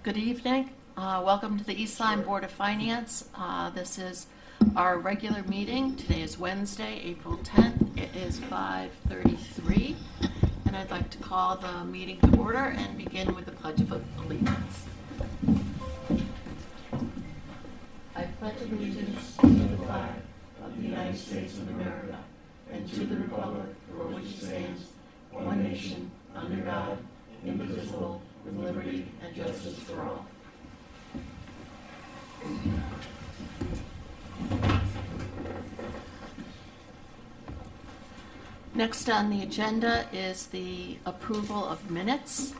Good evening. Welcome to the East Lyme Board of Finance. This is our regular meeting. Today is Wednesday, April 10th. It is 5:33, and I'd like to call the meeting to order and begin with the Pledge of Allegiance. I pledge allegiance to the flag of the United States of America and to the republic for which it stands, one nation, under God, indivisible, with liberty and justice for all. Next on the agenda is the approval of minutes.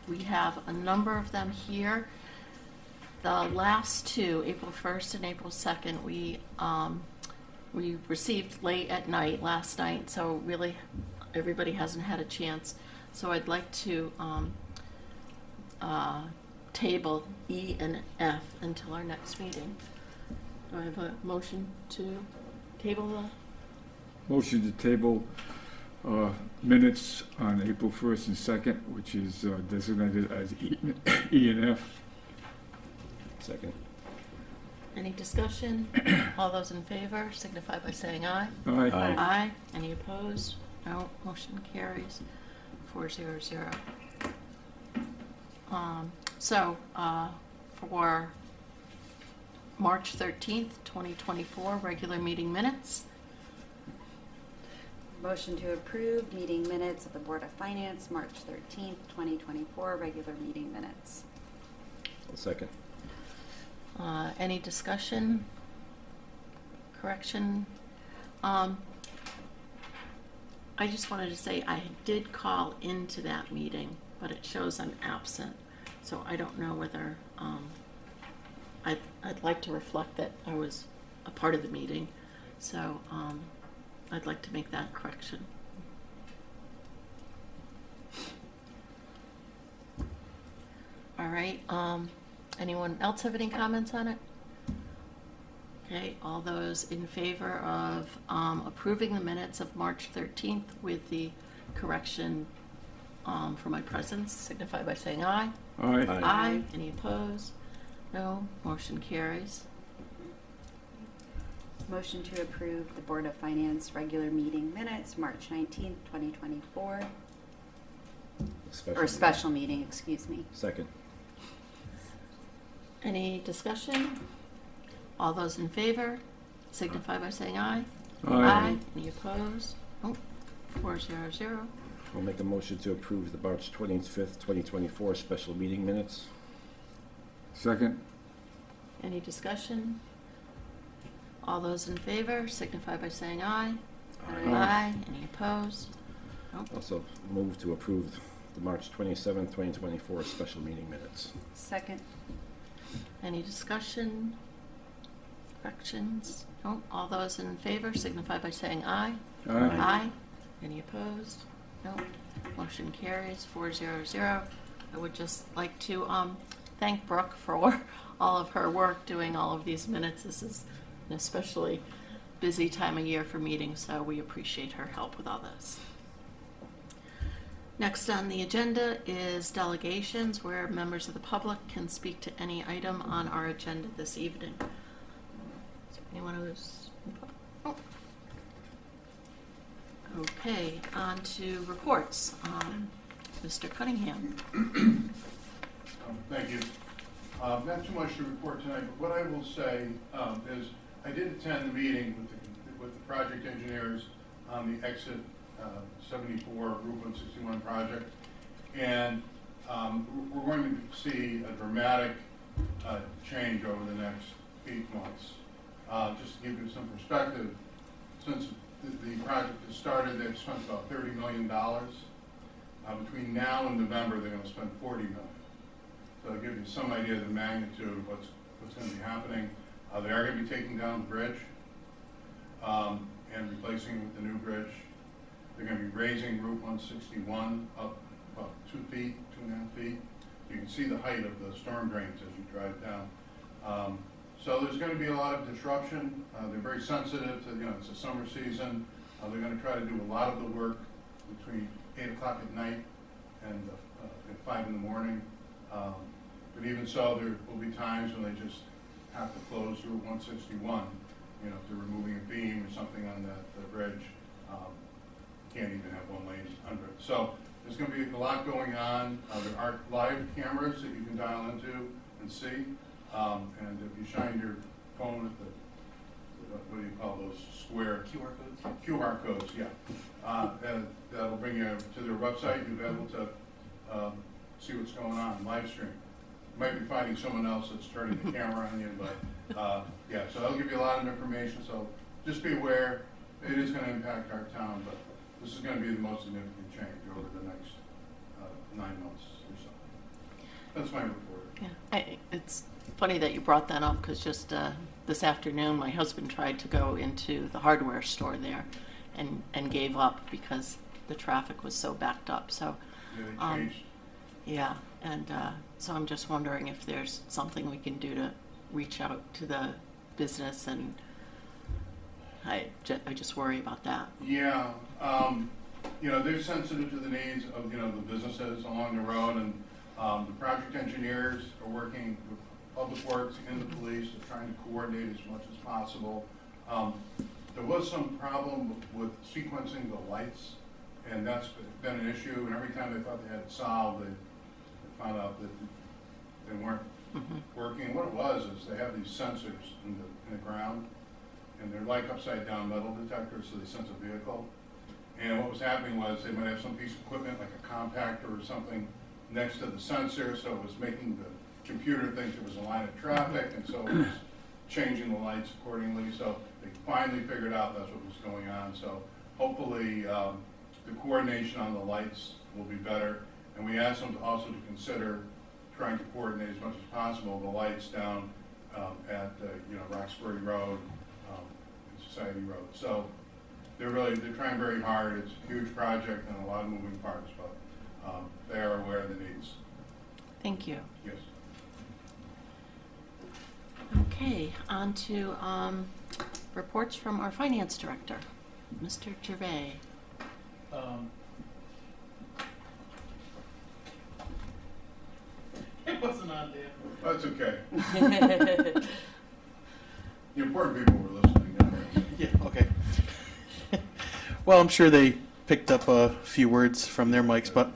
We have a number of them here. The last two, April 1st and April 2nd, we received late at night last night, so really everybody hasn't had a chance. So I'd like to table E and F until our next meeting. Do I have a motion to table the? Motion to table minutes on April 1st and 2nd, which is designated as E and F. Second. Any discussion? All those in favor signify by saying aye. Aye. Aye. Aye. Any opposed? No. Motion carries 4-0-0. For March 13th, 2024, regular meeting minutes. Motion to approve meeting minutes of the Board of Finance, March 13th, 2024, regular meeting minutes. Second. Any discussion? Correction? I just wanted to say I did call into that meeting, but it shows I'm absent. So I don't know whether I'd like to reflect that I was a part of the meeting. So I'd like to make that correction. All right. Anyone else have any comments on it? Okay, all those in favor of approving the minutes of March 13th with the correction for my presence signify by saying aye. Aye. Aye. Aye. Any opposed? No. Motion carries. Motion to approve the Board of Finance regular meeting minutes, March 19th, 2024, or special meeting, excuse me. Second. Any discussion? All those in favor signify by saying aye. Aye. Any opposed? Oh, 4-0-0. I'll make a motion to approve the March 25th, 2024 special meeting minutes. Second. Any discussion? All those in favor signify by saying aye. Aye. Aye. Any opposed? Nope. Also move to approve the March 27th, 2024 special meeting minutes. Second. Any discussion? Corrections? No. All those in favor signify by saying aye. Aye. Aye. Any opposed? No. Motion carries 4-0-0. I would just like to thank Brooke for all of her work doing all of these minutes. This is an especially busy time of year for meetings, so we appreciate her help with all this. Next on the agenda is delegations, where members of the public can speak to any item on our agenda this evening. Is there anyone who's... Oh. Okay, on to reports. Mr. Cunningham. Thank you. Not too much to report tonight, but what I will say is I did attend the meeting with the project engineers on the Exit 74 Route 161 project, and we're going to see a dramatic change over the next 8 months. Just to give you some perspective, since the project has started, they've spent about $30 million. Between now and November, they're going to spend $40 million. So to give you some idea of the magnitude of what's going to be happening, they are going to be taking down the bridge and replacing it with the new bridge. They're going to be raising Route 161 up about 2 feet, 2.5 feet. You can see the height of the storm drains as you drive down. So there's going to be a lot of disruption. They're very sensitive to, it's a summer season. They're going to try to do a lot of the work between 8 o'clock at night and at 5 in the morning. But even so, there will be times when they just have to close Route 161. You know, if they're removing a beam or something on that bridge, can't even have one lane under it. So there's going to be a lot going on. There are live cameras that you can dial into and see. And if you shine your phone at the, what do you call those, square? QR codes? QR codes, yeah. And that'll bring you to their website. You'll be able to see what's going on, live stream. You might be finding someone else that's turning the camera on you, but yeah, so that'll give you a lot of information. So just be aware, it is going to impact our town, but this is going to be the most significant change over the next 9 months or so. That's my report. Yeah, it's funny that you brought that up because just this afternoon my husband tried to go into the hardware store there and gave up because the traffic was so backed up. So Yeah, they changed. yeah, and so I'm just wondering if there's something we can do to reach out to the business, and I just worry about that. Yeah, you know, they're sensitive to the needs of, you know, the businesses along the road, and the project engineers are working with Public Works and the police. They're trying to coordinate as much as possible. There was some problem with sequencing the lights, and that's been an issue, and every time they thought they had it solved, they found out that they weren't working. What it was is they have these sensors in the ground, and they're like upside down metal detectors, so they sense a vehicle. And what was happening was they might have some piece of equipment like a compactor or something next to the sensor, so it was making the computer think there was a line of traffic, and so it was changing the lights accordingly. So they finally figured out that's what was going on. So hopefully the coordination on the lights will be better. And we asked them to also to consider trying to coordinate as much as possible the lights down at you know, Roxbury Road and Society Road. So they're trying very hard. It's a huge project and a lot of moving parts, but they are aware of the needs. Thank you. Yes. Okay, on to reports from our finance director, Mr. Gervais. It wasn't on there. That's okay. The important people were listening down there. Yeah, okay. Well, I'm sure they picked up a few words from their mics, but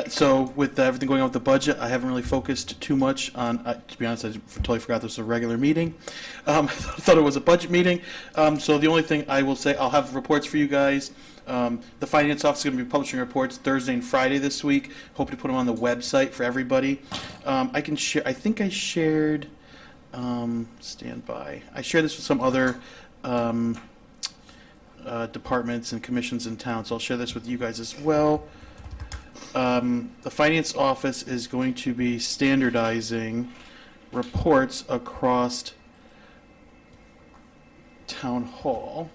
so with everything going on with the budget, I haven't really focused too much on, to be honest, I totally forgot this was a regular meeting. I thought it was a budget meeting. So the only thing I will say, I'll have reports for you guys. The finance office is going to be publishing reports Thursday and Friday this week. Hope to put them on the website for everybody. I can share, I think I shared, stand by. I shared this with some other departments and commissions in town, so I'll share this with you guys as well. The finance office is going to be standardizing reports across town hall.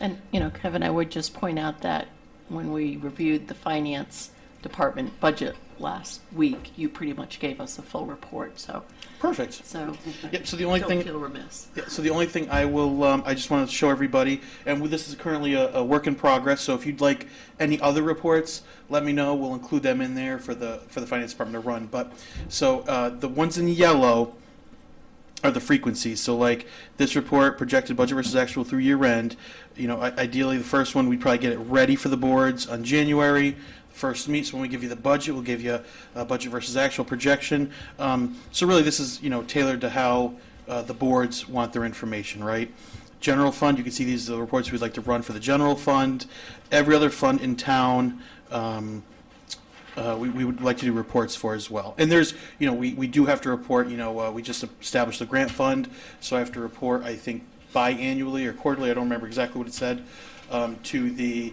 And, you know, Kevin, I would just point out that when we reviewed the finance department budget last week, you pretty much gave us a full report, so Perfect. Yep, so the only don't thing, feel remiss. yeah, so the only thing I will, I just want to show everybody, and this is currently a work in progress, so if you'd like any other reports, let me know. We'll include them in there for the finance department to run. But so the ones in yellow are the frequencies. So like this report, projected budget versus actual through year end, you know, ideally the first one, we'd probably get it ready for the boards on January. First meet, so when we give you the budget, we'll give you a budget versus actual projection. So really this is, you know, tailored to how the boards want their information, right? General fund, you can see these are the reports we'd like to run for the general fund. Every other fund in town, we would like to do reports for as well. And there's, you know, we do have to report, you know, we just established the grant fund, so I have to report, I think, biannually or quarterly, I don't remember exactly what it said, to the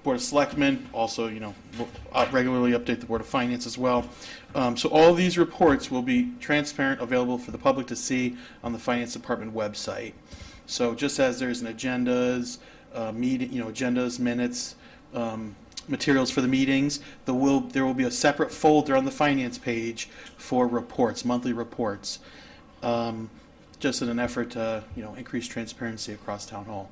Board of Selectmen. Also, you know, regularly update the Board of Finance as well. So all of these reports will be transparent, available for the public to see on the Finance Department website. So just as there's an agendas, meeting, you know, agendas, minutes, materials for the meetings, there will be a separate folder on the finance page for reports, monthly reports, just in an effort to, you know, increase transparency across town hall.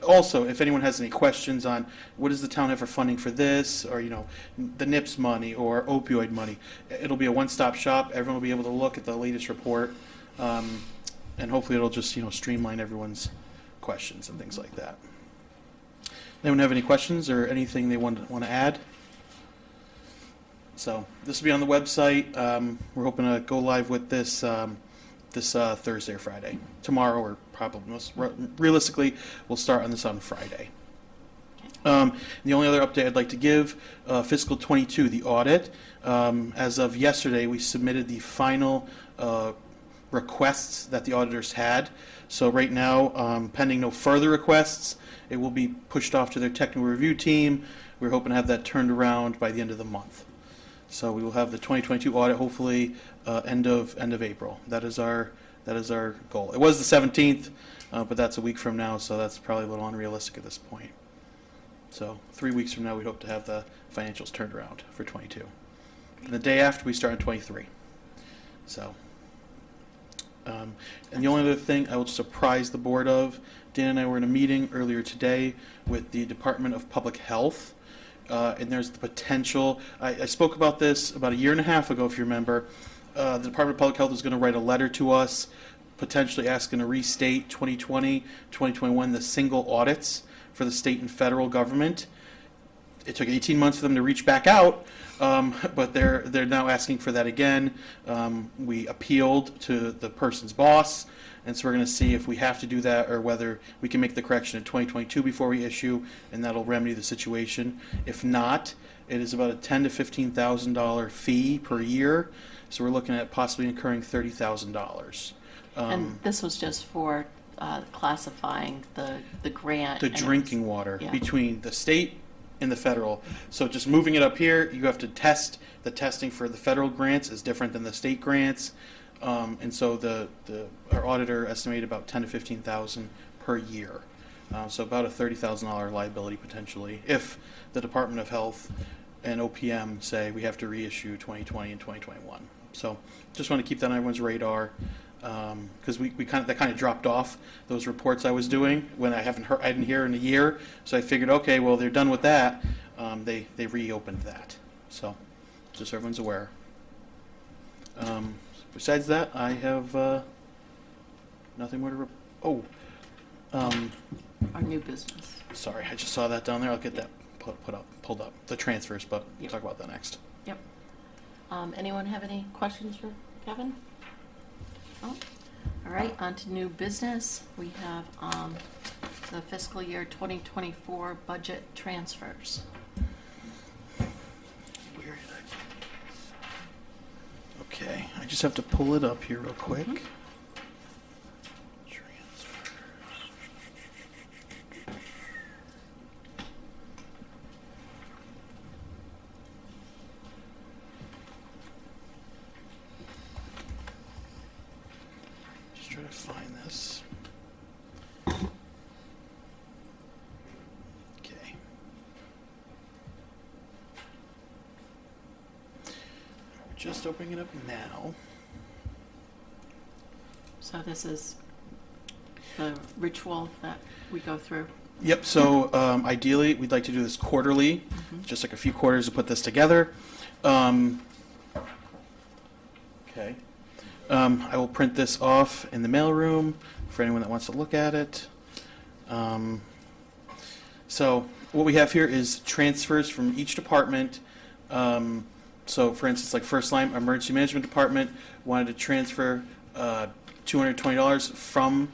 Also, if anyone has any questions on what does the town have for funding for this, or the NIPS money or opioid money, it'll be a one-stop shop. Everyone will be able to look at the latest report, and hopefully it'll just streamline everyone's questions and things like that. Anyone have any questions or anything they want to add? So this will be on the website. We're hoping to go live with this this Thursday or Friday. Tomorrow, or probably realistically, we'll start on this on Friday. The only other update I'd like to give, fiscal 22, the audit. As of yesterday, we submitted the final requests that the auditors had. So right now, pending no further requests, it will be pushed off to their technical review team. We're hoping to have that turned around by the end of the month. So we will have the 2022 audit hopefully end of April. That is our goal. It was the 17th, but that's a week from now, so that's probably a little unrealistic at this point. So 3 weeks from now, we hope to have the financials turned around for 22. And the day after, we start on 23. So, and the only other thing I will just apprise the board of, Dan and I were in a meeting earlier today with the Department of Public Health, and there's the potential, I spoke about this about a year and a half ago, if you remember. The Department of Public Health is going to write a letter to us, potentially asking to restate 2020, 2021, the single audits for the state and federal government. It took 18 months for them to reach back out, but they're now asking for that again. We appealed to the person's boss, and so we're going to see if we have to do that or whether we can make the correction in 2022 before we issue, and that'll remedy the situation. If not, it is about a $10,000 to $15,000 fee per year, so we're looking at possibly incurring $30,000. And this was just for classifying the grant. The drinking water yeah. between the state and the federal. So just moving it up here, you have to test. The testing for the federal grants is different than the state grants, and so our auditor estimated about $10,000 to $15,000 per year. So about a $30,000 liability potentially if the Department of Health and OPM say we have to reissue 2020 and 2021. So just want to keep that on everyone's radar. Because that kind of dropped off those reports I was doing when I didn't hear in a year, so I figured, okay, well they're done with that. They reopened that, so just so everyone's aware. Besides that, I have nothing more to. Our new business. Sorry, I just saw that down there. I'll get that pulled up. The transfers, but we'll Yep. talk about that next. Yep. Anyone have any questions for Kevin? Oh, all right, on to new business. We have the fiscal year 2024 budget transfers. Where did Okay, I just have to pull it up here real quick. Transfers. Just try to find this. Okay. We're just opening it up now. So this is the ritual that we go through. Yep, so ideally, we'd like to do this quarterly, just like a few quarters to put this together. Okay. I will print this off in the mailroom for anyone that wants to look at it. So what we have here is transfers from each department. So for instance, like First Lyme Emergency Management Department wanted to transfer $220 from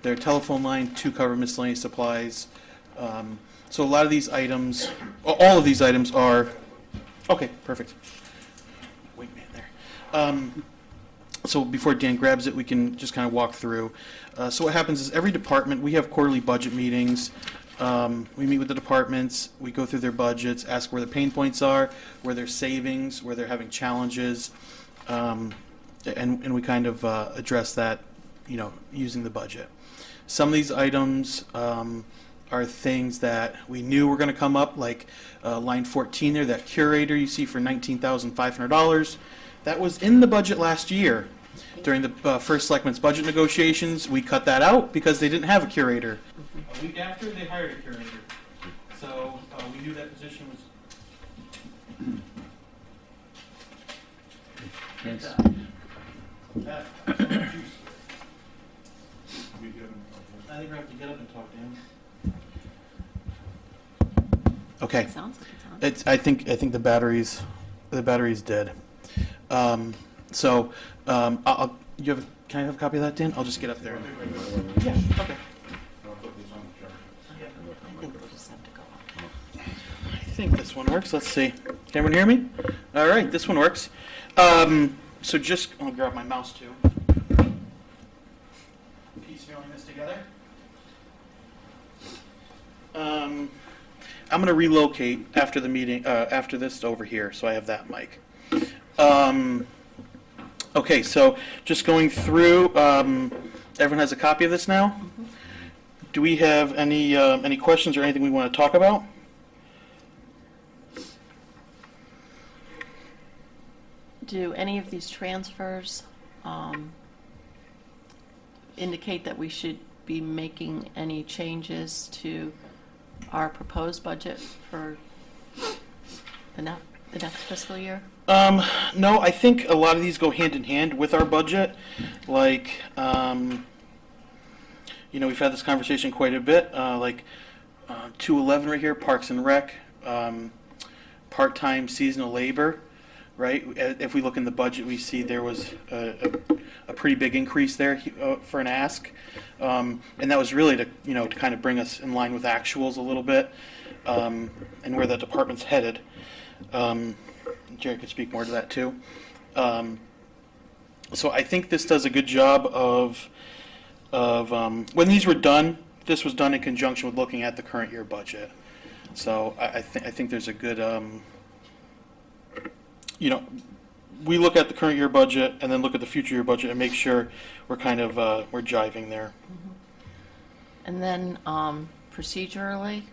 their telephone line to cover miscellaneous supplies. So a lot of these items, all of these items are, okay, perfect. Wait, man, there. So before Dan grabs it, we can just kind of walk through. So what happens is every department, we have quarterly budget meetings. We meet with the departments, we go through their budgets, ask where the pain points are, where there's savings, where they're having challenges, and we kind of address that, using the budget. Some of these items are things that we knew were going to come up, like line 14 there, that curator you see for $19,500. That was in the budget last year, During the first selectmen's budget negotiations, we cut that out because they didn't have a curator. A week after, they hired a curator. So we knew that position was... Thanks. I think we have to get up and talk to him. Okay. Sounds like it's on. I think the battery's dead. I'll you have can I have a copy of that, Dan? I'll just get up there. Yeah. Okay. I think we'll just have to go up. I think this one works. Let's see. Can everyone hear me? All right, this one works. So just I'll grab my mouse too. Piecemealing this together. I'm going to relocate after the meeting, after this over here, so I have that mic. Okay, so just going through, everyone has a copy of this now? Mm-hmm. Do we have any questions or anything we want to talk about? Do any of these transfers indicate that we should be making any changes to our proposed budget for the next fiscal year? No, I think a lot of these go hand in hand with our budget. Like, we've had this conversation quite a bit. 211 right here, Parks and Rec, part-time seasonal labor, right? If we look in the budget, we see there was a pretty big increase there for an ask. And that was really to kind of bring us in line with actuals a little bit, and where the department's headed. Jerry could speak more to that too. So I think this does a good job of when these were done. This was done in conjunction with looking at the current year budget. So I think there's a good we look at the current year budget and then look at the future year budget and make sure we're kind of we're jiving there. Mm-hmm. And then procedurally,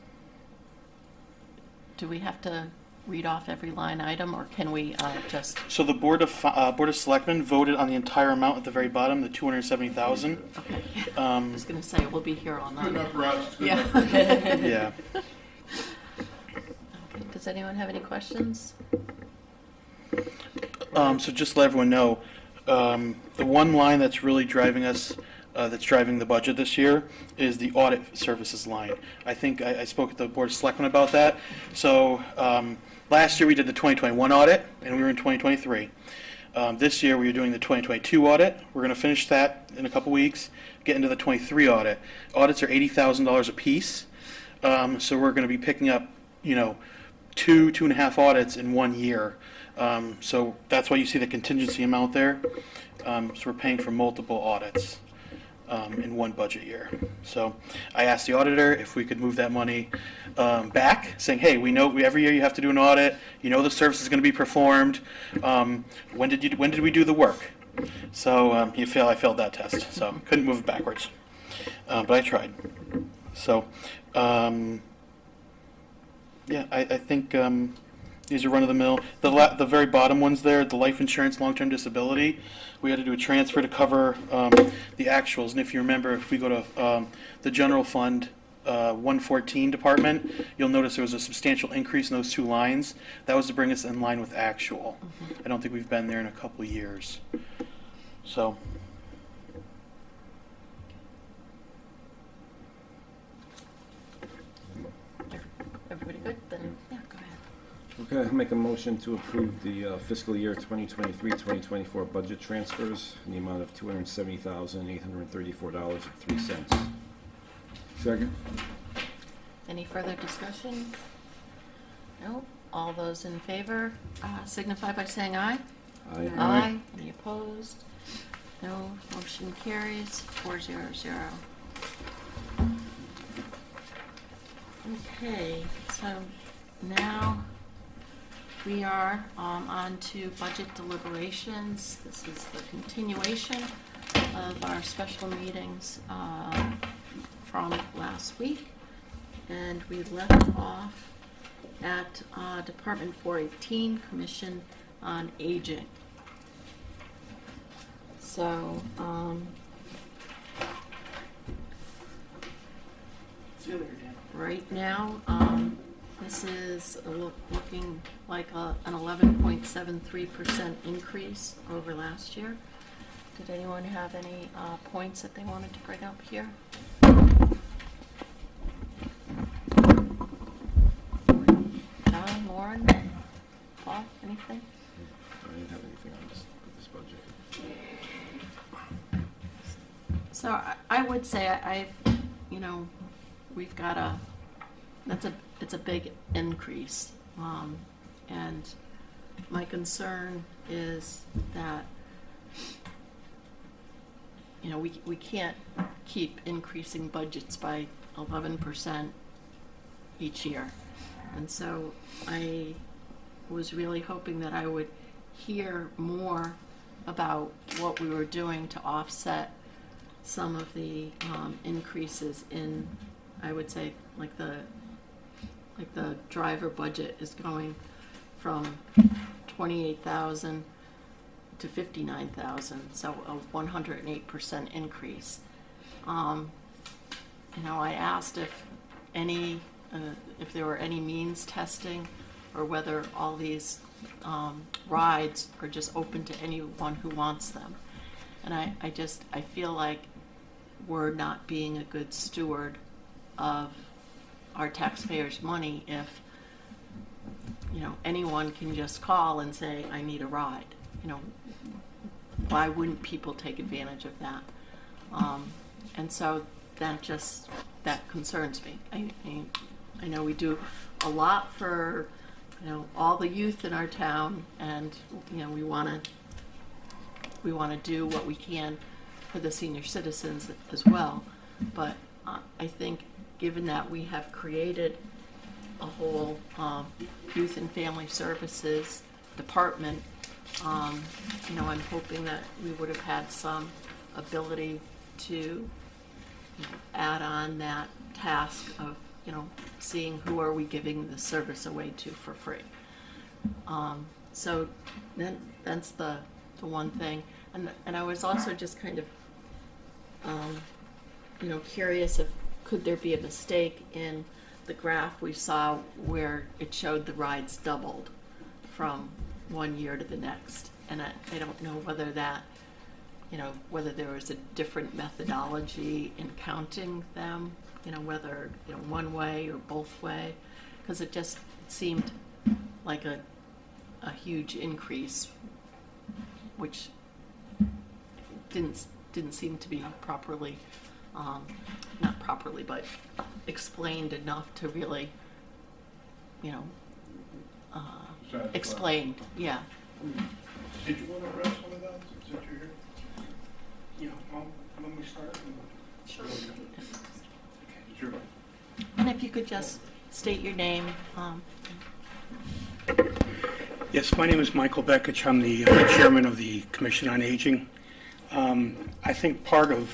do we have to read off every line item, or can we just? So the Board of Selectmen voted on the entire amount at the very bottom, the $270,000. Okay. I was going to say we'll be here all Good night. enough for us. Good Yeah. enough for us. Yeah. Okay. Does anyone have any questions? So just to let everyone know, the one line that's really driving us, that's driving the budget this year, is the audit services line. I think I spoke at the Board of Selectmen about that. So last year we did the 2021 audit, and we were in 2023. This year we are doing the 2022 audit. We're going to finish that in a couple weeks, get into the 23 audit. Audits are $80,000 a piece. So we're going to be picking up, 2.5 audits in 1 year. So that's why you see the contingency amount there. So we're paying for multiple audits in one budget year. So I asked the auditor if we could move that money back, saying, hey, we know every year you have to do an audit. The service is going to be performed. When did we do the work? So I failed that test. So couldn't move it backwards, but I tried. So I think these are run-of-the-mill. The very bottom ones there, the life insurance, long-term disability, we had to do a transfer to cover the actuals. And if you remember, if we go to the general fund 114 department, you'll notice there was a substantial increase in those two lines. That was to bring us in line with actual. Mm-hmm. I don't think we've been there in a couple of years. So. Everybody good? Then yeah, go ahead. Okay, I'll make a motion to approve the fiscal year 2023-2024 budget transfers in the amount of $270,834.03. Second? Any further discussion? No? All those in favor signify by saying aye. Aye. Aye. Any opposed? No. Motion carries 400. Okay, so now we are on to budget deliberations. This is the continuation of our special meetings from last week. And we left off at Department 418, Commission on Aging. So, right now, this is looking like an 11.73% increase over last year. Did anyone have any points that they wanted to bring up here? John, Lauren, Paul, anything? I didn't have anything on this budget. So I would say we've got it's a big increase, and my concern is that we can't keep increasing budgets by 11% each year, and so I was really hoping that I would hear more about what we were doing to offset some of the increases in, I would say, like the driver budget is going from 28,000 to 59,000, so a 108% increase. I asked if there were any means testing, or whether all these rides are just open to anyone who wants them. And I feel like we're not being a good steward of our taxpayers' money if anyone can just call and say, I need a ride. Why wouldn't people take advantage of that? And so that concerns me. I know we do a lot for all the youth in our town, and we want to do what we can for the senior citizens as well. But I think, given that we have created a whole youth and family services department, I'm hoping that we would have had some ability to add on that task of seeing who are we giving the service away to for free. So then that's the one thing, and I was also just kind of curious if could there be a mistake in the graph we saw where it showed the rides doubled from one year to the next, and I don't know whether that whether there was a different methodology in counting them, whether one way or both way, because it seemed like a huge increase, which didn't seem to be properly, not properly, but explained enough to really, explained, yeah. Did you want to address one of those, since you're here? Yeah, when we start. Sure. Sure. And if you could just state your name. Yes, my name is Michael Bekich. I'm the chairman of the Commission on Aging. I think part of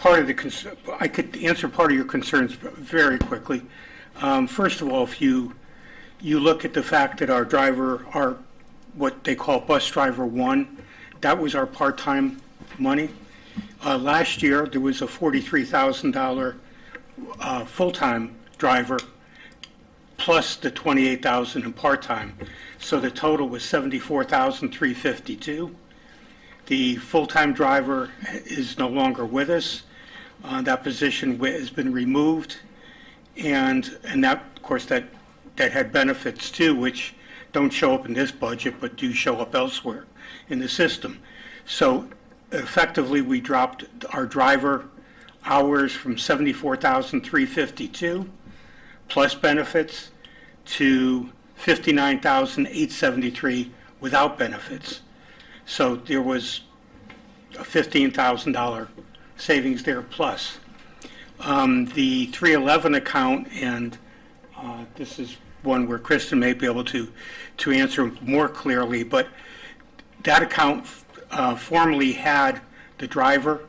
the I could answer part of your concerns very quickly. First of all, if you look at the fact that our driver, our what they call bus driver one, that was our part-time money. Last year there was a $43,000 full-time driver plus the $28,000 in part-time, so the total was $74,352. The full-time driver is no longer with us. That position has been removed, and that, of course, that had benefits too, which don't show up in this budget but do show up elsewhere in the system. So effectively we dropped our driver hours from 74,352 plus benefits to 59,873 without benefits. So there was a $15,000 savings there plus. The 311 account, and this is one where Kristen may be able to answer more clearly, but that account formerly had the driver,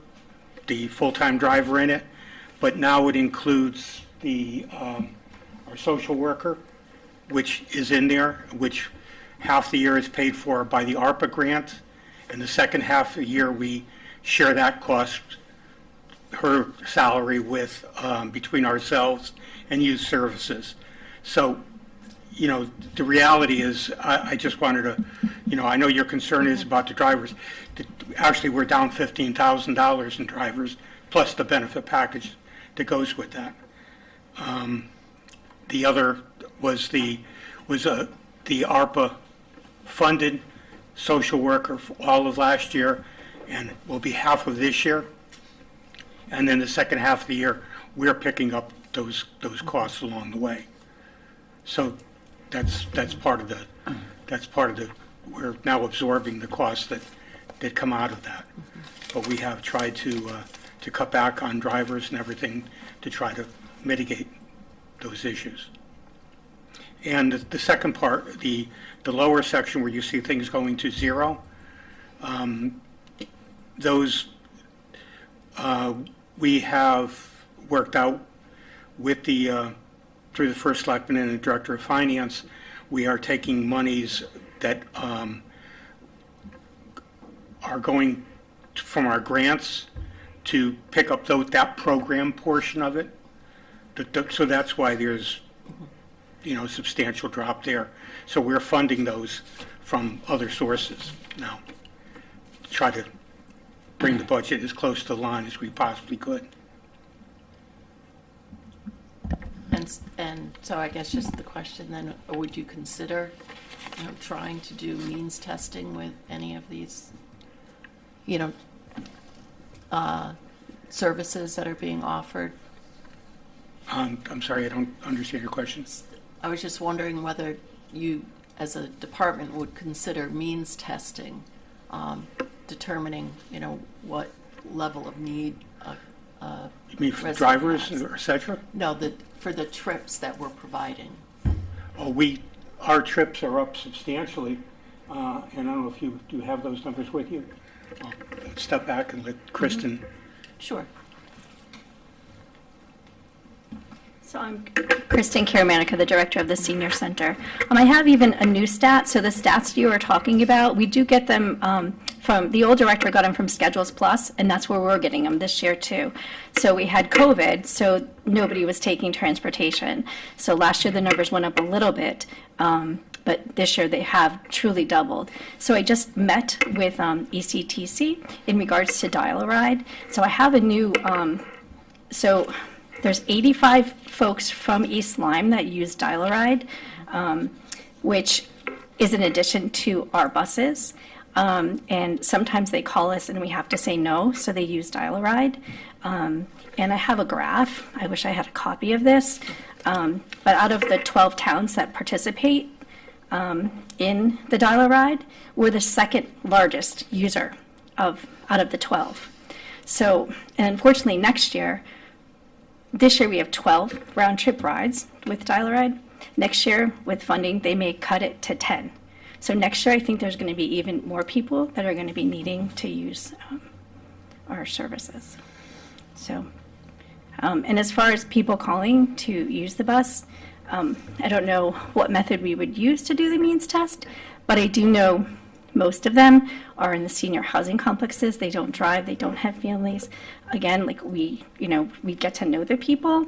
the full-time driver in it, but now it includes the our social worker, which is in there, which half the year is paid for by the ARPA grant, And the second half of the year, we share that cost, her salary with, between ourselves and youth services. So, you know, the reality is, I just wanted to, you know, I know your concern is about the drivers. Actually, we're down $15,000 in drivers, plus the benefit package that goes with that. The other was the ARPA funded social worker for all of last year, and will be half of this year. And then the second half of the year, we're picking up those costs along the way. So that's part of the we're now absorbing the costs that come out of that. But we have tried to cut back on drivers and everything to try to mitigate those issues. And the second part, the lower section where you see things going to zero, those we have worked out with through the first selectman and the director of finance. We are taking monies that are going from our grants to pick up that program portion of it. So that's why there's, you know, a substantial drop there. So we're funding those from other sources now to try to bring the budget as close to the line as we possibly could. And so I guess just the question then, would you consider, you know, trying to do means testing with any of these, you know, services that are being offered? I'm sorry, I don't understand your questions. I was just wondering whether you, as a department, would consider means testing, determining, you know, what level of need. You mean for resident drivers, has. et cetera? No, for the trips that we're providing. Oh, our trips are up substantially, and I don't know if you do have those numbers with you. I'll step back and let Kristen. Sure. So I'm Kristen Karamanica, the director of the Senior Center. I have even a new stat. So the stats you were talking about, we do get them from, the old director got them from Schedules Plus, and that's where we're getting them this year too. So we had COVID, so nobody was taking transportation. So last year the numbers went up a little bit, but this year they have truly doubled. So I just met with ECTC in regards to Dial-A-Ride. So I have a new, there's 85 folks from East Lyme that use Dial-A-Ride, which is in addition to our buses. And sometimes they call us and we have to say no, so they use Dial-A-Ride. And I have a graph. I wish I had a copy of this. But out of the 12 towns that participate in the Dial-A-Ride, we're the second largest user out of the 12. So, and unfortunately this year we have 12 round-trip rides with Dial-A-Ride. Next year, with funding, they may cut it to 10. So next year, I think there's going to be even more people that are going to be needing to use our services. So, and as far as people calling to use the bus, I don't know what method we would use to do the means test, but I do know most of them are in the senior housing complexes. They don't drive, they don't have families. Again, like we get to know the people.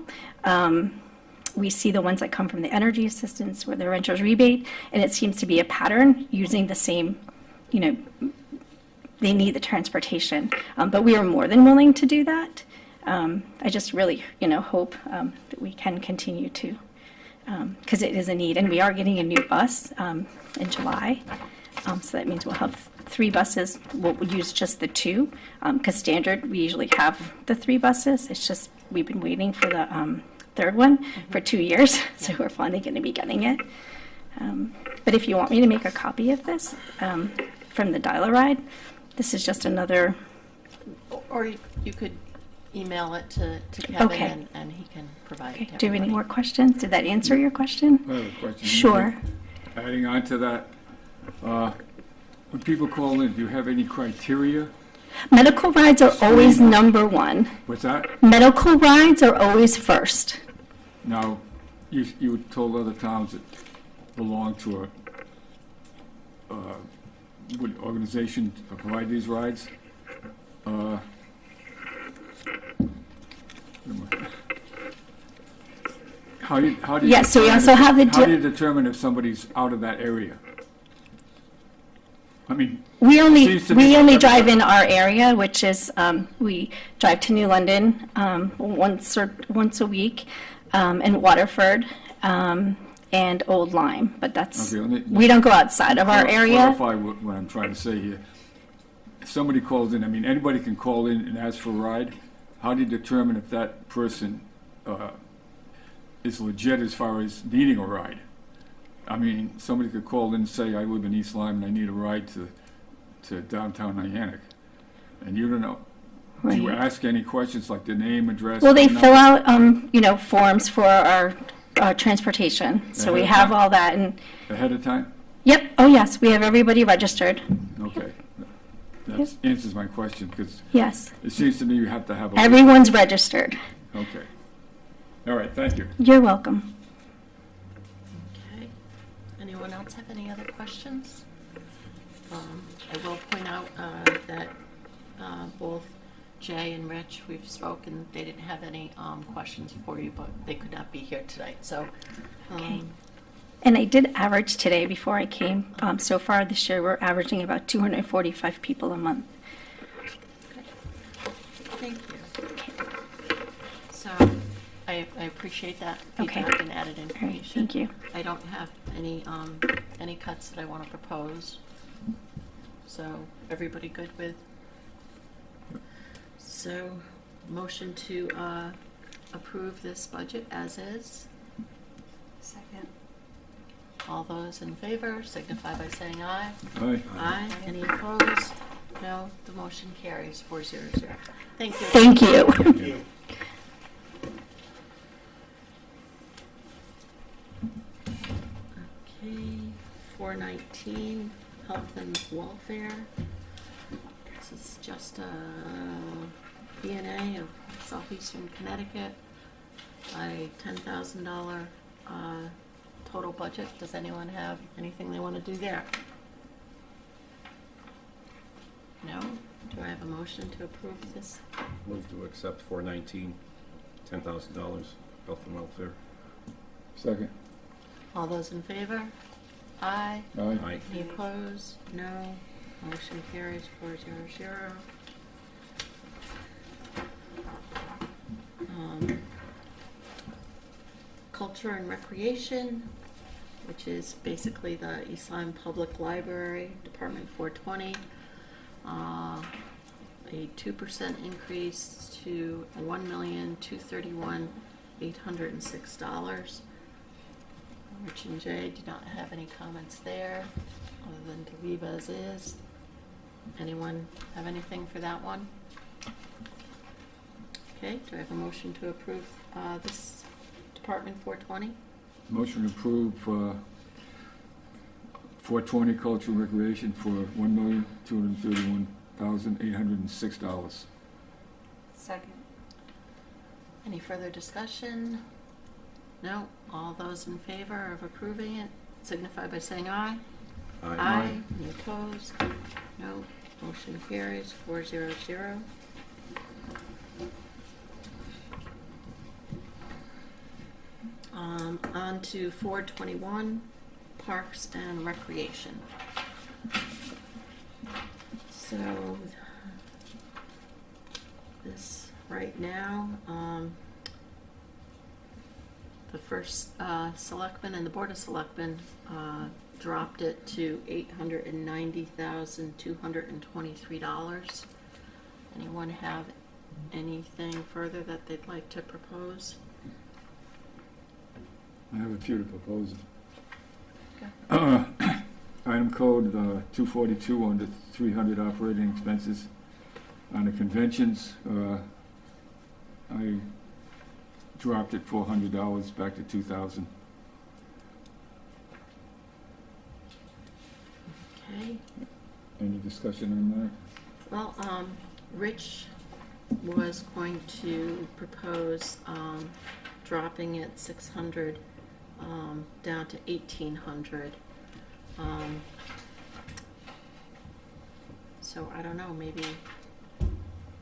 We see the ones that come from the energy assistance or the renter's rebate, and it seems to be a pattern using the same, they need the transportation. But we are more than willing to do that. I just really, hope that we can continue to, because it is a need. And we are getting a new bus in July. So that means we'll have 3 buses. We'll use just the 2, because standard, we usually have the 3 buses. It's just we've been waiting for the third one for 2 years, so we're finally going to be getting it. But if you want me to make a copy of this from the Dial-A-Ride, this is just another. Or you could email it to Kevin, Okay. and he can provide it to Do you have any everybody. more questions? Did that answer your question? I have a question. Sure. Adding on to that, when people call in, do you have any criteria? Medical rides are always number 1. What's that? Medical rides are always first. Now, you told other towns that belong to a would organization provide these rides? How do you Yes, so we also have the how do you determine if somebody's out of that area? I mean, We only seems to me we like drive in our area, which is we drive to New London once a week, and Waterford and Old Lyme. But that's Okay, we don't go outside of our area. Clarify what I'm trying to say here. If somebody calls in, I mean, anybody can call in and ask for a ride. How do you determine if that person is legit as far as needing a ride? I mean, somebody could call in and say, I live in East Lyme and I need a ride to downtown Niantic. And you don't know. Do you Right. ask any questions like the name, address? Well, they phone fill number out forms for our transportation, so we Ahead of have time? all that. And ahead of time? yep, oh yes, we have everybody registered. Okay. That answers my question, because Yes, it seems to me you have to have a... everyone's registered. Okay. All right, thank you. You're welcome. Okay. Anyone else have any other questions? I will point out that both Jay and Rich, we've spoken, they didn't have any questions for you, but they could not be here tonight, so. And I did average today before I came. So far this year, we're averaging about 245 people a month. Thank you. So I appreciate that Okay. feedback and added All right, information. thank you. I don't have any cuts that I want to propose. So everybody good with? So motion to approve this budget as is. Second. All those in favor signify by saying aye. Aye. Aye. Any opposed? No. The motion carries 400. Thank you. Thank you. Okay, 419, health and welfare. This is just a B&A of Southeastern Connecticut, a $10,000 total budget. Does anyone have anything they want to do there? No? Do I have a motion to approve this? Move to accept 419, $10,000, health and welfare. Second. All those in favor? Aye. Aye. Aye. Any opposed? No. Motion carries 400. Culture and Recreation, which is basically the East Lyme Public Library, Department 420. A 2% increase to $1,231,806. Rich and Jay do not have any comments there, other than to leave as is. Anyone have anything for that one? Okay, do I have a motion to approve this Department 420? Motion to approve 420 Culture and Recreation for $1,231,806. Second. Any further discussion? No? All those in favor of approving it signify by saying aye. Aye. Any opposed? No. Motion carries 400. On to 421, Parks and Recreation. So this right now, the first selectman and the Board of Selectmen dropped it to $890,223. Anyone have anything further that they'd like to propose? I have a few to propose. Okay. Item code 242 under 300 operating expenses. On the conventions, I dropped it $400 back to $2,000. Okay. Any discussion on that? Well, Rich was going to propose dropping it 600 down to 1,800. So I don't know, maybe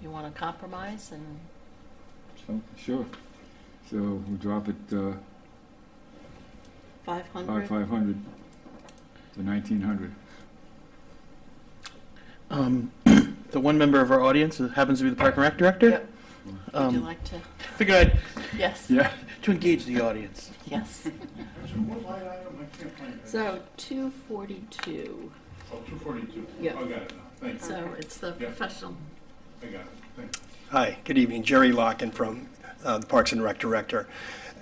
you want to compromise and, So, sure. So we'll drop it, 500? 500 to 1,900. The one member of our audience happens to be the Park and Rec Director. Yep. Would you like to? Figured I'd, Yes. Yeah. to engage the audience. Yes. So what line item? I can't find it. So 242. Oh, 242. Yeah. I got it now. Thank you. So it's the Yeah. professional. I got it. Thank you. Hi, good evening. Jerry Locken from the Parks and Rec Director.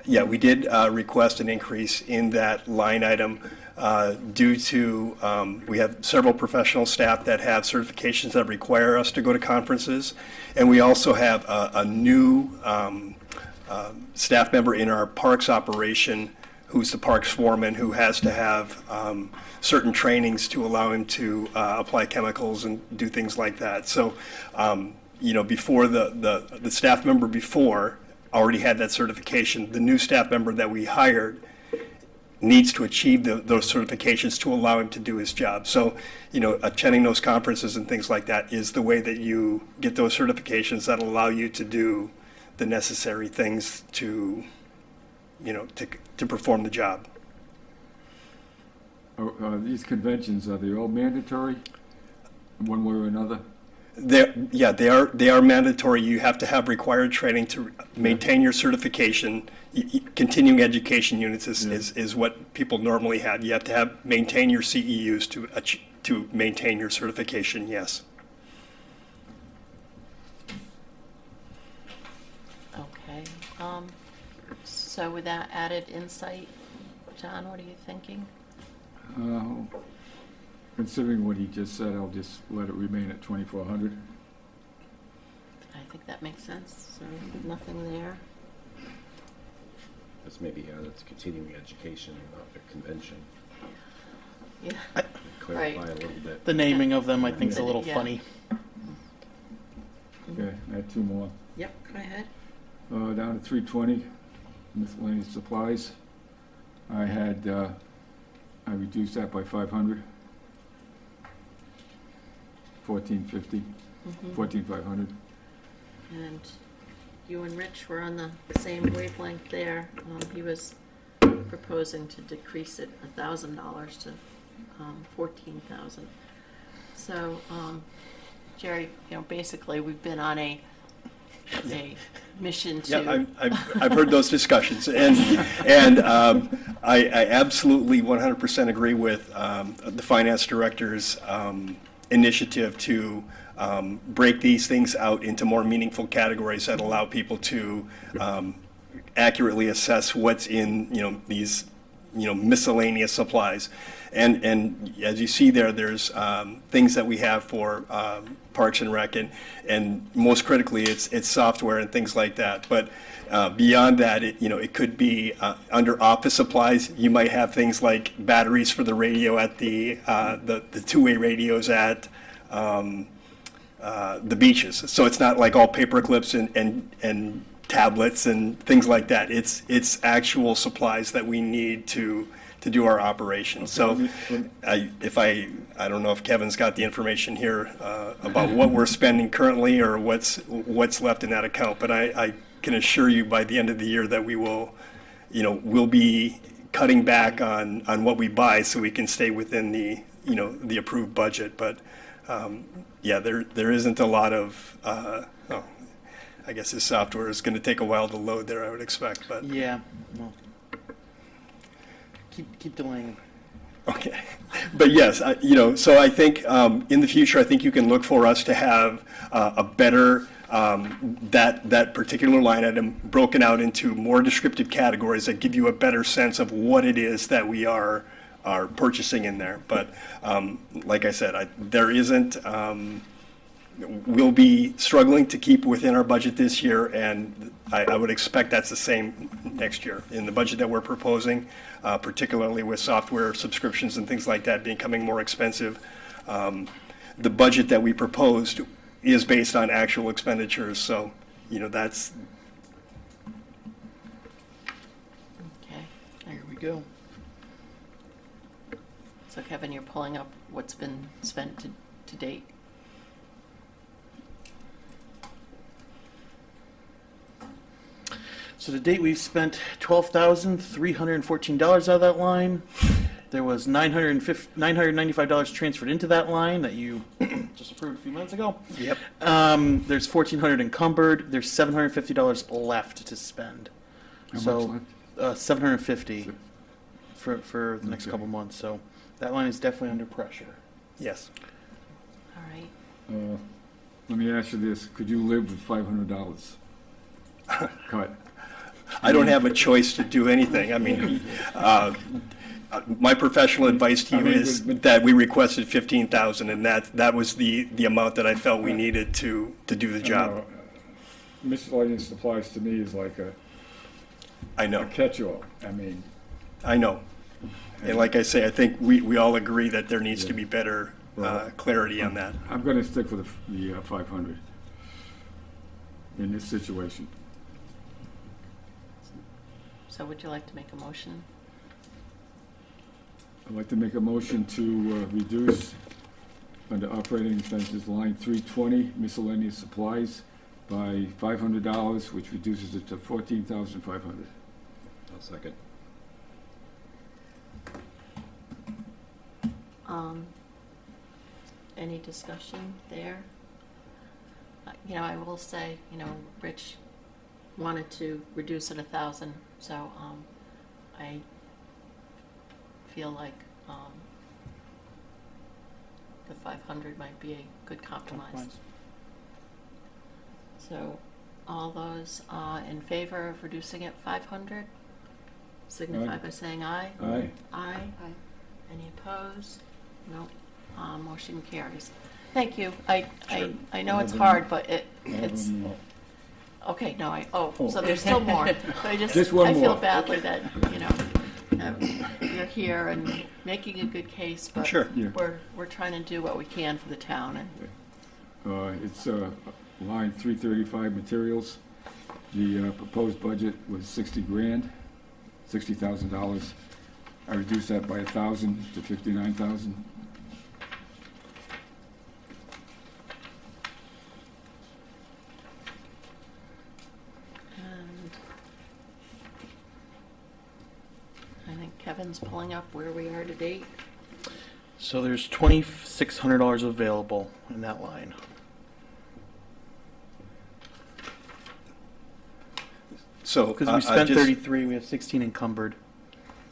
Yeah, we did request an increase in that line item due to, we have several professional staff that have certifications that require us to go to conferences. And we also have a new staff member in our parks operation who's the parks foreman, who has to have certain trainings to allow him to apply chemicals and do things like that. So, before the staff member before already had that certification, the new staff member that we hired needs to achieve those certifications to allow him to do his job. So, attending those conferences and things like that is the way that you get those certifications that allow you to do the necessary things to perform the job. These conventions, are they all mandatory, one way or another? They are mandatory. You have to have required training to maintain your certification. Continuing education units is what people normally have. You have to maintain your CEUs to maintain your certification, yes. Okay. So with that added insight, John, what are you thinking? Considering what he just said, I'll just let it remain at 2,400. I think that makes sense. So nothing there. That's maybe, that's continuing education, not the convention. Yeah. Clarify Right. a little bit. The naming of them, I think, is a little Yeah. funny. Okay, add two more. Yep. Go ahead. Down to 320, miscellaneous supplies. I reduced that by 500. 1450, 14,500. And you and Rich were on the same wavelength there. He was proposing to decrease it $1,000 to 14,000. So, Jerry, basically we've been on a mission to. Yeah, I've heard those discussions, and I absolutely 100% agree with the finance director's initiative to break these things out into more meaningful categories that allow people to accurately assess what's in these miscellaneous supplies. And as you see there's things that we have for Parks and Rec, and most critically, it's software and things like that. But beyond that, it could be under office supplies. You might have things like batteries for the radio at the two-way radios at the beaches. So it's not like all paper clips and tablets and things like that. It's actual supplies that we need to do our operations. So I don't know if Kevin's got the information here about what we're spending currently or what's left in that account, but I can assure you by the end of the year that we will, we'll be cutting back on what we buy so we can stay within the approved budget. But there isn't a lot of, I guess this software is going to take a while to load there, I would expect, but. Yeah. Well, keep delaying. Okay, but yes, so I think in the future, I think you can look for us to have a better, that particular line item broken out into more descriptive categories that give you a better sense of what it is that we are purchasing in there. But like I said, there isn't, we'll be struggling to keep within our budget this year, and I would expect that's the same next year. In the budget that we're proposing, particularly with software subscriptions and things like that becoming more expensive, the budget that we proposed is based on actual expenditures, so, that's. Okay. Here we go. So Kevin, you're pulling up what's been spent to date. So to date, we've spent $12,314 out of that line. There was $995 transferred into that line that you just approved a few minutes ago. Yep. There's $1,400 encumbered. There's $750 left to spend. How much left? $750 for the next couple months. So that line is definitely under pressure. Yes. All right. Let me ask you this, could you live with $500 cut? I don't have a choice to do anything. I mean, my professional advice to you is that we requested 15,000, and that was the amount that I felt we needed to do the job. Miscellaneous supplies to me is like I know. a catch-all. I mean, I know. And like I say, I think we all agree that there needs to be better clarity on that. I'm going to stick with the 500 in this situation. So would you like to make a motion? I'd like to make a motion to reduce under operating expenses line 320 miscellaneous supplies by $500, which reduces it to $14,500. I'll second. Any discussion there? I will say, Rich wanted to reduce it 1,000, so I feel like the 500 might be a good compromise. So, all those in favor of reducing it 500, signify Aye. by saying aye. Aye. Aye. Aye. Any opposed? Nope. Motion carries. Thank you. I know it's Well done. hard, but it's, No. okay, no, Oh. so there's still more. I Just one I feel more. badly that, you're here and making a good case, but Sure. Yeah. we're trying to do what we can for the town, and It's line 335 materials. The proposed budget was 60 grand, $60,000. I reduced that by 1,000 to 59,000. and I think Kevin's pulling up where we are to date. So there's $2,600 available in that line. So Because we I spent just- 33, we have 16 encumbered.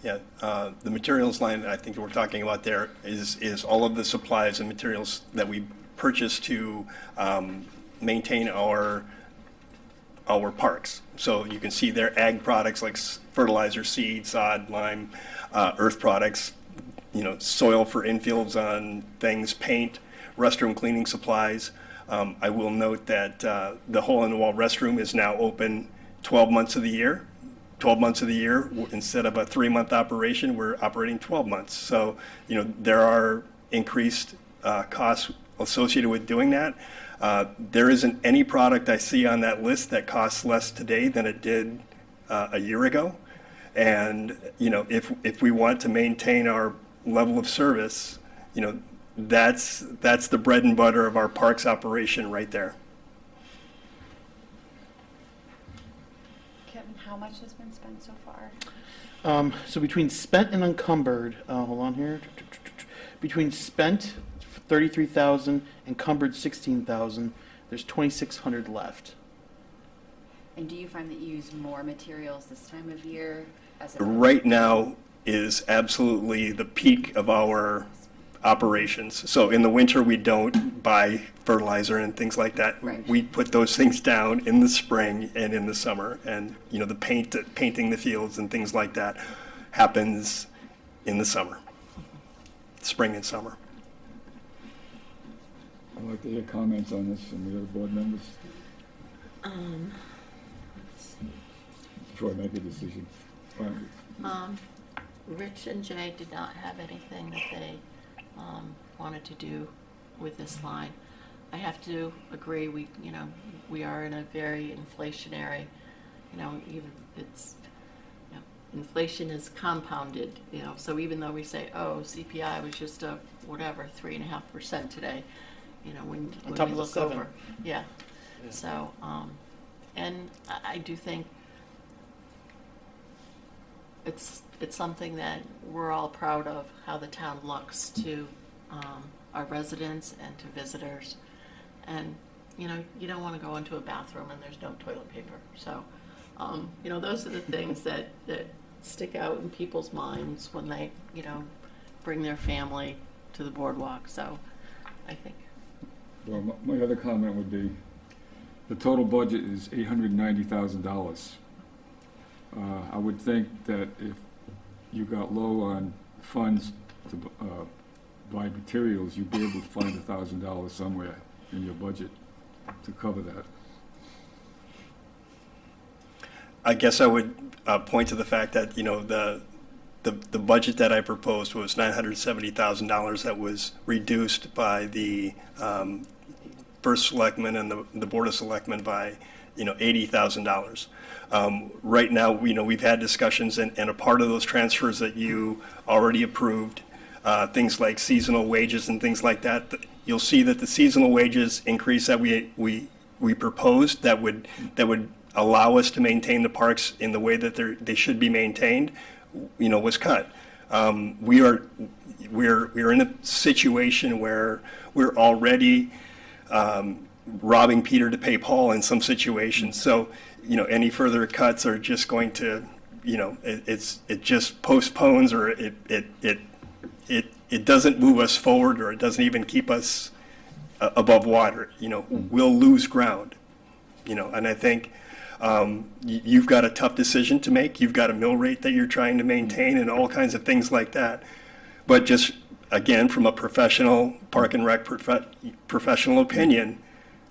Yeah, the materials line I think that we're talking about there is all of the supplies and materials that we purchase to maintain our parks. So you can see their ag products like fertilizer, seed, sod, lime, earth products, soil for infields on things, paint, restroom cleaning supplies. I will note that the hole-in-the-wall restroom is now open 12 months of the year. 12 months of the year, instead of a 3-month operation, we're operating 12 months. So, there are increased costs associated with doing that. There isn't any product I see on that list that costs less today than it did a year ago. And, if we want to maintain our level of service, that's the bread and butter of our parks operation right there. Kevin, how much has been spent so far? So between spent and encumbered, hold on here. Between spent 33,000, encumbered 16,000, there's 2,600 left. And do you find that you use more materials this time of year? Right now is absolutely the peak of our operations. So in the winter, we don't buy fertilizer and things like that. Right. We put those things down in the spring and in the summer. And, the painting the fields and things like that happens in the summer, spring and summer. I'd like to hear comments on this from the other board members Let's see. before I make a decision. Rich and Jay did not have anything that they wanted to do with this line. I have to agree, we are in a very inflationary, even inflation is compounded, so even though we say, oh, CPI was just a, 3.5% today, when top we of the look 7. over. Yeah. So, and I do think it's something that we're all proud of, how the town looks to our residents and to visitors. And, you know, you don't want to go into a bathroom and there's no toilet paper. So, you know, those are the things that stick out in people's minds when they, you know, bring their family to the boardwalk. So I think. Well, my other comment would be, the total budget is $890,000. I would think that if you got low on funds to buy materials, you'd be able to find $1,000 somewhere in your budget to cover that. I guess I would point to the fact that, you know, the budget that I proposed was $970,000 that was reduced by the first selectman and the Board of Selectmen by, you know, $80,000. Right now, you know, we've had discussions, and a part of those transfers that you already approved, things like seasonal wages and things like that, you'll see that the seasonal wages increase that we proposed that would allow us to maintain the parks in the way that they should be maintained, you know, was cut. We're in a situation where we're already robbing Peter to pay Paul in some situations. So, you know, any further cuts are just going to, you know, it just postpones, or it doesn't move us forward, or it doesn't even keep us above water. You know, we'll lose ground. You know, and I think you've got a tough decision to make. You've got a mill rate that you're trying to maintain and all kinds of things like that. But just, again, from a professional park and rec professional opinion,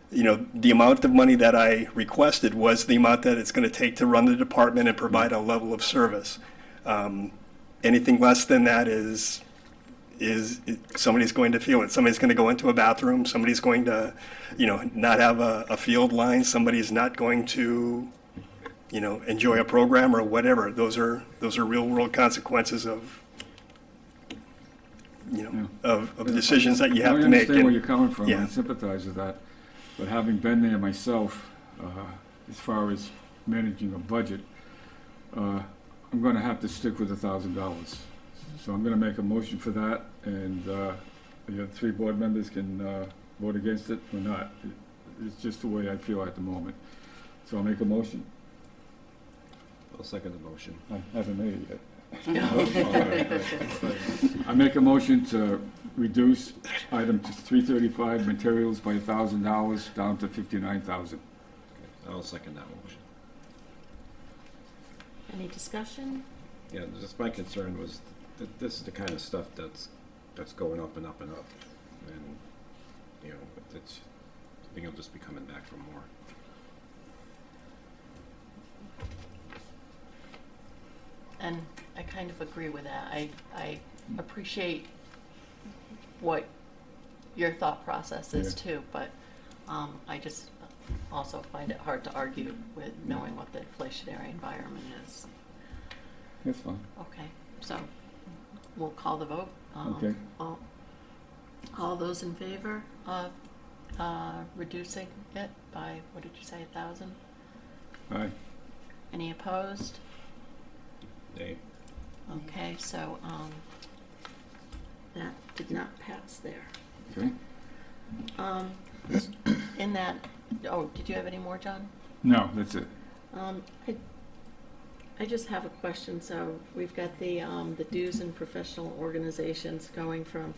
you know, the amount of money that I requested was the amount that it's going to take to run the department and provide a level of service. Anything less than that is somebody's going to feel it. Somebody's going to go into a bathroom. Somebody's going to, you know, not have a field line. Somebody's not going to, you know, enjoy a program or whatever. Those are real world consequences of, you know, of decisions that you have to make. I understand where you're coming from. Yeah. I sympathize with that. But having been there myself, as far as managing a budget, I'm going to have to stick with $1,000. So I'm going to make a motion for that, and the other 3 board members can vote against it or not. It's just the way I feel at the moment. So I'll make a motion. I'll second the motion. I haven't made it yet. I make a motion to reduce item 335 materials by $1,000 down to $59,000. I'll second that motion. Any discussion? Yeah, just my concern was that this is the kind of stuff that's going up and up and up, and you know, I think it'll just be coming back for more. And I kind of agree with that. I appreciate what your thought process is too, but I just also find it hard to argue with knowing what the inflationary environment is. That's fine. Okay, so we'll call the vote. Okay. All those in favor of reducing it by, what did you say, 1,000? Aye. Any opposed? Nay. Okay, so that did not pass there. Okay. In that, oh, did you have any more, John? No, that's it. I just have a question. So we've got the dues and professional organizations going from,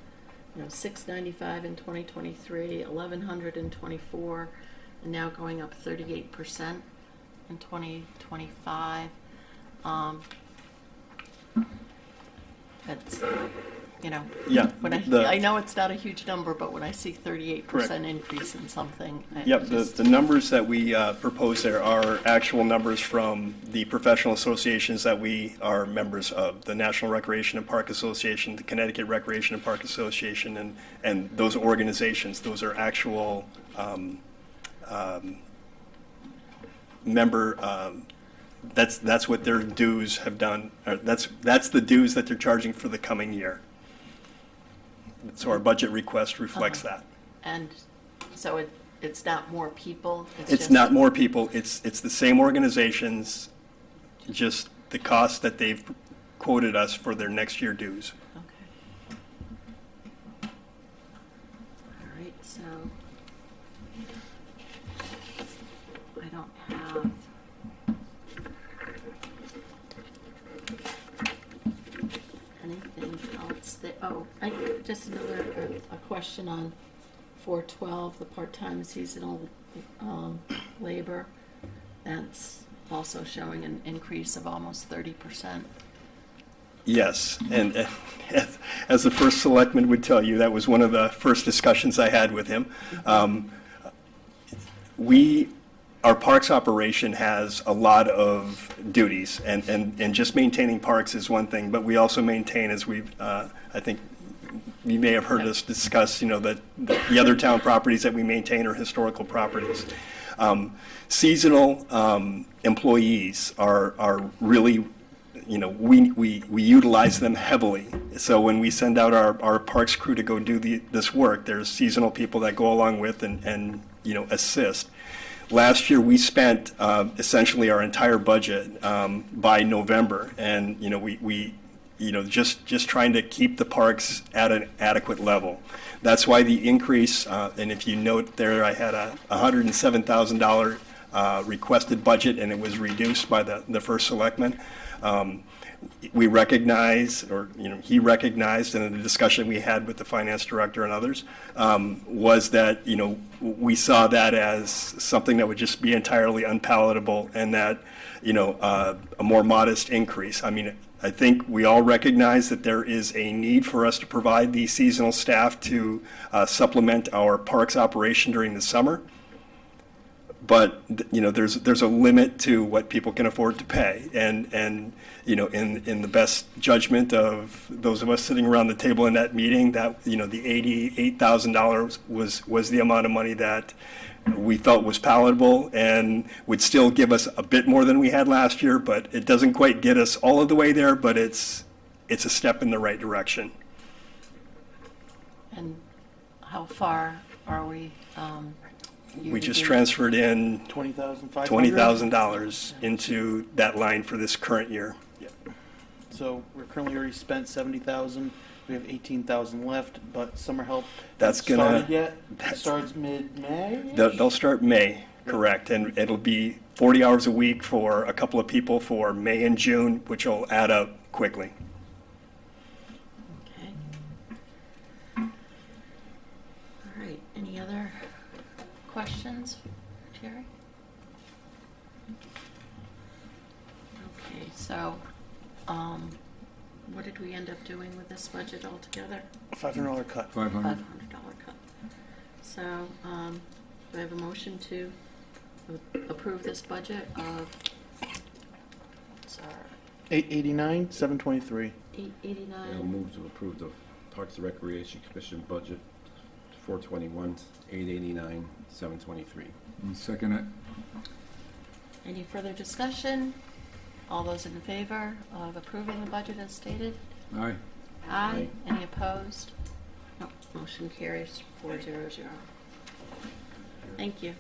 you know, $695 in 2023, $1,100 in 24, and now going up 38% in 2025. That's, you know, Yeah. when I know it's not a huge number, but when I see 38% Correct. increase in something, Yep, the numbers that we propose there are actual numbers from the professional associations that we are members of, the National Recreation and Park Association, the Connecticut Recreation and Park Association, and those organizations. Those are actual member, that's what their dues have done. That's the dues that they're charging for the coming year. So our budget request reflects that. and so it's not more people? It's just not more people, it's the same organizations, just the cost that they've quoted us for their next year dues. Okay. All right, so I don't have anything else that, just another, a question on 412, the part-time seasonal labor. That's also showing an increase of almost 30%. Yes, and as the first selectman would tell you, that was one of the first discussions I had with him. Our parks operation has a lot of duties, and just maintaining parks is one thing, but we also maintain, as we've, I think you may have heard us discuss, that the other town properties that we maintain are historical properties. Seasonal employees are really, we utilize them heavily. So when we send out our parks crew to go do this work, there's seasonal people that go along with and assist. Last year, we spent essentially our entire budget by November, and we just trying to keep the parks at an adequate level. That's why the increase, and if you note there, I had a $107,000 requested budget, and it was reduced by the first selectman. We recognize, or he recognized in the discussion we had with the finance director and others, was that we saw that as something that would just be entirely unpalatable, and that a more modest increase. I mean, I think we all recognize that there is a need for us to provide the seasonal staff to supplement our parks operation during the summer. But there's a limit to what people can afford to pay, and in the best judgment of those of us sitting around the table in that meeting, that the $88,000 was the amount of money that we felt was palatable and would still give us a bit more than we had last year, but it doesn't quite get us all of the way there, but it's a step in the right direction. And how far are we? We just transferred in $20,000 into that line for this current year. Yeah. So we're currently already spent 70,000. We have 18,000 left, but summer help That's hasn't gonna started yet. It starts mid-May. They'll start May, correct, and it'll be 40 hours a week for a couple of people for May and June, which will add up quickly. Okay. All right. Any other questions, Jerry? Okay, so what did we end up doing with this budget altogether? $500 cut. $500. $500 cut. So do I have a motion to approve this budget of, sorry, 889, 723. I'll $889? move to approve the Parks and Recreation Commission budget, 421, 889, 723. And second it. Any further discussion? All those in favor of approving the budget as stated? Aye. Aye. Any opposed? No, motion carries 400. Thank you.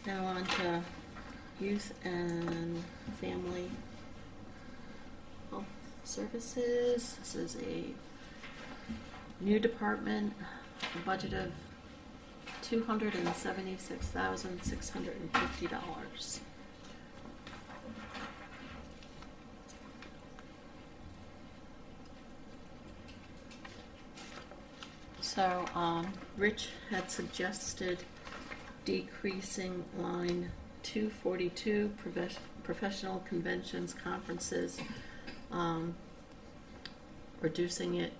Now on to Youth and Family Health Services. This is a new department, a budget of $276,650. So, Rich had suggested decreasing line 242, professional conventions, conferences, reducing it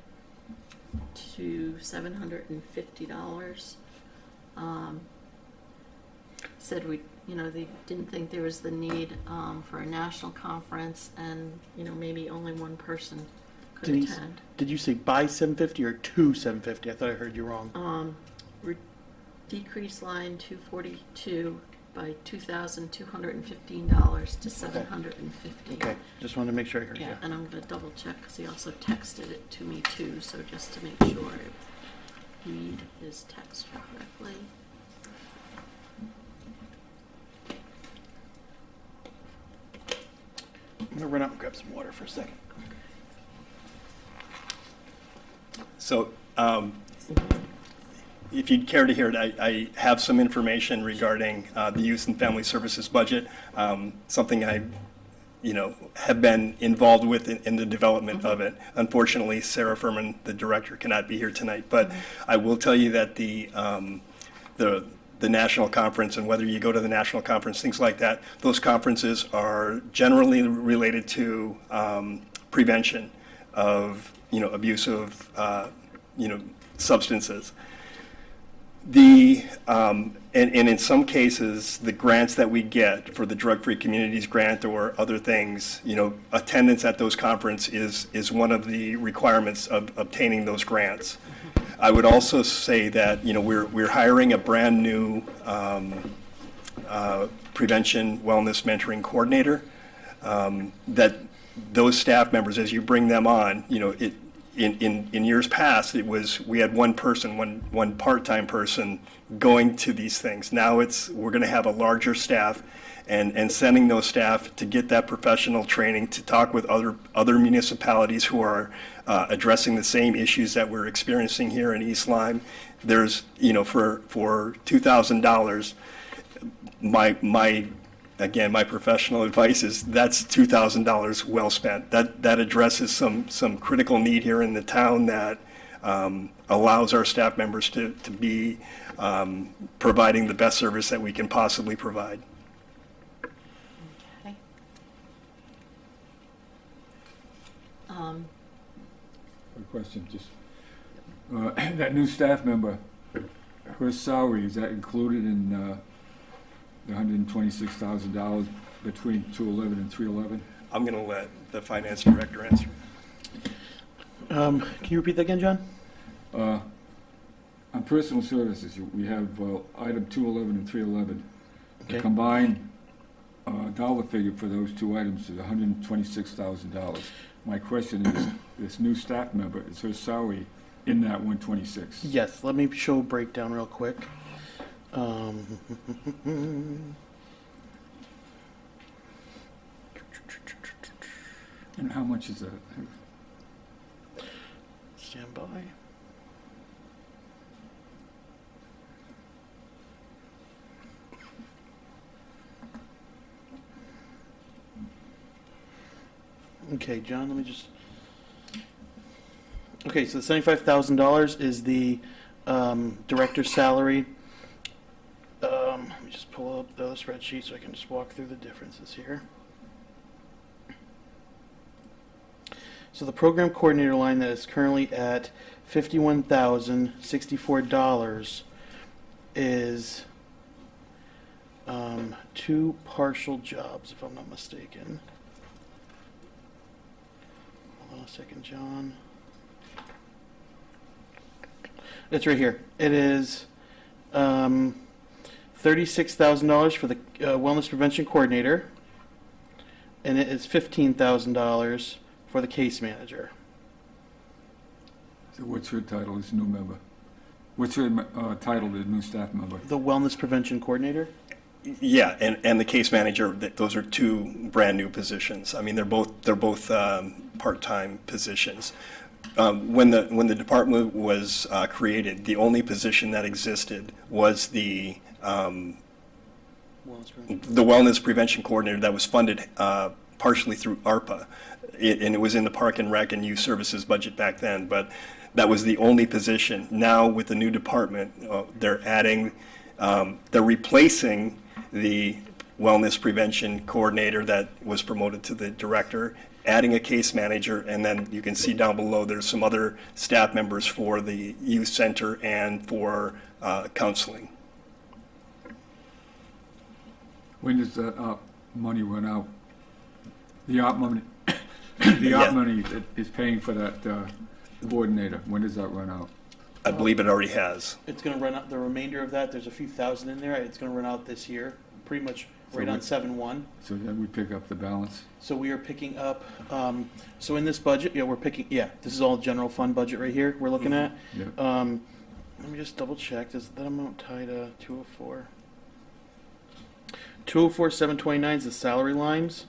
to $750. Said they didn't think there was the need for a national conference, and maybe only one person could Denise, attend. did you say by 750 or to 750? I thought I heard you wrong. Decrease line 242 by $2,215 to $750. Okay, just wanted to make sure I heard Yeah, you. and I'm going to double check because he also texted it to me too, so just to make sure I read his text correctly. I'm gonna run out and grab some water for a second. So, if you'd care to hear it, I have some information regarding the Youth and Family Services budget, something I, have been involved with in the development of it. Unfortunately, Sarah Furman, the director, cannot be here tonight, but I will tell you that the national conference, and whether you go to the national conference, things like that, those conferences are generally related to prevention of abuse of substances. And in some cases, the grants that we get for the Drug-Free Communities Grant or other things, attendance at those conferences is one of the requirements of obtaining those grants. I would also say that we're hiring a brand new prevention wellness mentoring coordinator. That those staff members, as you bring them on, in years past, we had one part-time person going to these things. Now we're going to have a larger staff, and sending those staff to get that professional training, to talk with other municipalities who are addressing the same issues that we're experiencing here in East Lyme. There's, for $2,000, my professional advice is that's $2,000 well spent. That addresses some critical need here in the town that allows our staff members to be providing the best service that we can possibly provide. Okay. Good question, just, that new staff member, her salary, is that included in the $126,000 between 211 and 311? I'm going to let the finance director answer. Can you repeat that again, John? On personal services, we have item 211 and 311. Okay. The combined dollar figure for those two items is $126,000. My question is, this new staff member, is her salary in that 126? Yes, let me show a breakdown real quick. And how much is that? Stand by. Okay, John, let me just. Okay, so the $75,000 is the director's salary. Let me just pull up the spreadsheet so I can just walk through the differences here. So the program coordinator line that is currently at $51,064 is two partial jobs, if I'm not mistaken. Hold on a second, John. It's right here. It is $36,000 for the wellness prevention coordinator, and it is $15,000 for the case manager. So what's her title as new member? What's her title as new staff member? The wellness prevention coordinator? Yeah, and the case manager, those are two brand new positions. I mean, they're both part-time positions. When the department was created, the only position that existed was the wellness prevention coordinator that was funded partially through ARPA. And it was in the Park and Rec and Youth Services budget back then, but that was the only position. Now with the new department, they're replacing the wellness prevention coordinator that was promoted to the director, adding a case manager, and then you can see down below there's some other staff members for the youth center and for counseling. When does that money run out? The op money, the op money that is paying for that coordinator, when does that run out? I believe it already has. It's going to run out, the remainder of that, there's a few thousand in there. It's going to run out this year, pretty much right on 7/1. So then we pick up the balance? So we are picking up, so in this budget, this is all general fund budget right here we're looking at. Yeah. Let me just double check, does that amount tie to 204? 204, 729 is the salary lines,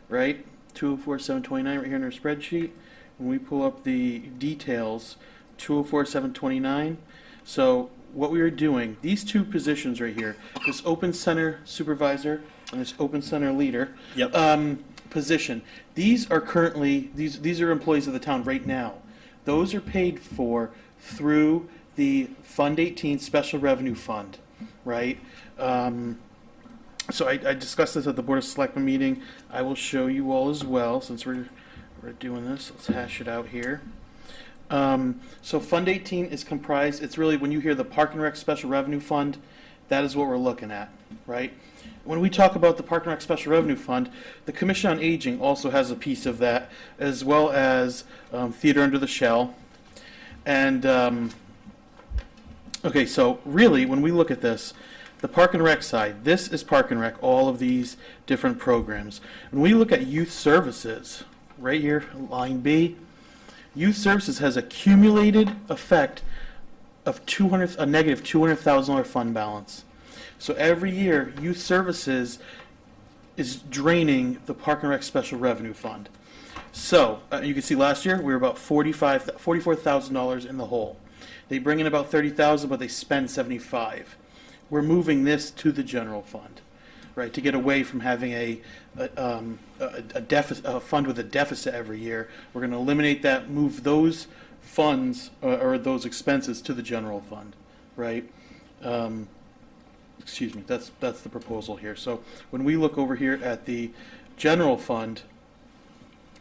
right? 204,729 right here in our spreadsheet. When we pull up the details, 204,729. So what we are doing, these two positions right here, this open center supervisor and this open center leader, Yep. position, these are currently, these are employees of the town right now. Those are paid for through the Fund 18 Special Revenue Fund, right? So I discussed this at the Board of Selectmen meeting. I will show you all as well, since we're doing this. Let's hash it out here. So Fund 18 is comprised, it's really, when you hear the Park and Rec Special Revenue Fund, that is what we're looking at, right? When we talk about the Park and Rec Special Revenue Fund, the Commission on Aging also has a piece of that, as well as Theater Under the Shell. And, okay, so really, when we look at this, the Park and Rec side, this is Park and Rec, all of these different programs. When we look at youth services, right here, line B, youth services has a cumulated effect of a negative $200,000 fund balance. So every year, youth services is draining the Park and Rec Special Revenue Fund. So you can see last year we were about $44,000 in the hole. They bring in about $30,000, but they spend $75,000. We're moving this to the general fund, right, to get away from having a fund with a deficit every year. We're going to eliminate that, move those funds or those expenses to the general fund, right? Excuse me, that's the proposal here. So when we look over here at the general fund,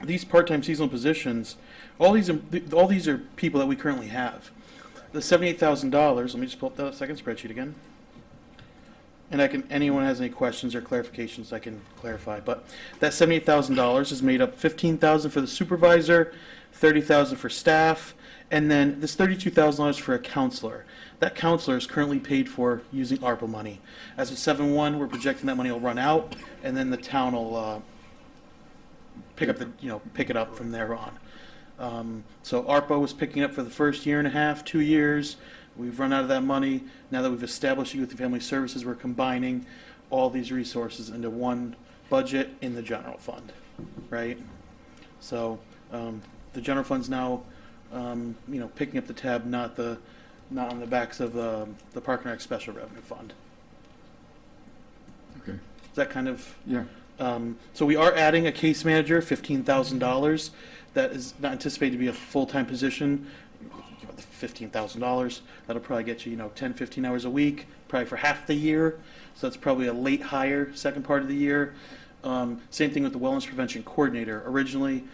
these part-time seasonal positions, all these are people that we currently have. The $78,000. Let me just pull up the second spreadsheet again. And anyone has any questions or clarifications, I can clarify. But that $78,000 is made up $15,000 for the supervisor, $30,000 for staff, and then this $32,000 for a counselor. That counselor is currently paid for using ARPA money. As of 7/1, we're projecting that money will run out, and then the town will pick it up from there on. So ARPA was picking up for the first year and a half, 2 years. We've run out of that money. Now that we've established Youth and Family Services, we're combining all these resources into one budget in the general fund, right? So the general fund's now, picking up the tab, not on the backs of the Park and Rec Special Revenue Fund. Okay. Is that kind of? Yeah. So we are adding a case manager, $15,000. That is not anticipated to be a full-time position. $15,000. That'll probably get you, 10, 15 hours a week, probably for half the year. So that's probably a late hire, second part of the year. Same thing with the Wellness Prevention Coordinator. Originally,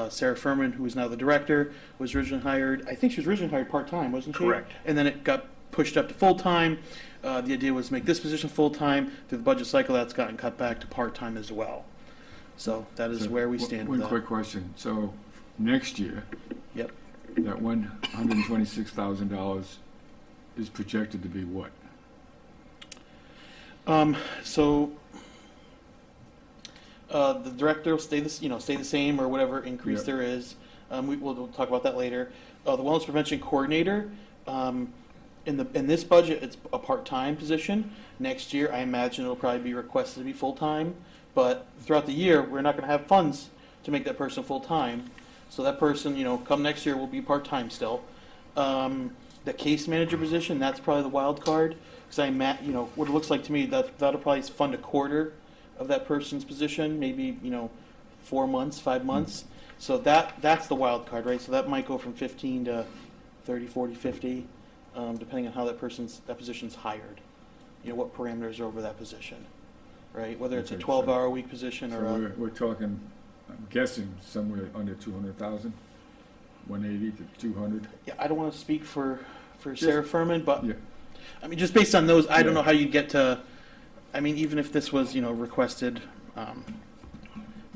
Sarah Furman, who is now the director, was originally hired. I think she was originally hired part-time, wasn't she? Correct. And then it got pushed up to full-time. The idea was to make this position full-time. Through the budget cycle, that's gotten cut back to part-time as well. So that is where we stand with One that. quick question. So next year, Yep. that $126,000 is projected to be what? So the director will stay the same or whatever increase Yep. there is. We'll talk about that later. The Wellness Prevention Coordinator, in this budget, it's a part-time position. Next year, I imagine it'll probably be requested to be full-time. But throughout the year, we're not going to have funds to make that person full-time. So that person, come next year, will be part-time still. The case manager position, that's probably the wild card. Because what it looks like to me, that'll probably fund a quarter of that person's position, maybe 4 months, 5 months. So that's the wild card, right? So that might go from 15 to 30, 40, 50, depending on how that position's hired. What parameters are over that position, right? Whether it's a Okay, 12-hour a week position So or we're talking, I'm guessing, somewhere under 200,000, 180 to 200. yeah, I don't want to speak for Sarah Furman, but Yeah. I mean, just based on those, I don't Yeah. know how you'd get to. I mean, even if this was requested,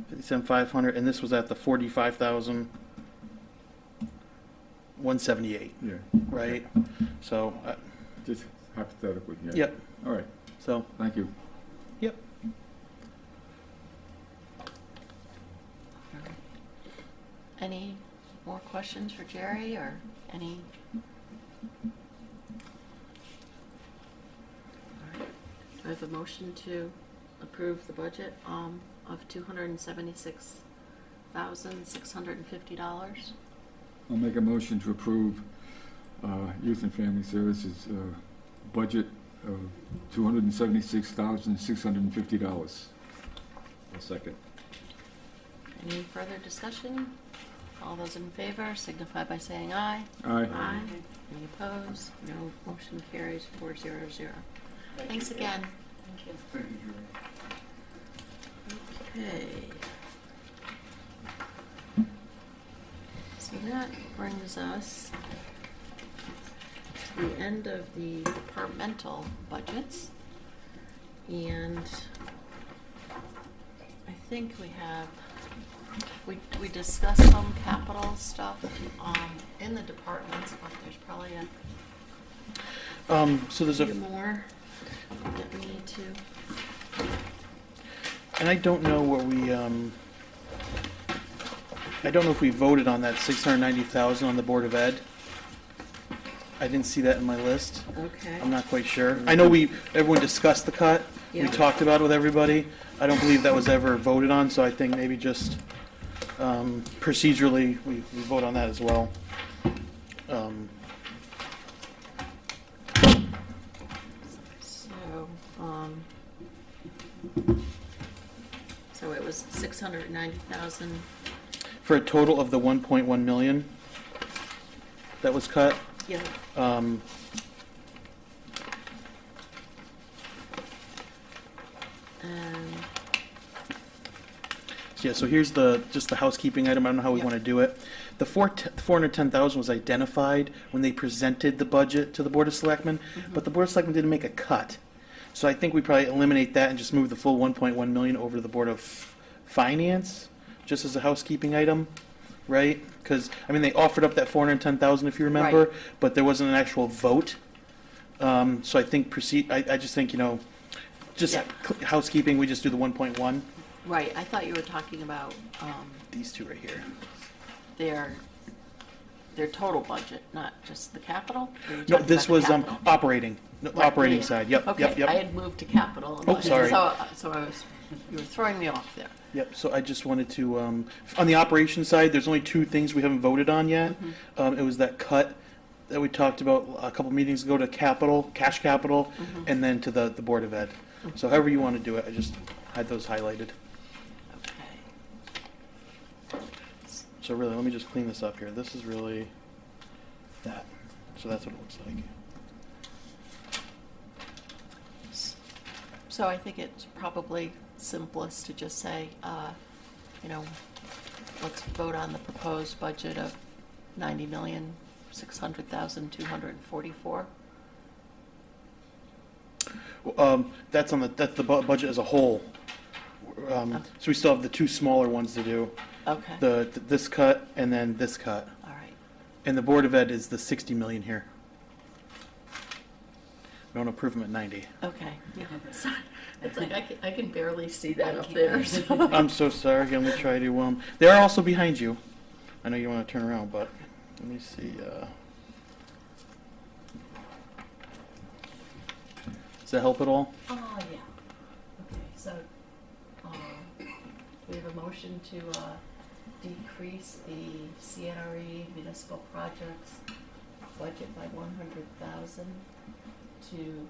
57,500, and this was at the 45,178, Yeah. right? So, Just hypothetically, yeah. yep. All right, So, thank you. yep. Any more questions for Jerry or any? All right. Do I have a motion to approve the budget of $276,000 $1,650. I'll make a motion to approve Youth and Family Services budget of $276,650. I'll second. Any further discussion? All those in favor signify by saying aye. Aye. Aye. Any opposed? No. Motion carries 400. Thanks again. Thank you, Julie. Okay. So that brings us to the end of the departmental budgets. And I think we have, we discussed some capital stuff in the departments, but there's probably So there's a a, few more that we need to. and I don't know what we, I don't know if we voted on that 690,000 on the Board of Ed. I didn't see that in my list. Okay. I'm not quite sure. I know everyone discussed the cut. We Yeah. talked about it with everybody. I don't believe that was ever voted on, so I think maybe just procedurally, we vote on that as well. So it was 690,000. For a total of the 1.1 million that was cut. Yeah. And Yeah, so here's just the housekeeping item. I don't know how we Yep. want to do it. The 410,000 was identified when they presented the budget to the Board of Selectmen, but the Board of Selectmen didn't make a cut. So I think we probably eliminate that and just move the full 1.1 million over to the Board of Finance, just as a housekeeping item, right? Because, I mean, they offered up that 410,000 if you remember, Right. but there wasn't an actual vote. So I think I just think, just Yeah. housekeeping, we just do the 1.1. right, I thought you were talking about These two right here. their total budget, not just the capital? Or you No, talking this about the was capital? operating, Right, operating yeah. side, yep, Okay, yep, I yep. had moved to capital. Oh, sorry. So you were throwing me off there. Yep, so I just wanted to, on the operation side, there's only two things we haven't voted on yet. It was that cut that we talked about a couple meetings ago to capital, cash capital, and then to the Board of Ed. So however you want to do it, I just had those highlighted. Okay. So really, let me just clean this up here. This is really that. So that's what it looks like. So I think it's probably simplest to just say, let's vote on the proposed budget of $90,600,244. That's the budget as a whole. So we still have the two smaller ones to do. Okay. This cut and then this cut. All right. And the Board of Ed is the 60 million here. We don't approve them at 90. Okay. So, it's like I can barely see that up there. So. I'm so sorry. Let me try to. They are also behind you. I know you want to turn around, but let me see. Does that help at all? Oh, yeah. Okay, so we have a motion to decrease the CNRE municipal projects budget by 100,000 to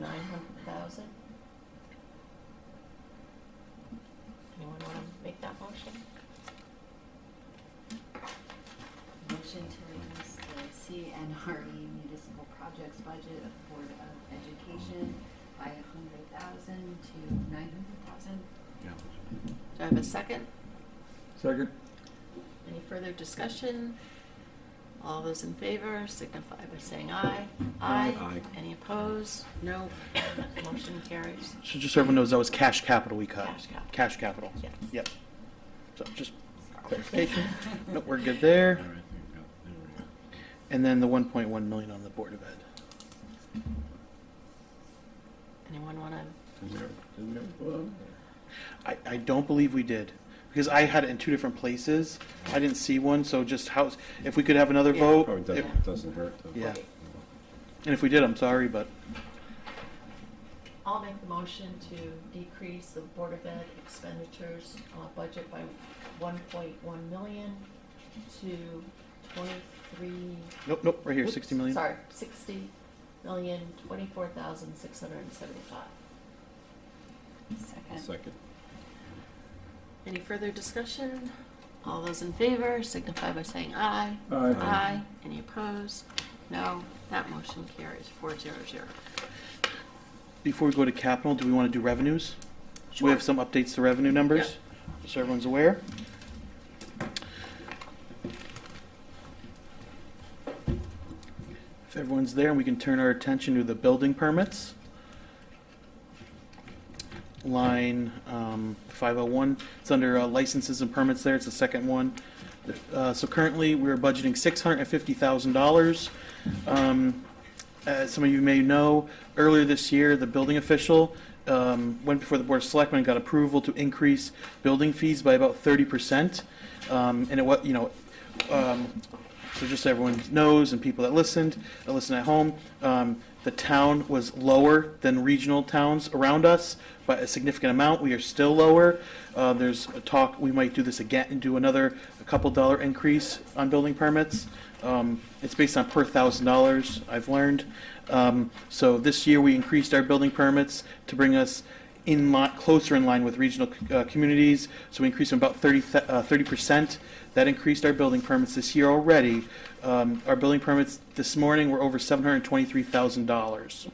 900,000. Anyone want to make that motion? Motion to reduce the CNRE municipal projects budget of Board of Education by 100,000 to 900,000. Yeah. Do I have a second? Second? Any further discussion? All those in favor signify by saying aye. Aye. Any opposed? No. Motion carries. So just so everyone knows, that was cash capital we cut. Cash capital. Cash capital. Yes. Yep. So just clarification. Nope, we're good there. All right, there we go. And then the 1.1 million on the Board of Ed. Anyone want to? Didn't there vote on it? I don't believe we did, because I had it in two different places. I didn't see one, so just if we could have another Yeah. vote. Probably doesn't hurt though. Yeah. And if we did, I'm sorry, but I'll make the motion to decrease the Board of Ed expenditures budget by 1.1 million to 23. Nope, right here, Oops, 60 million. Sorry, 60,024,675. Second. Second. Any further discussion? All those in favor signify by saying aye. Aye. Aye. Any opposed? No. That motion carries 400. Before we go to capital, do we want to do revenues? Sure. We have some updates to revenue numbers, Yep. just so everyone's aware. If everyone's there, we can turn our attention to the building permits. Line 501, it's under licenses and permits there, it's the second one. So currently, we're budgeting $650,000. As some of you may know, earlier this year, the building official went before the Board of Selectmen and got approval to increase building fees by about 30%. And it was, so just so everyone knows and people that listen at home, the town was lower than regional towns around us by a significant amount. We are still lower. There's a talk, we might do this again and do a couple dollar increase on building permits. It's based on per $1,000, I've learned. So this year we increased our building permits to bring us closer in line with regional communities. So we increased them about 30%. That increased our building permits this year already. Our building permits this morning were over $723,000.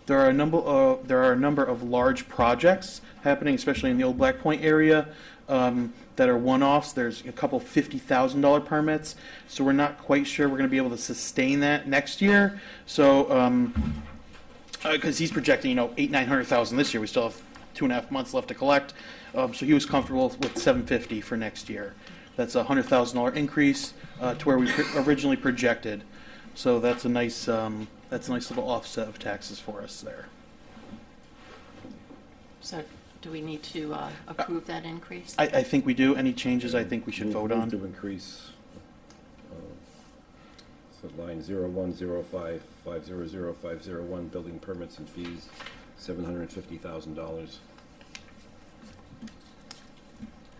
There are a number of large projects happening, especially in the old Black Point area, that are one-offs. There's a couple $50,000 permits, so we're not quite sure we're going to be able to sustain that next year. So, because he's projecting, $800,000-900,000 this year, we still have 2.5 months left to collect. So he was comfortable with $750,000 for next year. That's a $100,000 increase to where we originally projected. So that's a nice little offset of taxes for us there. So do we need to approve that increase? I think we do. Any changes I think we should vote on. To increase, so line 0105500501, building permits and fees, $750,000.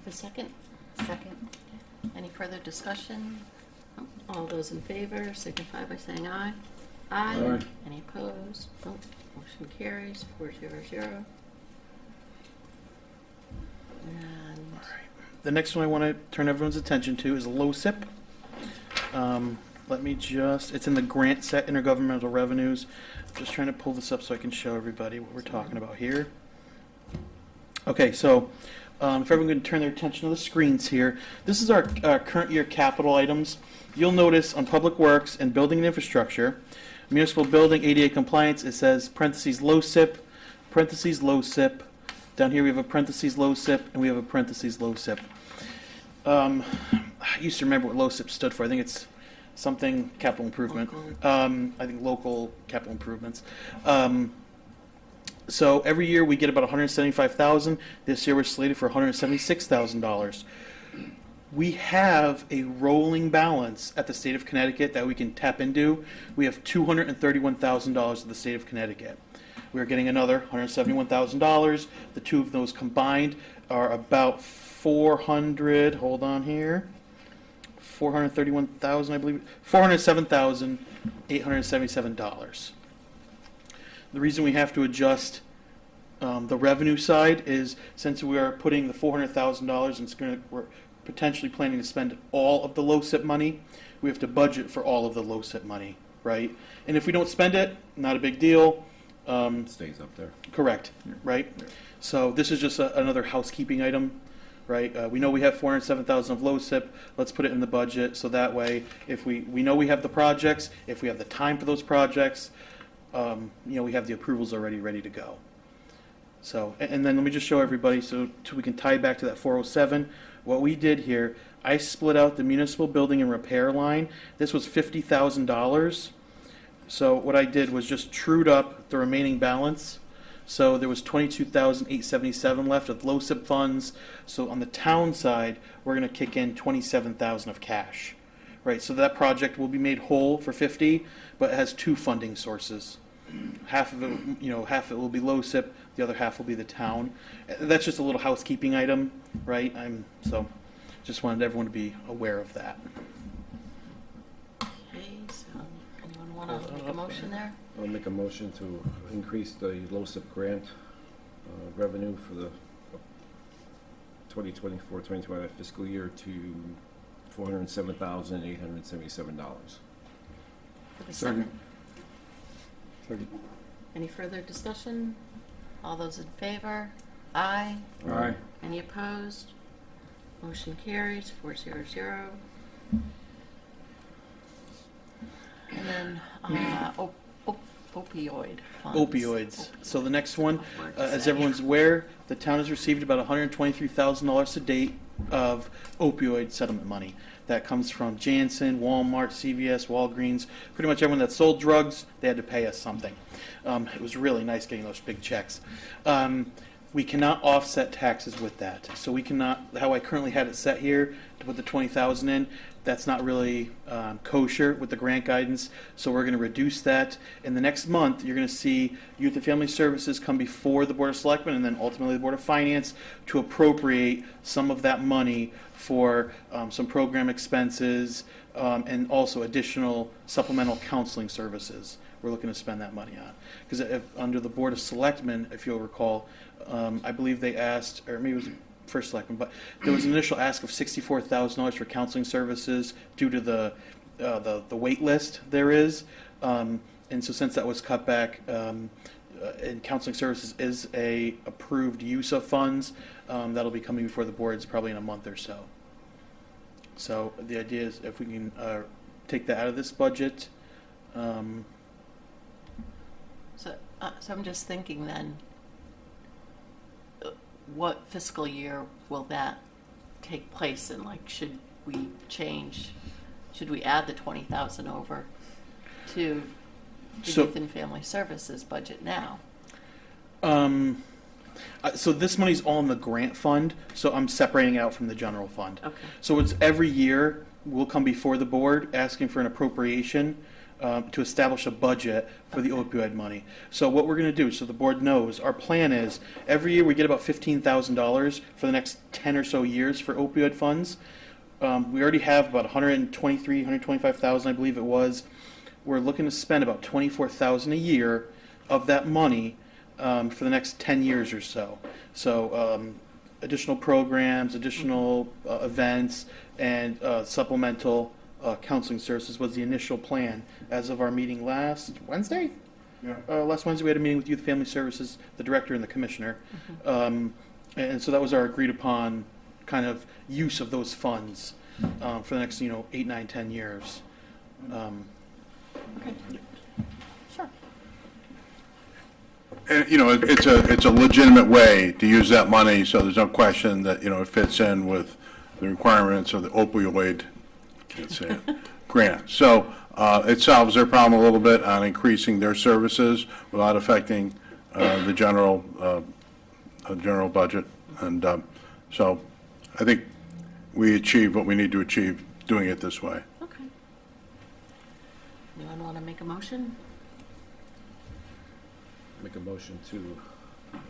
A second? Second. Any further discussion? All those in favor signify by saying aye. Aye. Aye. Any opposed? Nope. Motion carries 400. And The next one I want to turn everyone's attention to is LoSiP. It's in the grant set, intergovernmental revenues. I'm just trying to pull this up so I can show everybody what we're talking about here. Okay, so if everyone can turn their attention to the screens here, this is our current year capital items. You'll notice on Public Works and Building and Infrastructure, Municipal Building, ADA Compliance, it says parentheses LoSiP, parentheses LoSiP. Down here we have a parentheses LoSiP, and we have a parentheses LoSiP. I used to remember what LoSiP stood for. I think it's something capital improvement. I think local capital improvements. So every year we get about $175,000. This year we're slated for $176,000. We have a rolling balance at the state of Connecticut that we can tap into. We have $231,000 at the state of Connecticut. We're getting another $171,000. The two of those combined are about 400. Hold on here. 431,000, I believe. $407,877. The reason we have to adjust the revenue side is since we are putting the $400,000 and we're potentially planning to spend all of the LoSiP money, we have to budget for all of the LoSiP money, right? And if we don't spend it, not a big deal. It stays up there. Correct, right? So this is just another housekeeping item, right? We know we have $407,000 of LoSiP. Let's put it in the budget so that way, if we know we have the projects, if we have the time for those projects, we have the approvals already ready to go. So, and then let me just show everybody so we can tie back to that 407. What we did here, I split out the municipal building and repair line. This was $50,000. So what I did was just trued up the remaining balance. So there was $22,877 left of LoSiP funds. So on the town side, we're going to kick in $27,000 of cash, right? So that project will be made whole for $50, but it has two funding sources. half of it, half of it will be LoSiP, the other half will be the town. That's just a little housekeeping item, right? So just wanted everyone to be aware of that. Okay, so anyone want to make a motion there? I'll make a motion to increase the LoSiP grant revenue for the 2024-2025 fiscal year to $407,877. For the Second. Second. Any further discussion? All those in favor? Aye. Aye. Any opposed? Motion carries 400. And then opioid funds. Opioids. So the next one, Hard to as say. everyone's aware, the town has received about $123,000 to date of opioid settlement money. That comes from Janssen, Walmart, CVS, Walgreens, pretty much everyone that sold drugs, they had to pay us something. It was really nice getting those big checks. We cannot offset taxes with that. So we cannot, how I currently had it set here, to put the 20,000 in, that's not really kosher with the grant guidance, so we're going to reduce that. In the next month, you're going to see Youth and Family Services come before the Board of Selectmen and then ultimately the Board of Finance to appropriate some of that money for some program expenses and also additional supplemental counseling services. We're looking to spend that money on. Because under the Board of Selectmen, if you'll recall, I believe they asked, or maybe it was First Selectman, but there was an initial ask of $64,000 for counseling services due to the wait list there is. And so since that was cut back, and counseling services is a approved use of funds, that'll be coming before the boards probably in a month or so. So the idea is if we can take that out of this budget. So I'm just thinking then, what fiscal year will that take place in? Like, should we add the 20,000 over to the Youth and Family Services budget now? So this money's all in the grant fund, so I'm separating it out from the general fund. Okay. So it's every year we'll come before the board asking for an appropriation to establish a budget for the opioid money. So what we're going to do, so the board knows, our plan is every year we get about $15,000 for the next 10 or so years for opioid funds. We already have about 125,000, I believe it was. We're looking to spend about 24,000 a year of that money for the next 10 years or so. So additional programs, additional events, and supplemental counseling services was the initial plan as of our meeting last Wednesday. Yeah. Last Wednesday we had a meeting with Youth Family Services, the director and the commissioner, and so that was our agreed upon kind of use of those funds for the next 8, 9, 10 years. Okay. Sure. And, it's a legitimate way to use that money, so there's no question that, it fits in with the requirements of the opioid, can't say it, grant. So it solves their problem a little bit on increasing their services without affecting the general budget. And so I think we achieve what we need to achieve doing it this way. Okay. Anyone want to make a motion? Make a motion to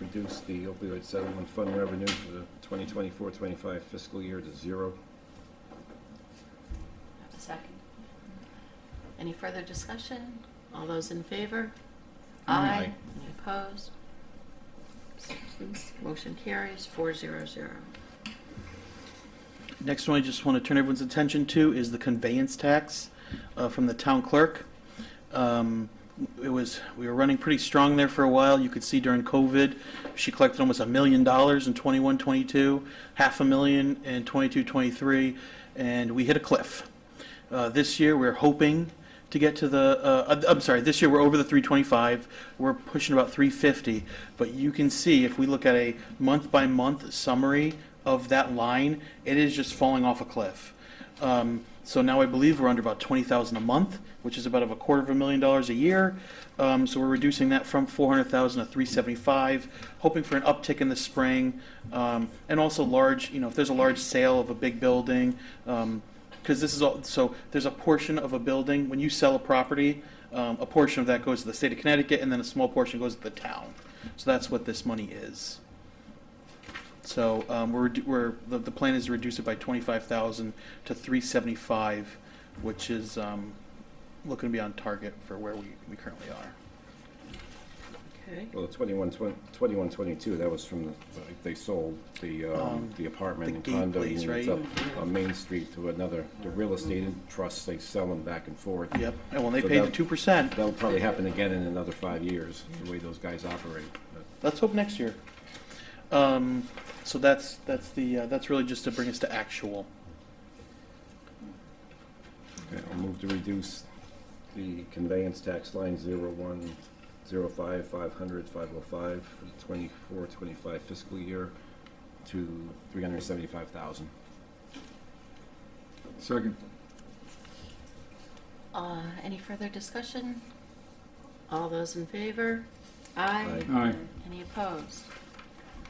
reduce the opioid settlement fund revenue for the 2024-25 fiscal year to zero. Have a second. Any further discussion? All those in favor? Aye. Any opposed? Abstentions? Motion carries 400. Next one I just want to turn everyone's attention to is the conveyance tax from the town clerk. We were running pretty strong there for a while. You could see during COVID, she collected almost $1 million in 21-22, $500,000 in 22-23, and we hit a cliff. This year we're hoping to get to this year we're over the 325. We're pushing about 350, but you can see if we look at a month-by-month summary of that line, it is just falling off a cliff. So now I believe we're under about $20,000 a month, which is about $250,000 a year. So we're reducing that from $400,000 to $375,000, hoping for an uptick in the spring, and also large. If there's a large sale of a big building, because this is all. So there's a portion of a building when you sell a property. A portion of that goes to the state of Connecticut, and then a small portion goes to the town. So that's what this money is. So the plan is to reduce it by 25,000 to 375, which is looking to be on target for where we currently are. Okay. Well, the 2122, that was from they sold the apartment the and condo gateways, units right? up on Main Street to the real estate trusts, they sell them back and forth. Yep. And when they So paid the that- 2%, That'll probably happen again in another 5 years, the way those guys operate. But let's hope next year. So that's really just to bring us to actual. okay, I'll move to reduce the conveyance tax line 0105 500 505 for the 24-25 fiscal year to 375,000. Second. Any further discussion? All those in favor? Aye. Aye. Aye. Any opposed?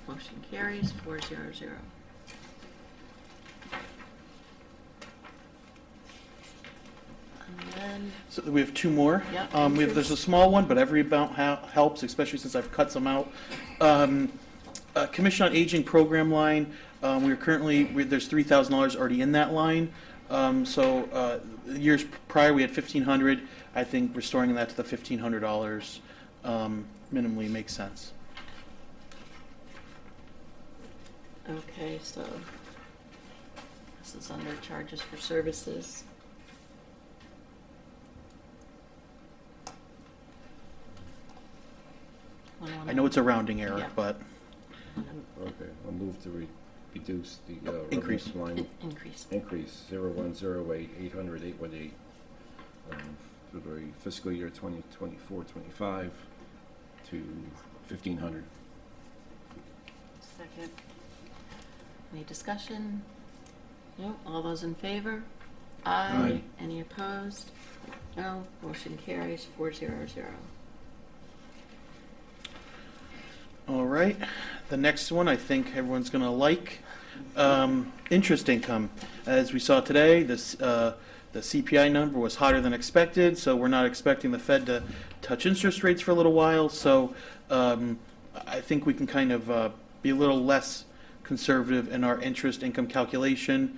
Motion carries 400. And then, So we have two more. Yep. There's a small one, but every amount helps, especially since I've cut some out. Commission on Aging program line, there's $3,000 already in that line. Years prior, we had $1,500. I think restoring that to the $1,500 minimally makes sense. okay, so this is under charges for services. I know it's a rounding error, Yeah. but Okay, I'll move to reduce the Increase. revenue line Increase. increase 0108 800 818 for the fiscal year 2024-25 to 1,500. Second. Any discussion? No. All those in favor? Aye. Any opposed? No. Motion carries 400. all right. The next one I think everyone's going to like. Interest income. As we saw today, the CPI number was hotter than expected, so we're not expecting the Fed to touch interest rates for a little while. So I think we can kind of be a little less conservative in our interest income calculation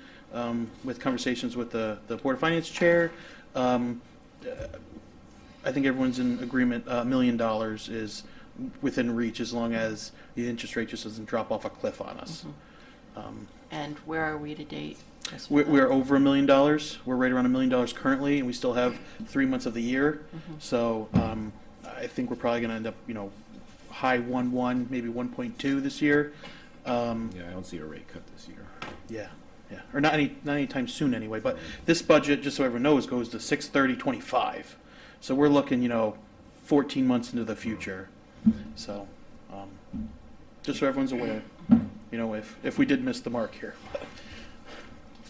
with conversations with the Board of Finance chair. I think everyone's in agreement. $1 million is within reach as long as the interest rate just doesn't drop off a cliff on us. And where are we to date? We're over $1 million. We're right around $1 million currently, and we still have 3 months of the year. So I think we're probably going to end up, high 1.1, maybe 1.2 this year. Yeah, I don't see a rate cut this year. Yeah, or not anytime soon anyway. But this budget, just so everyone knows, goes to 6/30/25. So we're looking, 14 months into the future. So just so everyone's aware, if we did miss the mark here.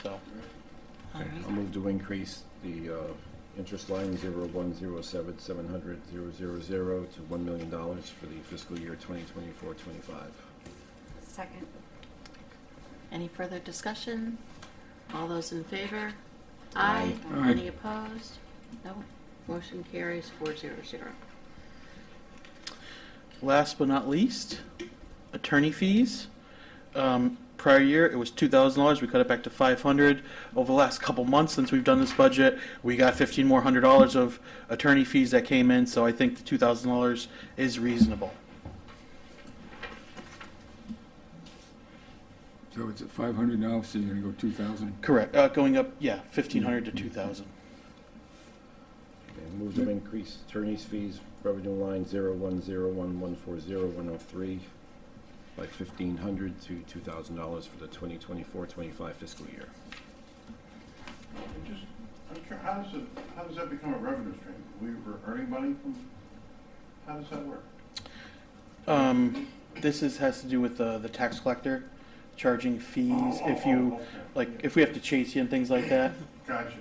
So. All Okay, right. I'll move to increase the interest line 0107 700 000 to $1 million for the fiscal year 2024-25. Second. Any further discussion? All those in favor? Aye. Aye. Any opposed? No. Motion carries 400. Last but not least, attorney fees. Prior year, it was $2,000. We cut it back to $500. Over the last couple months since we've done this budget, we got $1,500 more of attorney fees that came in, so I think the $2,000 is reasonable. So it's at 500 now, so you're going to go 2,000? Correct. Going up, 1,500 to 2,000. Okay, move to increase attorney's fees, revenue line 0101140103 by $1,500 to $2,000 for the 2024-25 fiscal year. I'm sure, how does that become a revenue stream? We were earning money from, how does that work? This has to do with the tax collector charging fees. Okay. If we have to chase you and things like that, Gotcha.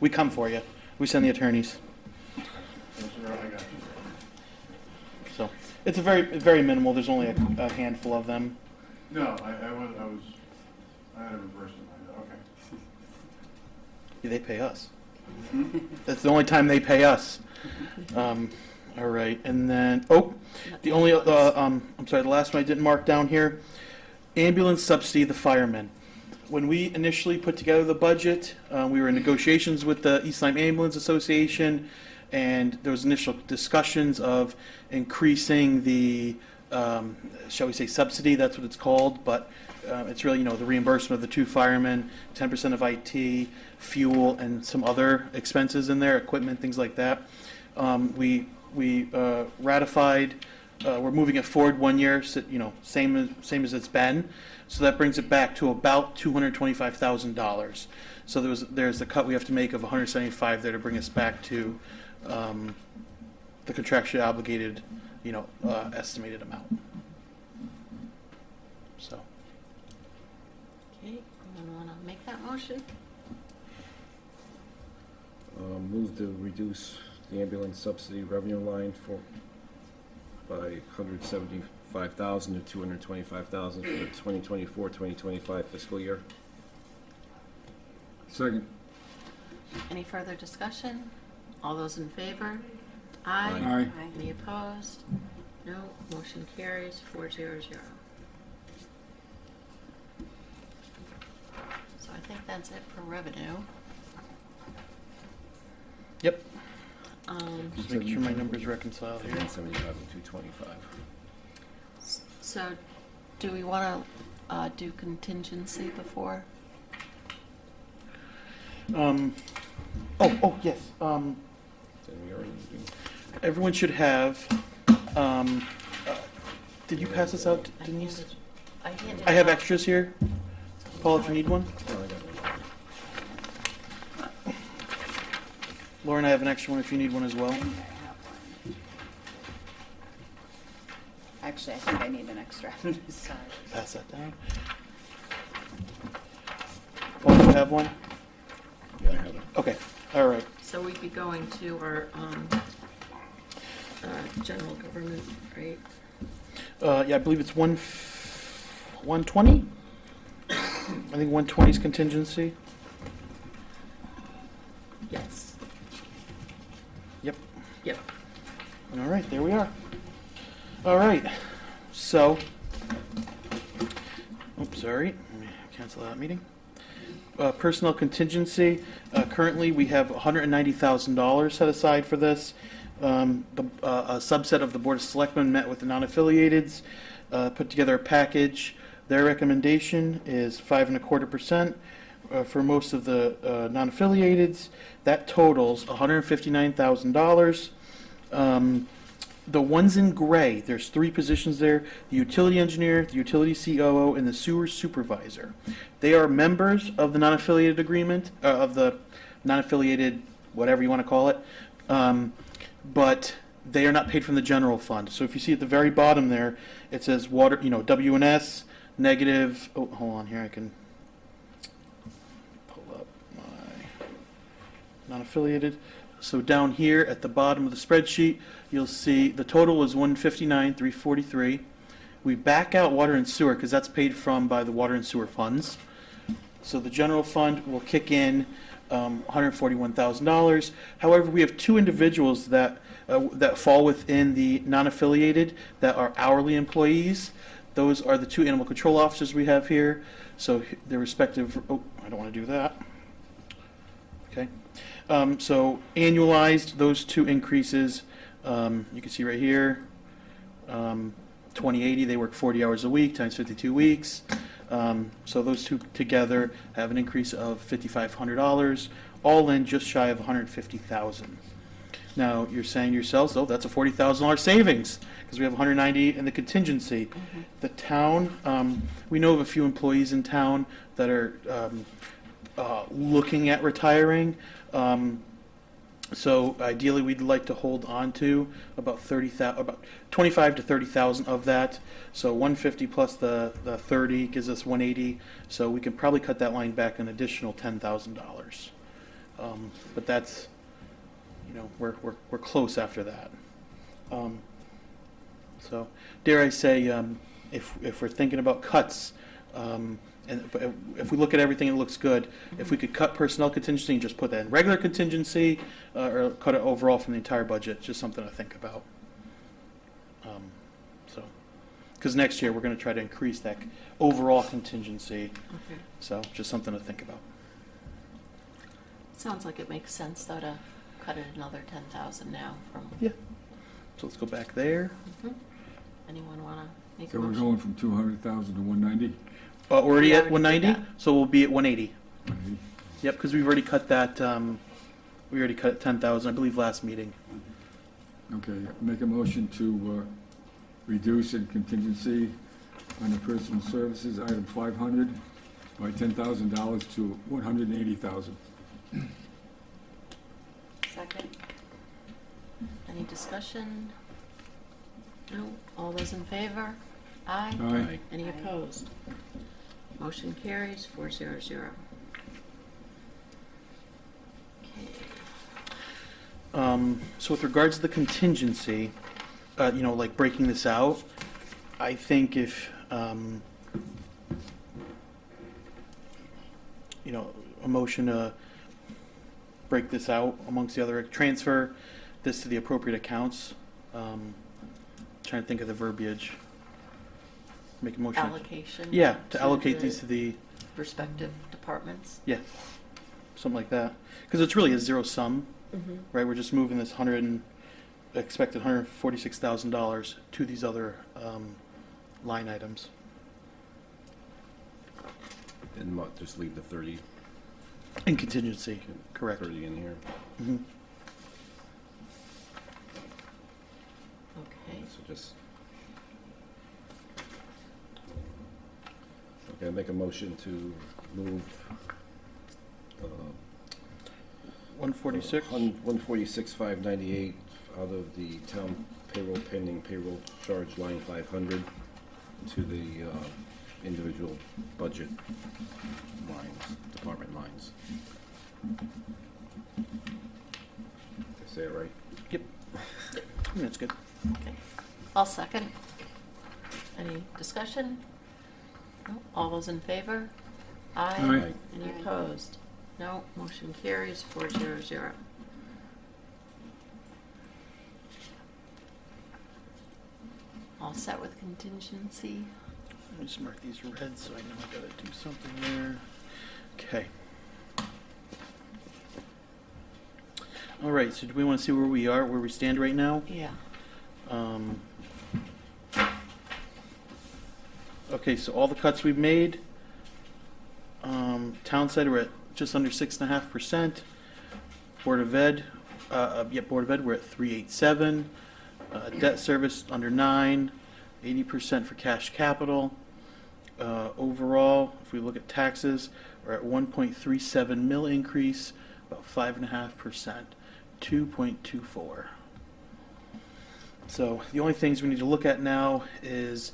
we come for you. We send the attorneys. That's where I got you. So it's a very minimal. There's only a handful of them. No, I had a reverse in mind, okay. Yeah, they pay us. That's the only time they pay us. All right, and then, the only, I'm sorry, the last one I didn't mark down here, ambulance subsidy, the firemen. When we initially put together the budget, we were in negotiations with the East Lyme Ambulance Association, and there was initial discussions of increasing the, shall we say, subsidy, that's what it's called, but it's really, the reimbursement of the 2 firemen, 10% of IT, fuel, and some other expenses in there, equipment, things like that. We ratified, we're moving it forward 1 year, so, same as it's been. So that brings it back to about $225,000. So there's the cut we have to make of 175 there to bring us back to the contractually obligated, estimated amount. So. Okay, anyone want to make that motion? Move to reduce the ambulance subsidy revenue line by $175,000 to $225,000 for the 2024-2025 fiscal year. Second. Any further discussion? All those in favor? Aye. Aye. Any opposed? No. Motion carries 400. So I think that's it for revenue. Yep. Just make sure my numbers reconcile here. 175 and 225. So do we want to do contingency before? Yes. Then we already do. Everyone should have, did you pass this out, Denise? I handed I have out- extras here. Paul, if you need one. Oh, I got one. Lauren, I have an extra one if you need one as well. Actually, I think I need an extra. Sorry. Pass that down. Paul, do you have one? Yeah, I have it. Okay, all right. So we'd be going to our general government, right? Yeah, I believe it's 120? I think 120 is contingency. Yes. Yep. Yep. All right, there we are. All right, so, oops, sorry, let me cancel that meeting. Personnel contingency, currently we have $190,000 set aside for this. A subset of the Board of Selectmen met with the non-affiliateds, put together a package. Their recommendation is 5.25%. For most of the non-affiliateds, that totals $159,000. The ones in gray, there's 3 positions there: the utility engineer, the utility COO, and the sewer supervisor. They are members of the non-affiliated agreement, of the non-affiliated, whatever you want to call it, but they are not paid from the general fund. So if you see at the very bottom there, it says water, W&S, negative, hold on here, I can pull up my non-affiliated. So down here at the bottom of the spreadsheet, you'll see the total is $159,343. We back out water and sewer because that's paid from by the water and sewer funds. So the general fund will kick in $141,000. However, we have 2 individuals that fall within the non-affiliated that are hourly employees. Those are the 2 animal control officers we have here. So their respective. Oh, I don't want to do that. Okay. So annualized, those 2 increases, you can see right here, 2080, they work 40 hours a week times 52 weeks. So those 2 together have an increase of $5,500, all in just shy of $150,000. Now you're saying to yourselves, oh, that's a $40,000 savings because we have 190 in the contingency. Mm-hmm. The town, we know of a few employees in town that are looking at retiring. So ideally, we'd like to hold on to about 25 to 30,000 of that. So 150 plus the 30 gives us 180. So we can probably cut that line back an additional $10,000. But that's, we're close after that. So dare I say, if we're thinking about cuts, And if we look at everything, it looks good. If we could cut personnel contingency and just put that in regular contingency, or cut it overall from the entire budget, just something to think about. Because next year, we're going to try to increase that overall contingency, Okay. so just something to think about. Sounds like it makes sense, though, to cut it another 10,000 now from. Yeah. So let's go back there. Mhm. Anyone want to make a So we're motion? going from 200,000 to 190? Already We at already did 190, that. so we'll be at 180. Yep, because we've already cut that, we already cut 10,000, I believe, last meeting. Okay, make a motion to reduce in contingency under personal services, item 500, by $10,000 to 180,000. Second. Any discussion? No? All those in favor? Aye. Aye. Any Aye. opposed? Motion carries 400. Okay. So with regards to the contingency, like breaking this out, I think if, a motion to break this out amongst the other, transfer this to the appropriate accounts. Trying to think of the verbiage. Make a motion. Allocation? Yeah, to to allocate the these to the, respective departments? yeah, something like that. Because it's really a zero sum, Mm-hmm. right? We're just moving this expected $146,000 to these other line items. And just leave the 30, In contingency, correct. 30 in here. Mhm. Okay. So just. Okay, make a motion to move 146? 146,598 out of the town payroll pending payroll charge line 500 to the individual budget lines, department lines. Did I say it right? Yep. That's good. Okay. I'll second. Any discussion? No? All those in favor? Aye. Aye. Any Aye. opposed? No. Motion carries 400. All set with contingency? Let me just mark these red so I know I gotta do something there. Okay. All right, so do we want to see where we are, where we stand right now? Yeah. Okay, so all the cuts we've made, town side we're at just under 6.5%. Board of Ed, Board of Ed we're at 387. Debt service under 9, 80% for cash capital. Overall, if we look at taxes, we're at 1.37 mil increase, about 5.5%, 2.24. So the only things we need to look at now is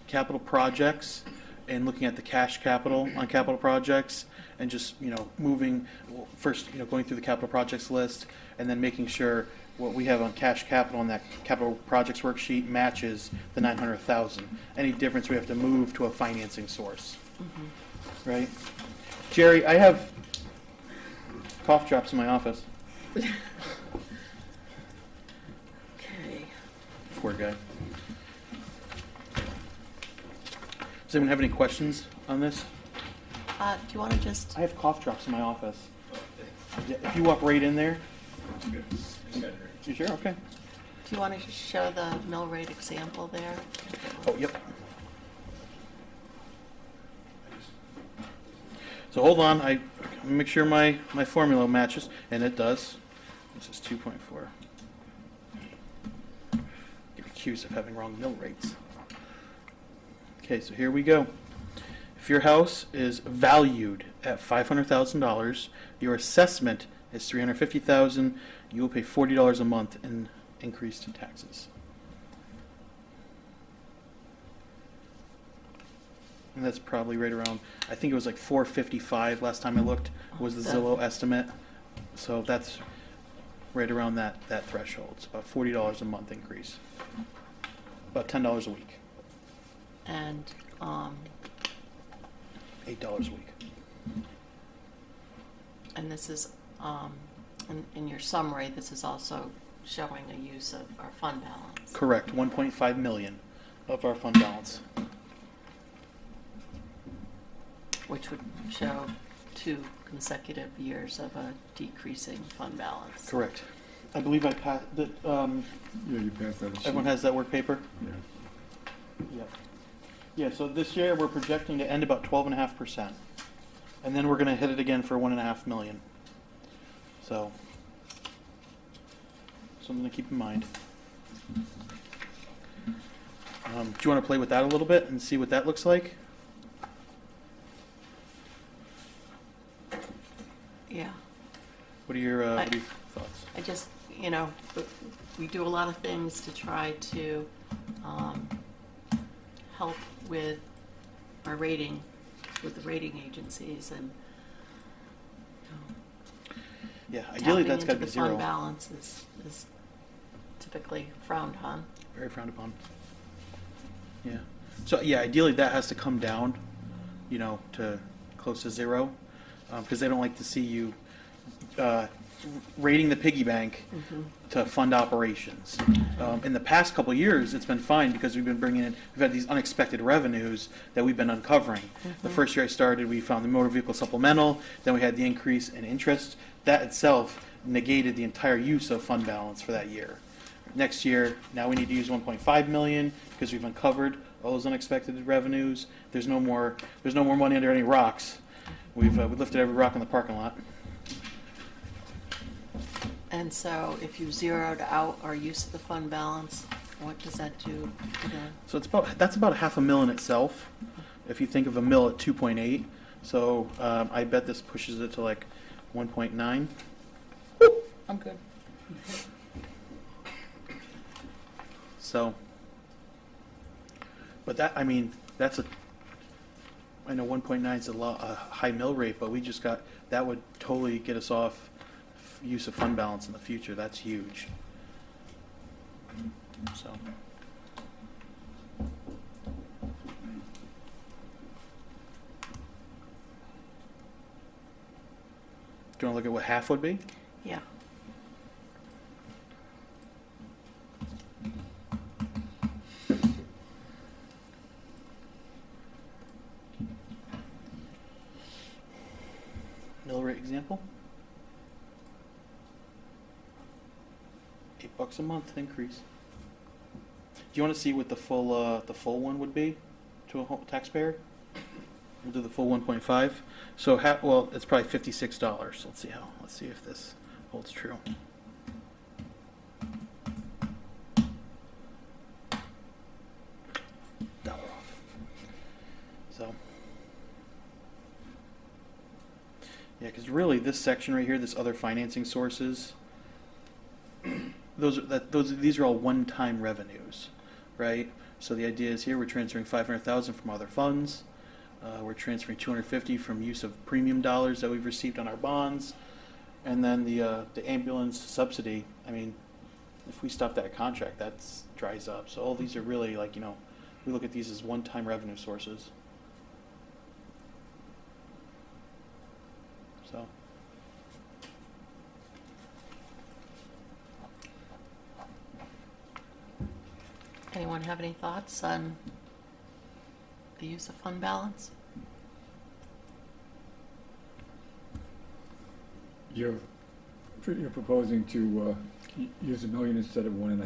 capital projects and looking at the cash capital on capital projects and just, moving, first, going through the capital projects list and then making sure what we have on cash capital on that capital projects worksheet matches the 900,000. Any difference we have to move to a financing source, right? Jerry, I have cough drops in my office. Okay. Poor guy. Does anyone have any questions on this? Do you want to just, I have cough drops in my office. Yeah, if you walk right in there. You sure? Okay. do you want to just show the mill rate example there? Oh, yep. So hold on, I make sure my formula matches, and it does. This is 2.4. Get accused of having wrong mill rates. Okay, so here we go. If your house is valued at $500,000, your assessment is $350,000, you will pay $40 a month in increased taxes. And that's probably right around, I think it was like 455 last time I looked, was the Zillow estimate. So that's right around that threshold. It's about $40 a month increase. About $10 a week. And $8 a week. And this is, in your summary, this is also showing a use of our fund balance. Correct, 1.5 million of our fund balance. Which would show 2 consecutive years of a decreasing fund balance. Correct. I believe I passed, Yeah, you passed that. everyone has that work paper? Yeah. Yeah. Yeah, so this year we're projecting to end about 12.5%. And then we're going to hit it again for 1.5 million. So, something to keep in mind. Do you want to play with that a little bit and see what that looks like? Yeah. What are your thoughts? I just, we do a lot of things to try to help with our rating, with the rating agencies, and Yeah, ideally tapping that's got to into be the fund zero. balance is typically frowned on. Very frowned upon. Yeah. So yeah, ideally that has to come down, to close to zero, because they don't like to see you raiding the piggy bank to fund operations. In the past couple of years, it's been fine because we've had these unexpected revenues that we've been uncovering. The first year I started, we found the motor vehicle supplemental, then we had the increase in interest. That itself negated the entire use of fund balance for that year. Next year, now we need to use 1.5 million because we've uncovered all those unexpected revenues. There's no more money under any rocks. We've lifted every rock in the parking lot. And so if you zeroed out our use of the fund balance, what does that do to the? So that's about $500,000 itself. If you think of a mill at 2.8, so I bet this pushes it to like 1.9. I'm good. So, but I know 1.9 is a high mill rate, but that would totally get us off use of fund balance in the future. That's huge. So. Do you want to look at what half would be? Yeah. Mill rate example. $8 a month increase. Do you want to see what the full one would be to a taxpayer? We'll do the full 1.5. So it's probably $56. Let's see if this holds true. $1 off. So. Yeah, because really this section right here, this other financing sources, these are all one-time revenues, right? So the idea is here we're transferring $500,000 from other funds. We're transferring $250 from use of premium dollars that we've received on our bonds, and then the ambulance subsidy. I mean, if we stop that contract, that dries up. So all these are really we look at these as one-time revenue sources. So. Anyone have any thoughts on the use of fund balance? You're proposing to use $1 million instead of 1.5 on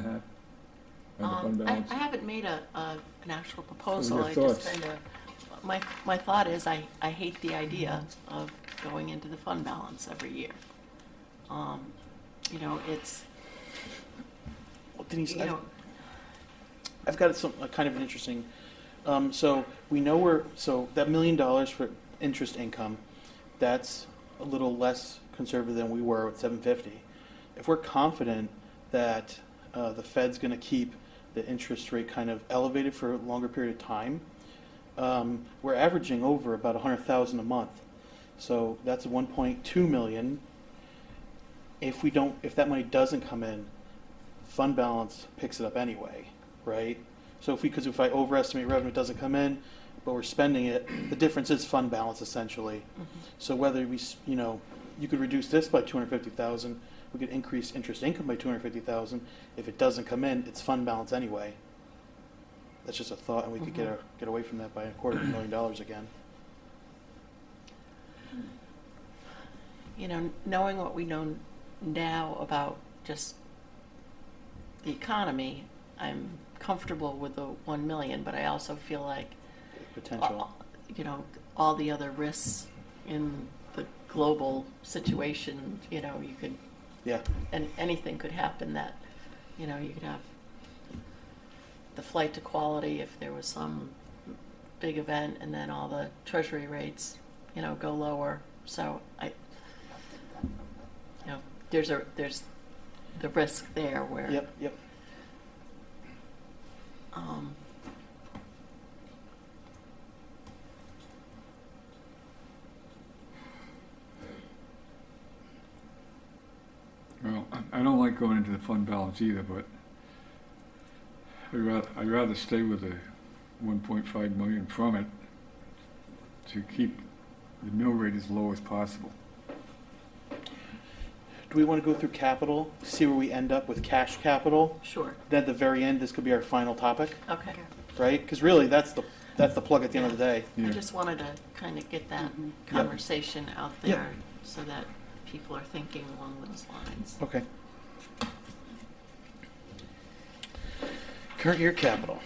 the fund balance? I haven't made an actual proposal. your I thoughts? just my thought is I hate the idea of going into the fund balance every year. It's Well, Denise, I've got some kind of an interesting. So we know that $1 million for interest income, that's a little less conservative than we were with 750. If we're confident that the Fed's going to keep the interest rate kind of elevated for a longer period of time, we're averaging over about $100,000 a month. So that's 1.2 million. If that money doesn't come in, fund balance picks it up anyway, right? So if I overestimate revenue, it doesn't come in, but we're spending it. The difference is fund balance essentially. So whether you could reduce this by 250,000, we could increase interest income by 250,000. If it doesn't come in, it's fund balance anyway. That's just a thought, and we could get away from that by $250,000 again. You know, knowing what we know now about just the economy, I'm comfortable with the 1 million, but I also feel like, Potential. you know, all the other risks in the global situation, you know, you could, Yeah. and anything could happen that, you know, you could have the flight to quality if there was some big event, and then all the treasury rates, you know, go lower. So you know, there's the risk there where. Yep. Well, I don't like going into the fund balance either, but I'd rather stay with the 1.5 million from it to keep the mill rate as low as possible. Do we want to go through capital, see where we end up with cash capital? Sure. Then at the very end, this could be our final topic, Okay. right? Because really, that's the plug at the end of the day. I Yeah. just wanted to kind of get that conversation out there so that people are thinking along those lines. Okay. Current year capital.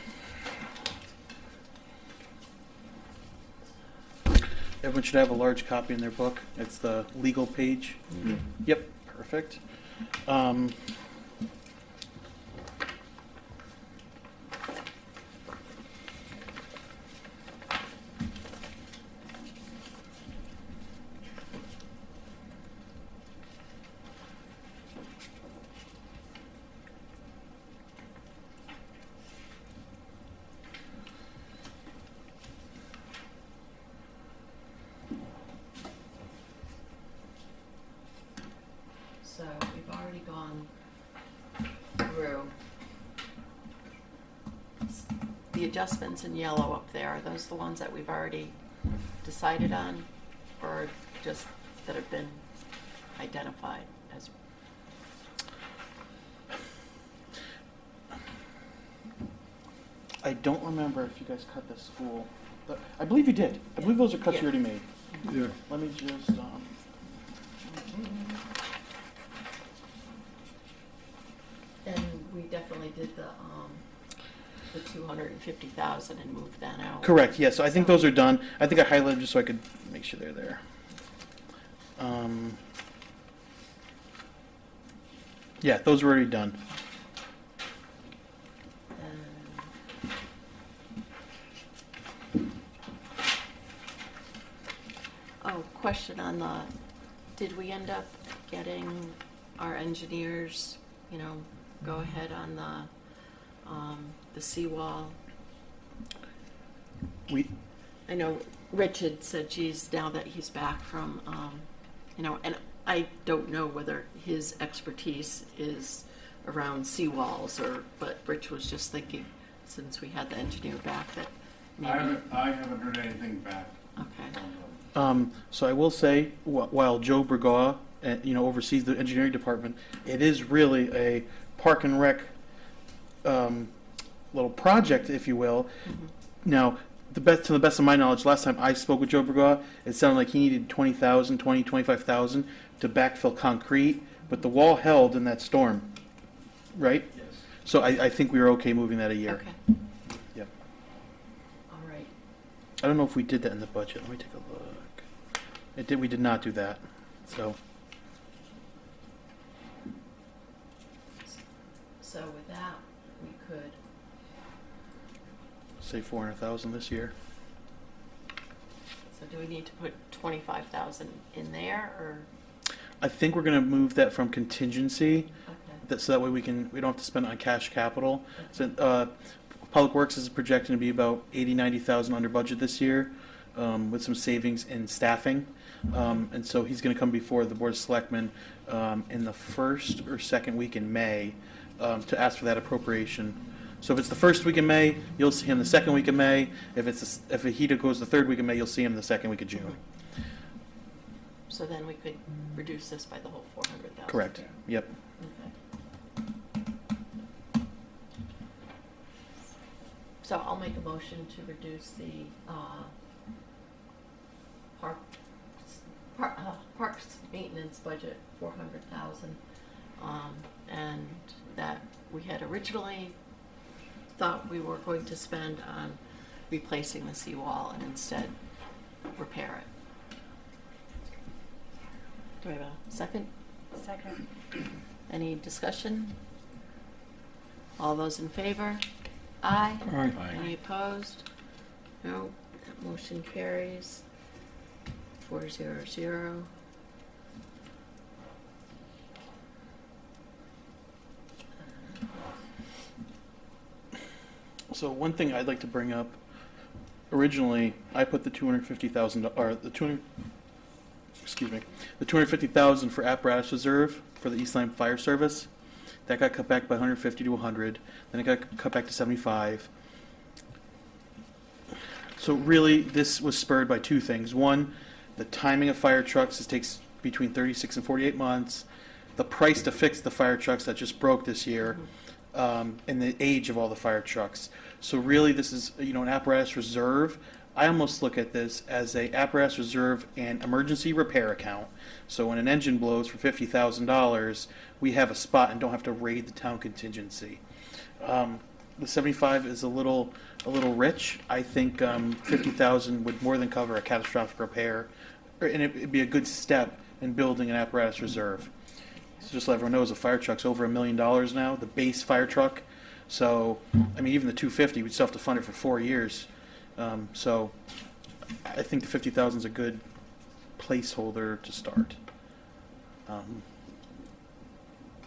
Everyone should have a large copy in their book. It's the legal page. Yep, perfect. So we've already gone through the adjustments in yellow up there. Are those the ones that we've already decided on, or just that have been identified as? I don't remember if you guys cut the school, but I believe you did. I believe those are cuts you already made. Yeah. Let me just, And we definitely did the 250,000 and moved that out. correct, yes. So I think those are done. I think I highlighted just so I could make sure they're there. Yeah, those are already done. Oh, question on did we end up getting our engineers, you know, go ahead on the seawall? I know Rich had said, geez, now that he's back from, you know, and I don't know whether his expertise is around seawalls but Rich was just thinking, since we had the engineer back, that maybe. I haven't heard anything back. Okay. So I will say, while Joe Bergaw, oversees the engineering department, it is really a park and rec little project, if you will. Now, to the best of my knowledge, last time I spoke with Joe Bergaw, it sounded like he needed 25,000 to backfill concrete, but the wall held in that storm, right? Yes. So I think we were okay moving that a year. Okay. Yep. All right. I don't know if we did that in the budget. Let me take a look. We did not do that. So with that, we could, say 400,000 this year. so do we need to put 25,000 in there, or? I think we're going to move that from contingency, Okay. so that way we don't have to spend it on cash capital. So Public Works is projecting to be about 90,000 under budget this year, with some savings in staffing. And so he's going to come before the Board of Selectmen in the first or second week in May to ask for that appropriation. So if it's the first week of May, you'll see him the second week of May. If he goes the third week of May, you'll see him the second week of June. So then we could reduce this by the whole 400,000. Correct. Yep. Okay. So I'll make a motion to reduce the parks maintenance budget 400,000, and that we had originally thought we were going to spend on replacing the seawall and instead repair it. Do I have a second? Second. Any discussion? All those in favor? Aye. Aye. Any opposed? No. That motion carries 400. So one thing I'd like to bring up, originally, I put the $250,000, or the 250,000 for apparatus reserve for the East Lyme Fire Service. That got cut back by 150 to 100. Then it got cut back to 75. So really, this was spurred by two things. One, the timing of fire trucks. It takes between 36 and 48 months. The price to fix the fire trucks that just broke this year, and the age of all the fire trucks. So really, this is an apparatus reserve. I almost look at this as a apparatus reserve and emergency repair account. So when an engine blows for $50,000, we have a spot and don't have to raid the town contingency. The 75 is a little rich. I think 50,000 would more than cover a catastrophic repair, and it'd be a good step in building an apparatus reserve. So just so everyone knows, a fire truck's over $1 million now, the base fire truck. So, I mean, even the 250, we'd still have to fund it for 4 years. So, I think the 50,000 is a good placeholder to start. All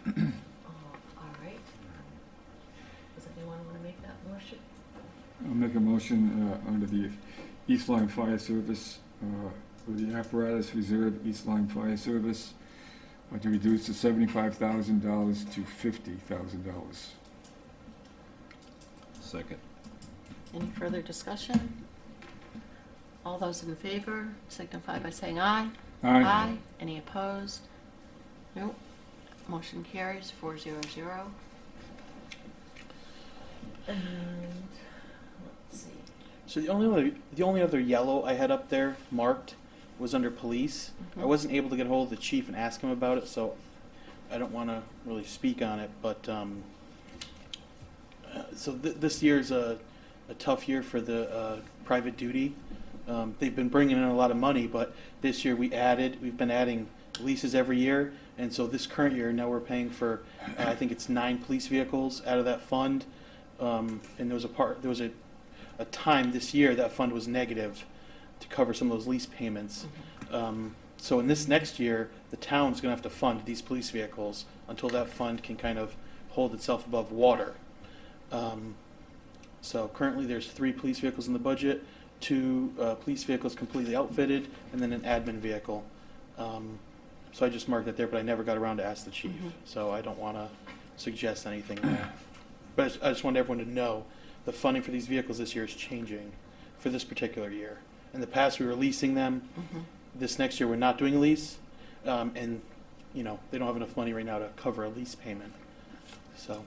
right. Does anyone want to make that motion? I'll make a motion under the East Lyme Fire Service, for the apparatus reserve East Lyme Fire Service, to reduce the $75,000 to $50,000. Second. Any further discussion? All those in favor signify by saying aye. Aye. Any opposed? Nope. Motion carries 400. And let's see. So the only other yellow I had up there marked was under police. I wasn't able to get a hold of the chief and ask him about it, so I don't want to really speak on it. But this year's a tough year for the private duty. They've been bringing in a lot of money, but this year we've been adding leases every year, and so this current year now we're paying for I think it's 9 police vehicles out of that fund. And there was a time this year that fund was negative to cover some of those lease payments. So in this next year, the town's going to have to fund these police vehicles until that fund can kind of hold itself above water. So currently there's 3 police vehicles in the budget, 2 police vehicles completely outfitted, and then an admin vehicle. So I just marked that there, but I never got around to ask the chief, so I don't want to suggest anything there. But I just wanted everyone to know the funding for these vehicles this year is changing for this particular year. In the past, we were leasing them. This next year, we're not doing a lease, and they don't have enough money right now to cover a lease payment. So.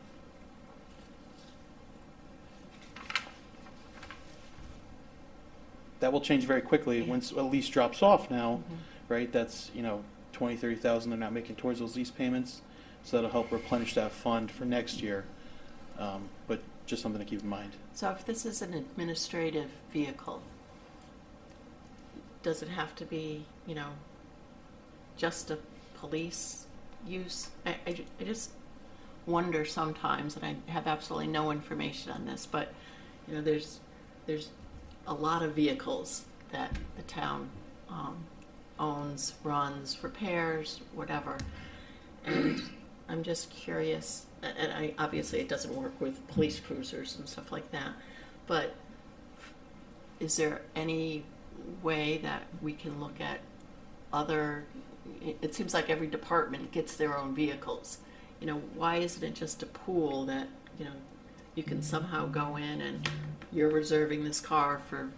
That will change very quickly once a lease drops off now, right? That's, $20,000, $30,000 they're not making towards those lease payments. So that'll help replenish that fund for next year. But just something to keep in mind. So if this is an administrative vehicle, does it have to be, just a police use? I just wonder sometimes, and I have absolutely no information on this, but, there's a lot of vehicles that the town owns, runs, repairs, whatever. And I'm just curious, and obviously it doesn't work with police cruisers and stuff like that, but is there any way that we can look at it seems like every department gets their own vehicles. Why isn't it just a pool that, you can somehow go in and you're reserving this car for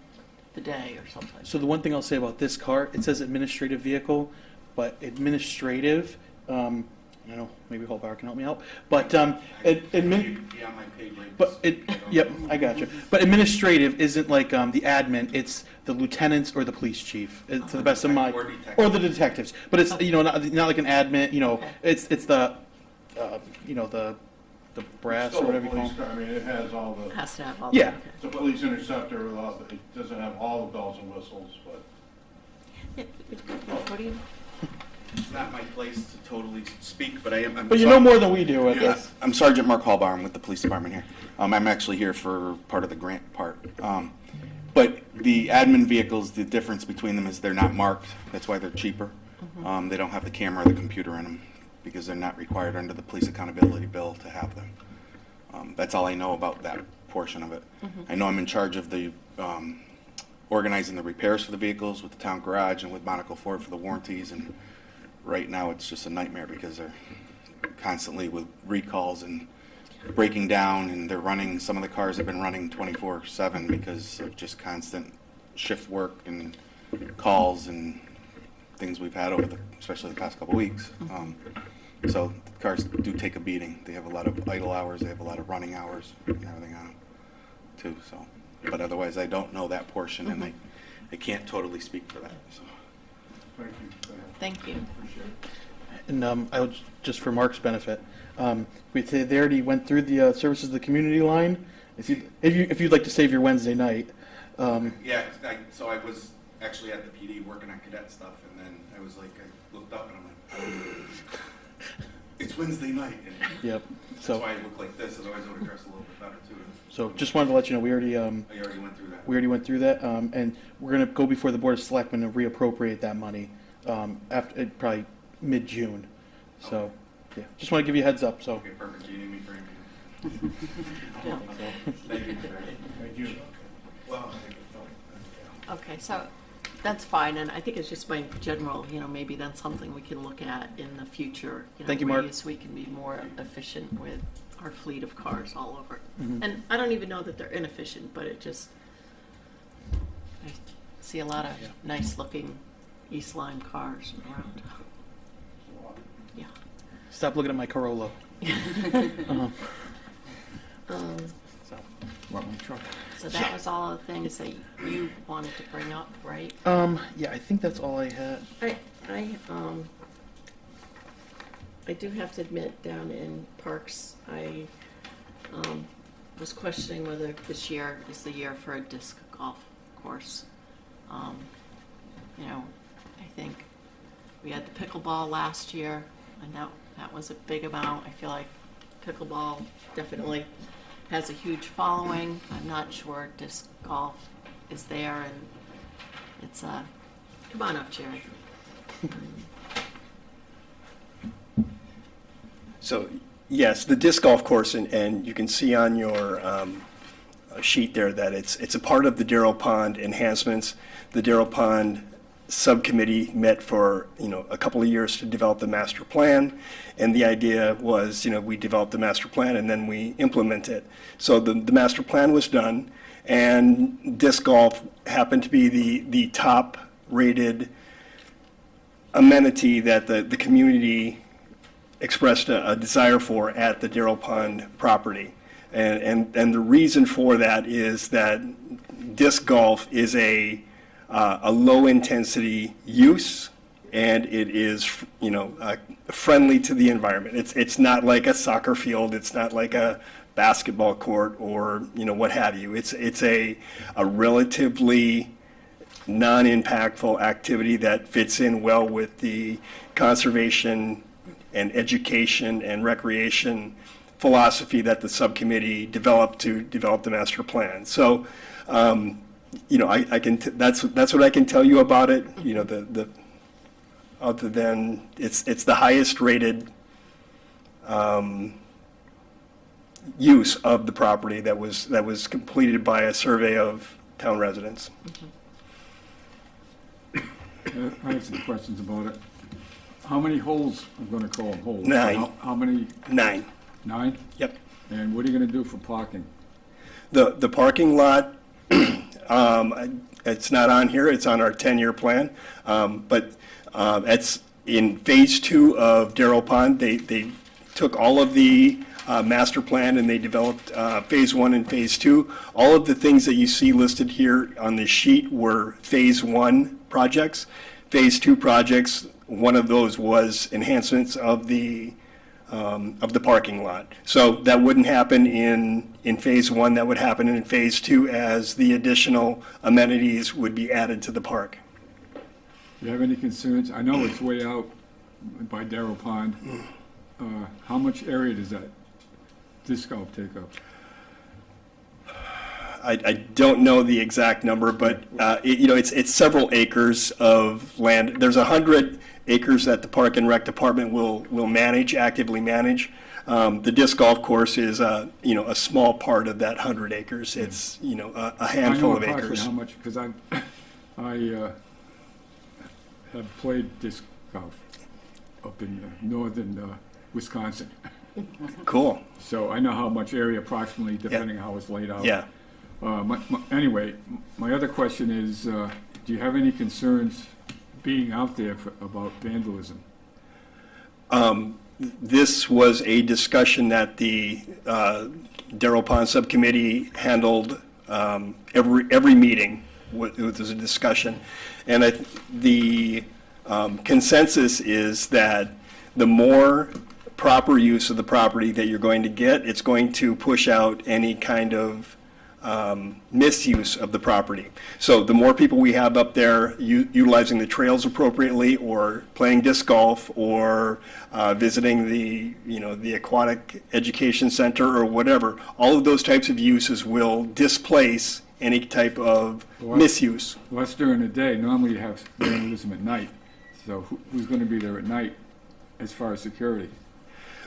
the day or something. So the one thing I'll say about this car, it says administrative vehicle, but administrative, I don't know, maybe Hallbauer can help me out, but yep, I got you. But administrative isn't like the admin; it's the lieutenants or the police chief. To the best of my or the detectives. But it's not like an admin. Okay. It's the the brass or whatever you call Police it. car, I mean, it has all It the, has to have all. Yeah. Okay. it's a police interceptor with all, it doesn't have all the bells and whistles, but. Yeah, podium. It's not my place to totally speak, but I'm But you know more than we do at Yeah, this. I'm Sergeant Mark Hallbauer. I'm with the police department here. I'm actually here for part of the grant part. But the admin vehicles, the difference between them is they're not marked. That's why they're cheaper. They don't have the camera or the computer in them because they're not required under the police accountability bill to have them. That's all I know about that portion of it. I know I'm in charge of the organizing the repairs for the vehicles with the town garage and with Monaco Ford for the warranties, and right now it's just a nightmare because they're constantly with recalls and breaking down, and they're running, some of the cars have been running 24/7 because of just constant shift work and calls and things we've had over especially the past couple weeks. So the cars do take a beating. They have a lot of idle hours, they have a lot of running hours and everything on them too. So, but otherwise I don't know that portion, and I can't totally speak for that. So. Thank you. Thank you. And I would just for Mark's benefit, they already went through the services of the community line. If you'd like to save your Wednesday night. Yeah, so I was actually at the PD working on cadet stuff, and then I was like, I looked up and I'm like, it's Wednesday night. And Yep. that's So why I look like this, otherwise I would have dressed a little bit better too. so just wanted to let you know we already I already went through that. went through that, and we're going to go before the Board of Selectmen and reappropriate that money after probably mid-June. So, yeah, just want to give you a heads up. So, Okay, perfect. Do you need me for anything? Thank you. Thank you. Well, Okay, so that's fine, and I think it's just my general, maybe that's something we can look at in the future. Thank you, Mark. Ways we can be more efficient with our fleet of cars all over. Mhm. And I don't even know that they're inefficient, but I see a lot of nice-looking East Lyme cars around. Yeah. stop looking at my Corolla. So, What, my truck? So that was all the things that you wanted to bring up, right? yeah, I think that's all I had. I do have to admit, down in Parks, I was questioning whether this year is the year for a disc golf course. I think we had the pickleball last year, and that was a big amount. I feel like pickleball definitely has a huge following. I'm not sure disc golf is there, and it's come on up, Jerry. So, yes, the disc golf course, and you can see on your sheet there that it's a part of the Darrell Pond enhancements. The Darrell Pond subcommittee met for a couple of years to develop the master plan, and the idea was we develop the master plan and then we implement it. So the master plan was done, and disc golf happened to be the top rated amenity that the community expressed a desire for at the Darrell Pond property. And the reason for that is that disc golf is a low-intensity use, and it is, friendly to the environment. It's not like a soccer field. It's not like a basketball court or, what have you. It's a relatively non-impactful activity that fits in well with the conservation and education and recreation philosophy that the subcommittee developed to develop the master plan. So, I can. That's what I can tell you about it. The other than it's the highest rated use of the property that was completed by a survey of town residents. I have some questions about it. How many holes, I'm going to call them holes. 9. How many? 9. 9? Yep. And what are you going to do for parking? The parking lot, it's not on here, it's on our 10-year plan, but it's in Phase 2 of Darrell Pond. They took all of the master plan and they developed Phase 1 and Phase 2. All of the things that you see listed here on the sheet were Phase 1 projects. Phase 2 projects, one of those was enhancements of the parking lot. So that wouldn't happen in Phase 1, that would happen in Phase 2 as the additional amenities would be added to the park. Do you have any concerns? I know it's way out by Darrell Pond. How much area does that disc golf take up? I don't know the exact number, but it's several acres of land. There's 100 acres that the Park and Rec Department will actively manage. The disc golf course is a small part of that 100 acres. It's a handful of I know approximately acres. how much, because I have played disc golf up in northern Wisconsin. Cool. So I know how much area approximately, depending on how it's laid out. Yeah. Anyway, my other question is, do you have any concerns being out there about vandalism? This was a discussion that the Darrell Pond Subcommittee handled every meeting. It was a discussion. And the consensus is that the more proper use of the property that you're going to get, it's going to push out any kind of misuse of the property. So the more people we have up there utilizing the trails appropriately, or playing disc golf, or visiting the aquatic education center or whatever, all of those types of uses will displace any type of misuse. Well, that's during the day. Normally you have vandalism at night. So who's going to be there at night as far as security?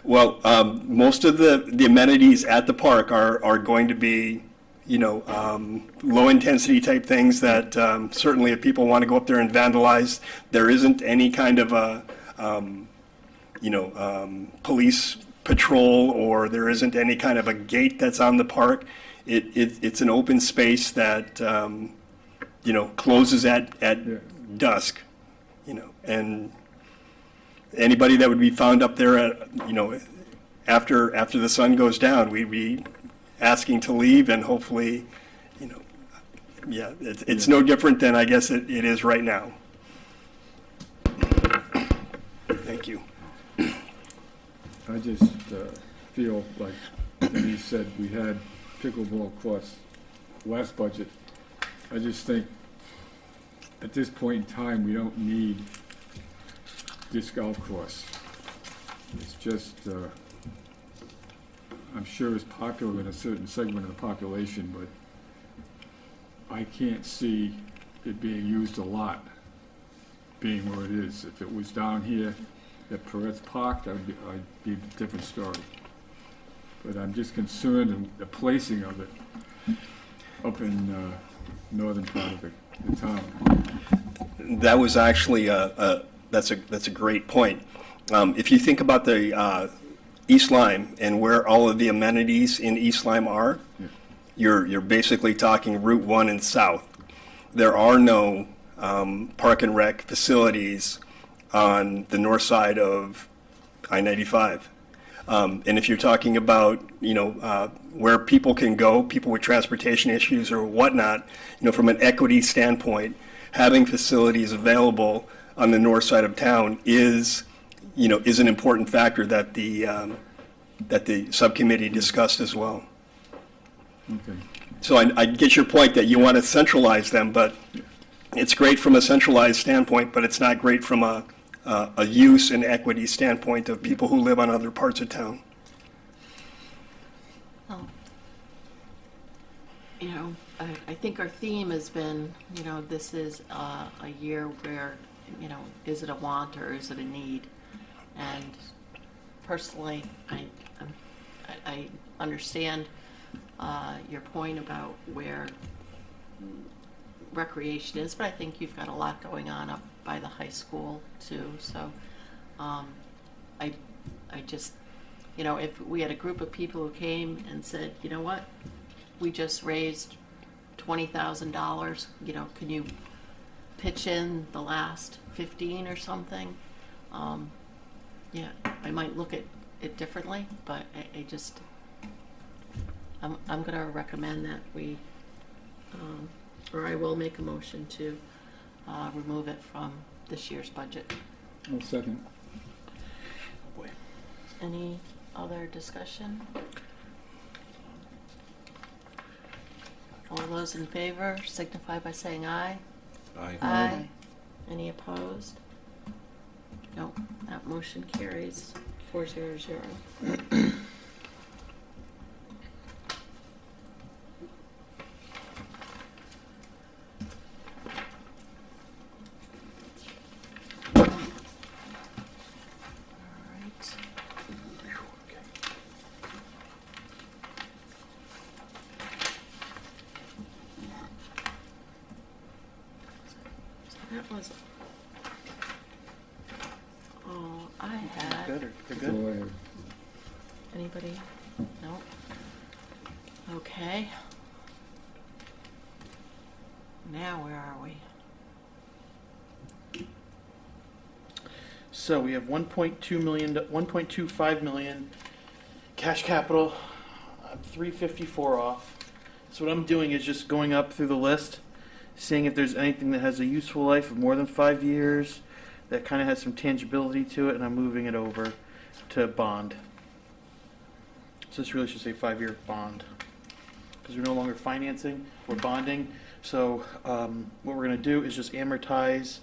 Well, most of the amenities at the park are going to be low intensity type things that certainly if people want to go up there and vandalize, there isn't any kind of a police patrol, or there isn't any kind of a gate that's on the park. It's an open space that closes at dusk, and anybody that would be found up there at after the sun goes down, we'd be asking to leave, and hopefully, it's no different than I guess it is right now. Thank you. I just feel like Denise said, we had pickleball courts last budget. I just think at this point in time, we don't need disc golf course. It's just, I'm sure it's popular in a certain segment of the population, but I can't see it being used a lot, being where it is. If it was down here at Peretz Park, I'd be a different story. But I'm just concerned in the placing of it up in northern part of the town. That was actually that's a great point. If you think about the East Lyme and where all of the amenities in East Lyme are, you're basically talking Route 1 and south. There are no park and rec facilities on the north side of I-95. And if you're talking about, where people can go, people with transportation issues or whatnot, from an equity standpoint, having facilities available on the north side of town is an important factor that the subcommittee discussed as well. Okay. So I get your point that you want to centralize them, but it's great from a centralized standpoint, but it's not great from a use and equity standpoint of people who live on other parts of town. Well, I think our theme has been, this is a year where, is it a want or is it a need? And personally, I understand your point about where recreation is, but I think you've got a lot going on up by the high school too. So I just you know, if we had a group of people who came and said, you know what, we just raised $20,000, you know, can you pitch in the last 15 or something? Yeah, I might look at it differently, but I just, I'm gonna recommend that we, or I will make a motion to remove it from this year's budget. I'll second. Boy. Any other discussion? All those in favor signify by saying aye. Aye. Aye. Any opposed? No, that motion carries 400. That was all I had. Good, or they're That's good? all I have. Anybody? No? Okay. Now where are we? So we have 1.2 million, 1.25 million cash capital. I'm 354 off. So what I'm doing is just going up through the list, seeing if there's anything that has a useful life of more than 5 years, that kind of has some tangibility to it, and I'm moving it over to bond. So this really should say 5-year bond, because we're no longer financing, we're bonding. So what we're going to do is just amortize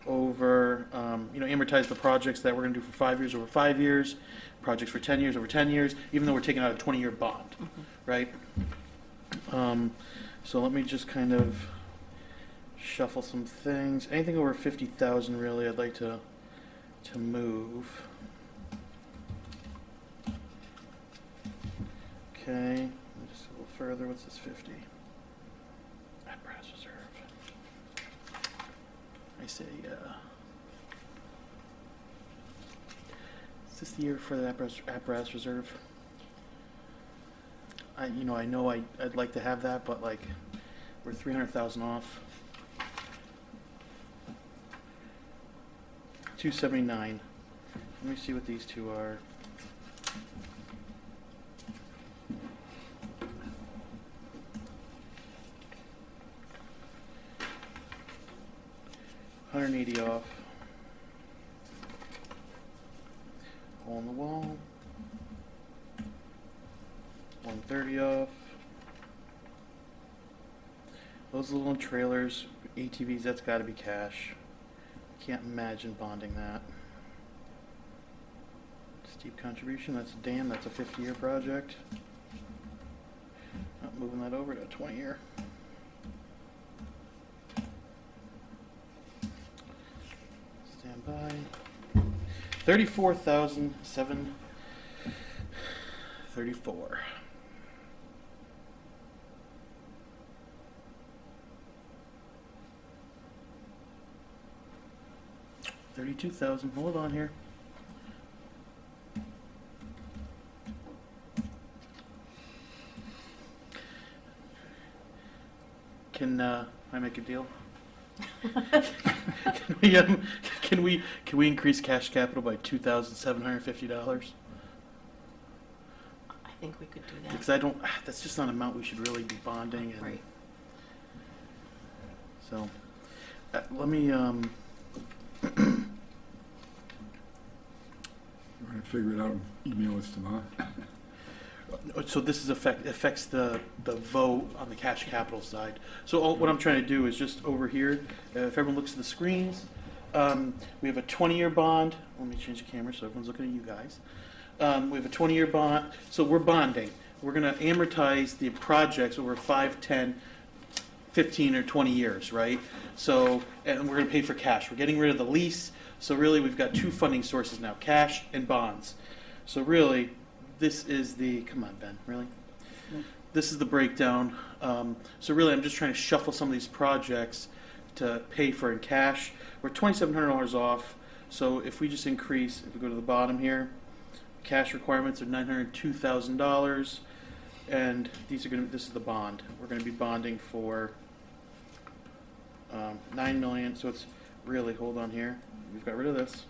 over, amortize the projects that we're going to do for 5 years over 5 years, projects for 10 years over 10 years, even though we're taking out a 20-year bond, right? So let me just kind of shuffle some things. Anything over 50,000 really, I'd like to move. Okay, just a little further. What's this 50? Apparatus reserve. I say, is this the year for the apparatus reserve? I know I'd like to have that, but like, we're 300,000 off. 279. Let me see what these two are. $180 off. Hole in the wall. 130 off. Those little trailers, ATVs, that's got to be cash. Can't imagine bonding that. Steep contribution, that's a dam, that's a 50-year project. Not moving that over to a 20-year. Stand by. 34,734. 32,000. Hold on here. Can I make a deal? Can we increase cash capital by $2,750? I think we could do that. Because that's just not an amount we should really be bonding. And Right. So let me. We're going to figure it out and email us tomorrow. So this is affects the vote on the cash capital side. So what I'm trying to do is just over here, if everyone looks at the screens, we have a 20-year bond. Let me change the camera so everyone's looking at you guys. We have a 20-year bond. So we're bonding. We're going to amortize the projects over 5, 10, 15, or 20 years, right? So, and we're going to pay for cash. We're getting rid of the lease. So really, we've got two funding sources now, cash and bonds. So really, this is the, come on, Ben, really? This is the breakdown. So really, I'm just trying to shuffle some of these projects to pay for in cash. We're $2,700 off. So if we just increase, if we go to the bottom here, cash requirements of $902,000, and this is the bond. We're gonna be bonding for, 9 million, so it's really, hold on here, we've got rid of this.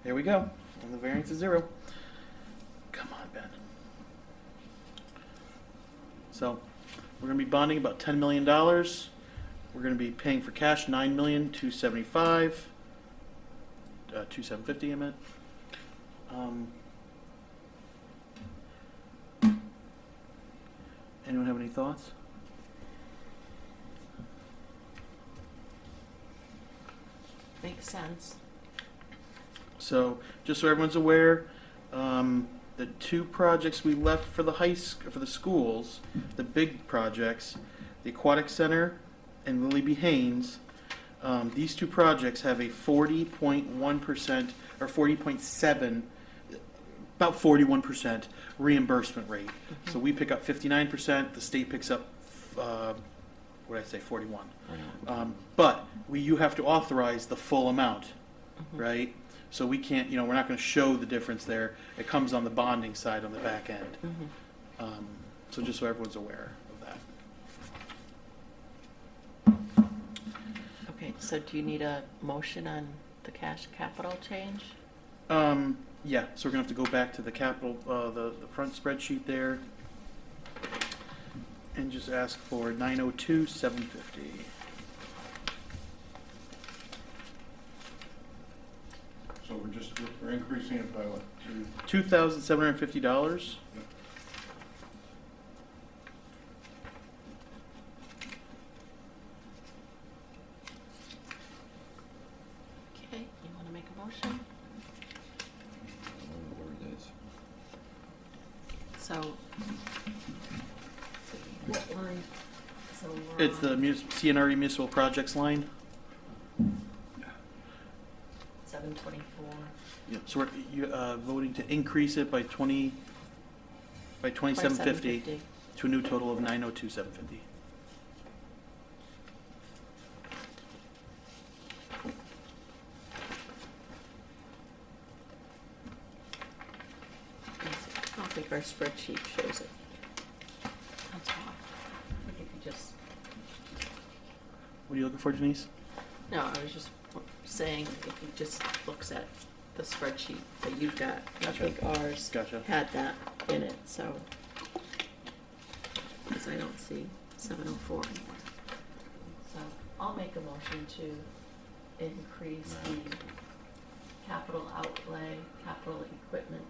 There we go, and the variance is 0. Come on, Ben. So, we're gonna be bonding about $10 million. We're gonna be paying for cash $9,275,000, 2,750 I meant. Anyone have any thoughts? Makes sense. So, just so everyone's aware, the 2 projects we left for the schools, the big projects, the aquatic center and Lily B. Haynes, these 2 projects have a 40.1% or 40.7, about 41% reimbursement rate. So we pick up 59%, the state picks up, what did I say, 41. But you have to authorize the full amount, right? So we can't, we're not going to show the difference there. It comes on the bonding side on the back end. So just so everyone's aware of that. Okay, so do you need a motion on the cash capital change? Yeah, so we're going to have to go back to the capital, the front spreadsheet there, and just ask for 902,750. So we're increasing it by what, $2,750. Okay, you want to make a motion? I don't know where it is. So, what line? So It's the CNRE municipal projects line. 724. So we're voting to increase it by 2750 to a new total of 902,750. I don't think our spreadsheet shows it. That's why. I think you could just, What are you looking for, Denise? no, I was just saying, if he just looks at the spreadsheet that you've got, I Gotcha. think ours Gotcha. had that in it, so. Because I don't see 704 anymore. So I'll make a motion to increase the capital outlay, capital equipment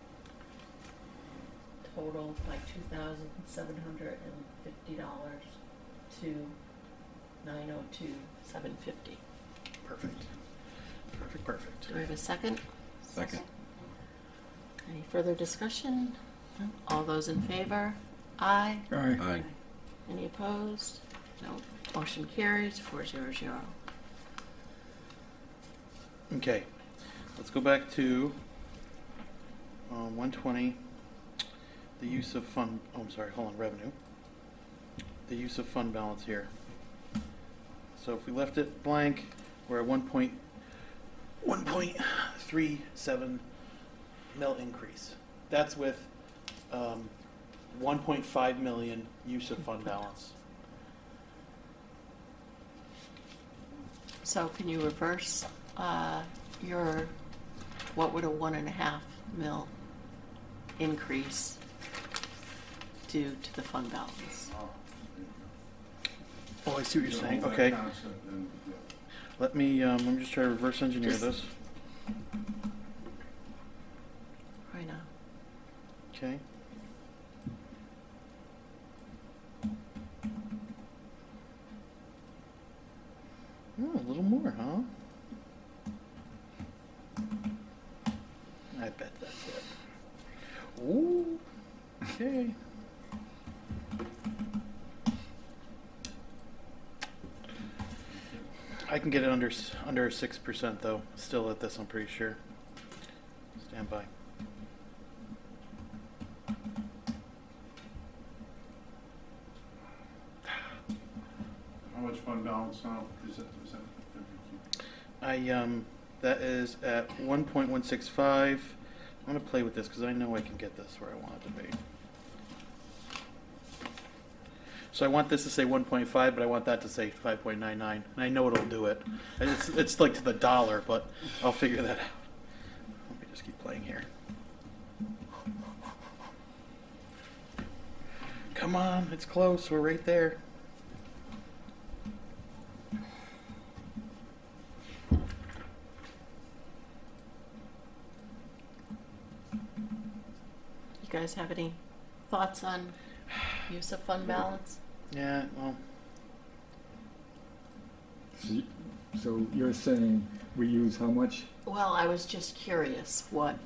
total by $2,750 to $902,750. Perfect. Perfect. Do I have a second? Second. Any further discussion? No? All those in favor? Aye. Aye. Aye. Any opposed? No. Motion carries 400. Okay, let's go back to 120, the use of fund, revenue. The use of fund balance here. So if we left it blank, we're at 1.37 mil increase. That's with 1.5 million use of fund balance. So can you reverse what would a 1.5 mil increase do to the fund balance? Oh, I see what you're saying. Okay. Let me just try to reverse engineer this. Right now. Okay. Oh, a little more, huh? I bet that's it. Ooh. Okay. I can get it under 6% though. Still at this, I'm pretty sure. Stand by. How much fund balance now? Is that That is at 1.165. I'm gonna play with this because I know I can get this where I want it to be. So I want this to say 1.5, but I want that to say 5.99, and I know it'll do it. And it's like to the dollar, but I'll figure that out. Let me just keep playing here. Come on, it's close. We're right there. You guys have any thoughts on use of fund balance? Yeah, well, So you're saying we use how much? Well, I was just curious what,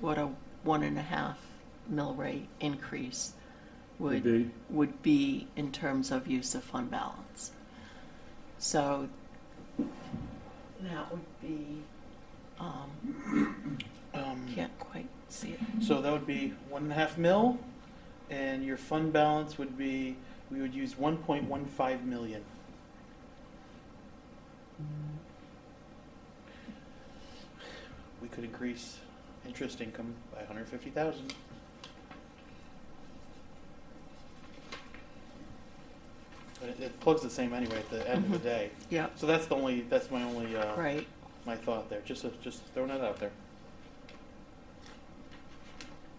what a 1.5 mill rate increase Would would be in terms of use of fund balance. So that would be, can't quite see it. so that would be 1.5 mil, and your fund balance would be, we would use 1.15 million. We could increase interest income by 150,000. But it plugs the same anyway at the end of the day. Yeah, So that's my only, right. my thought there. Just throwing that out there.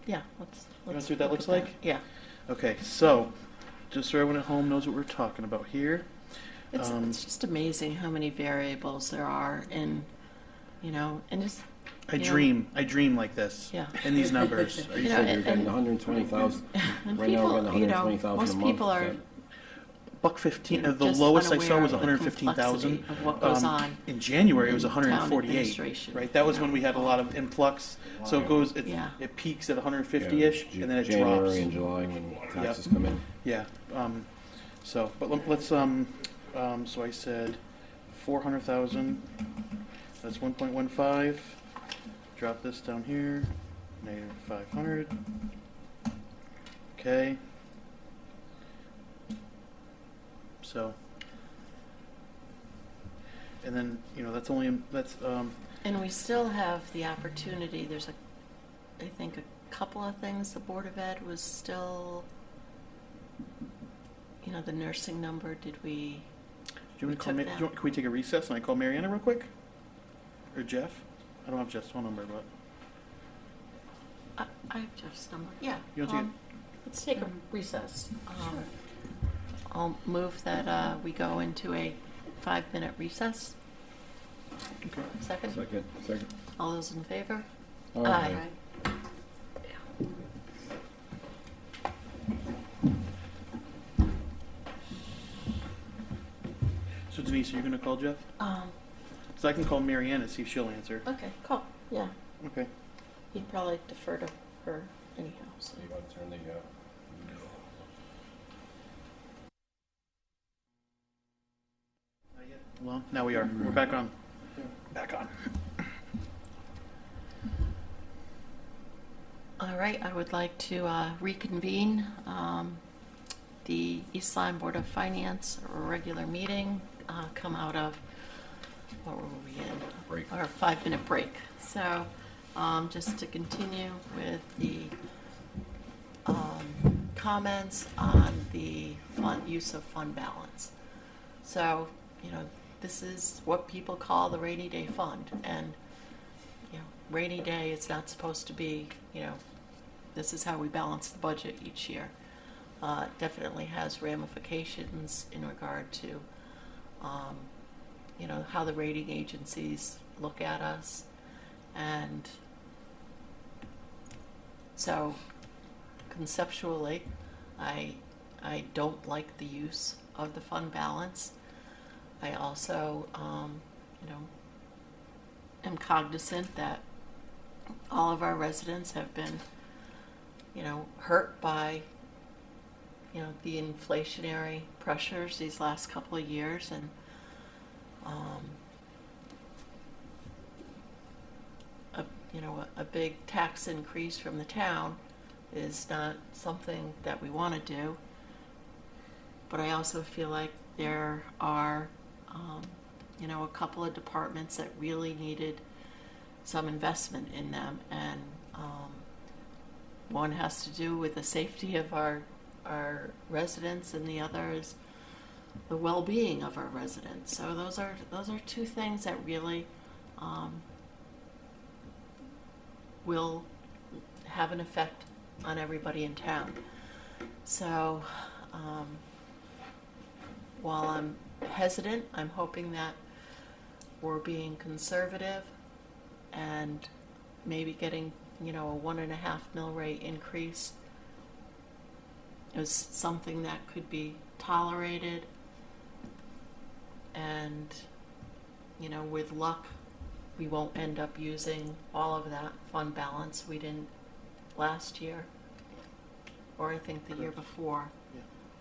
Yeah, let's wanna see what that look looks at like? Yeah. Okay, so just so everyone at home knows what we're talking about here. It's just amazing how many variables there are in, and just, I you know, dream like this. Yeah. In these numbers. You know, said you're and- getting 120,000. and Right now, we're people, getting 120,000 a month. most people Is are that- $115. The just lowest I saw unaware was of the 115,000. complexity of what goes on In January, it was in town 148. administration. Right, that was when we had a lot of influx. So Yeah. it peaks at 150-ish, Yeah, and then it January drops. and July when taxes come in. Yeah. But let's so I said 400,000. That's 1.15. Drop this down here. Negative 500. Okay. So. And then that's And we still have the opportunity, there's I think a couple of things, the Board of Ed was still, the nursing number, did we, Do you want to We call? took that. Can we take a recess and I call Mariana real quick, or Jeff? I don't have Jeff's phone number, but I have Jeff's number, yeah. You want to Let's take a recess. I'll move that we go into a 5-minute recess. okay. Second? Second. All those in favor? Aye. So Denise, are you going to call Jeff? So I can call Mariana, see if she'll answer. Okay, call, yeah. Okay. He'd probably defer to her anyhow, so. You want to turn the, Well, now we are. We're back on. Back on. All right, I would like to reconvene the East Lyme Board of Finance regular meeting, come out of, what were we in? Break. Our 5-minute break. So just to continue with the comments on the use of fund balance. So, this is what people call the rainy day fund, and rainy day is not supposed to be, this is how we balance the budget each year. It definitely has ramifications in regard to, how the rating agencies look at us. And so conceptually, I don't like the use of the fund balance. I also, am cognizant that all of our residents have been, hurt by, the inflationary pressures these last couple of years, and a big tax increase from the town is not something that we want to do. But I also feel like there are a couple of departments that really needed some investment in them, and one has to do with the safety of our residents, and the other is the well-being of our residents. So those are two things that really will have an effect on everybody in town. So while I'm hesitant, I'm hoping that we're being conservative and maybe getting, a 1.5 mill rate increase is something that could be tolerated. And, with luck, we won't end up using all of that fund balance we didn't last year, or I think the year before.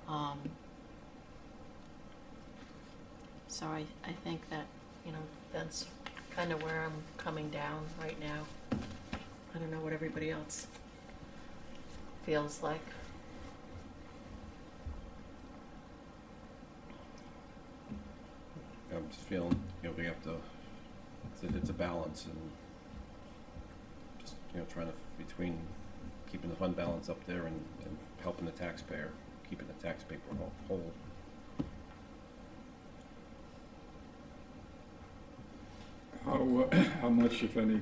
Yeah. So I think that, that's kind of where I'm coming down right now. I don't know what everybody else feels like. I'm just feeling, we have to, it's a balance, and just, trying to, between keeping the fund balance up there and helping the taxpayer, keeping the taxpayer whole. How much, if any,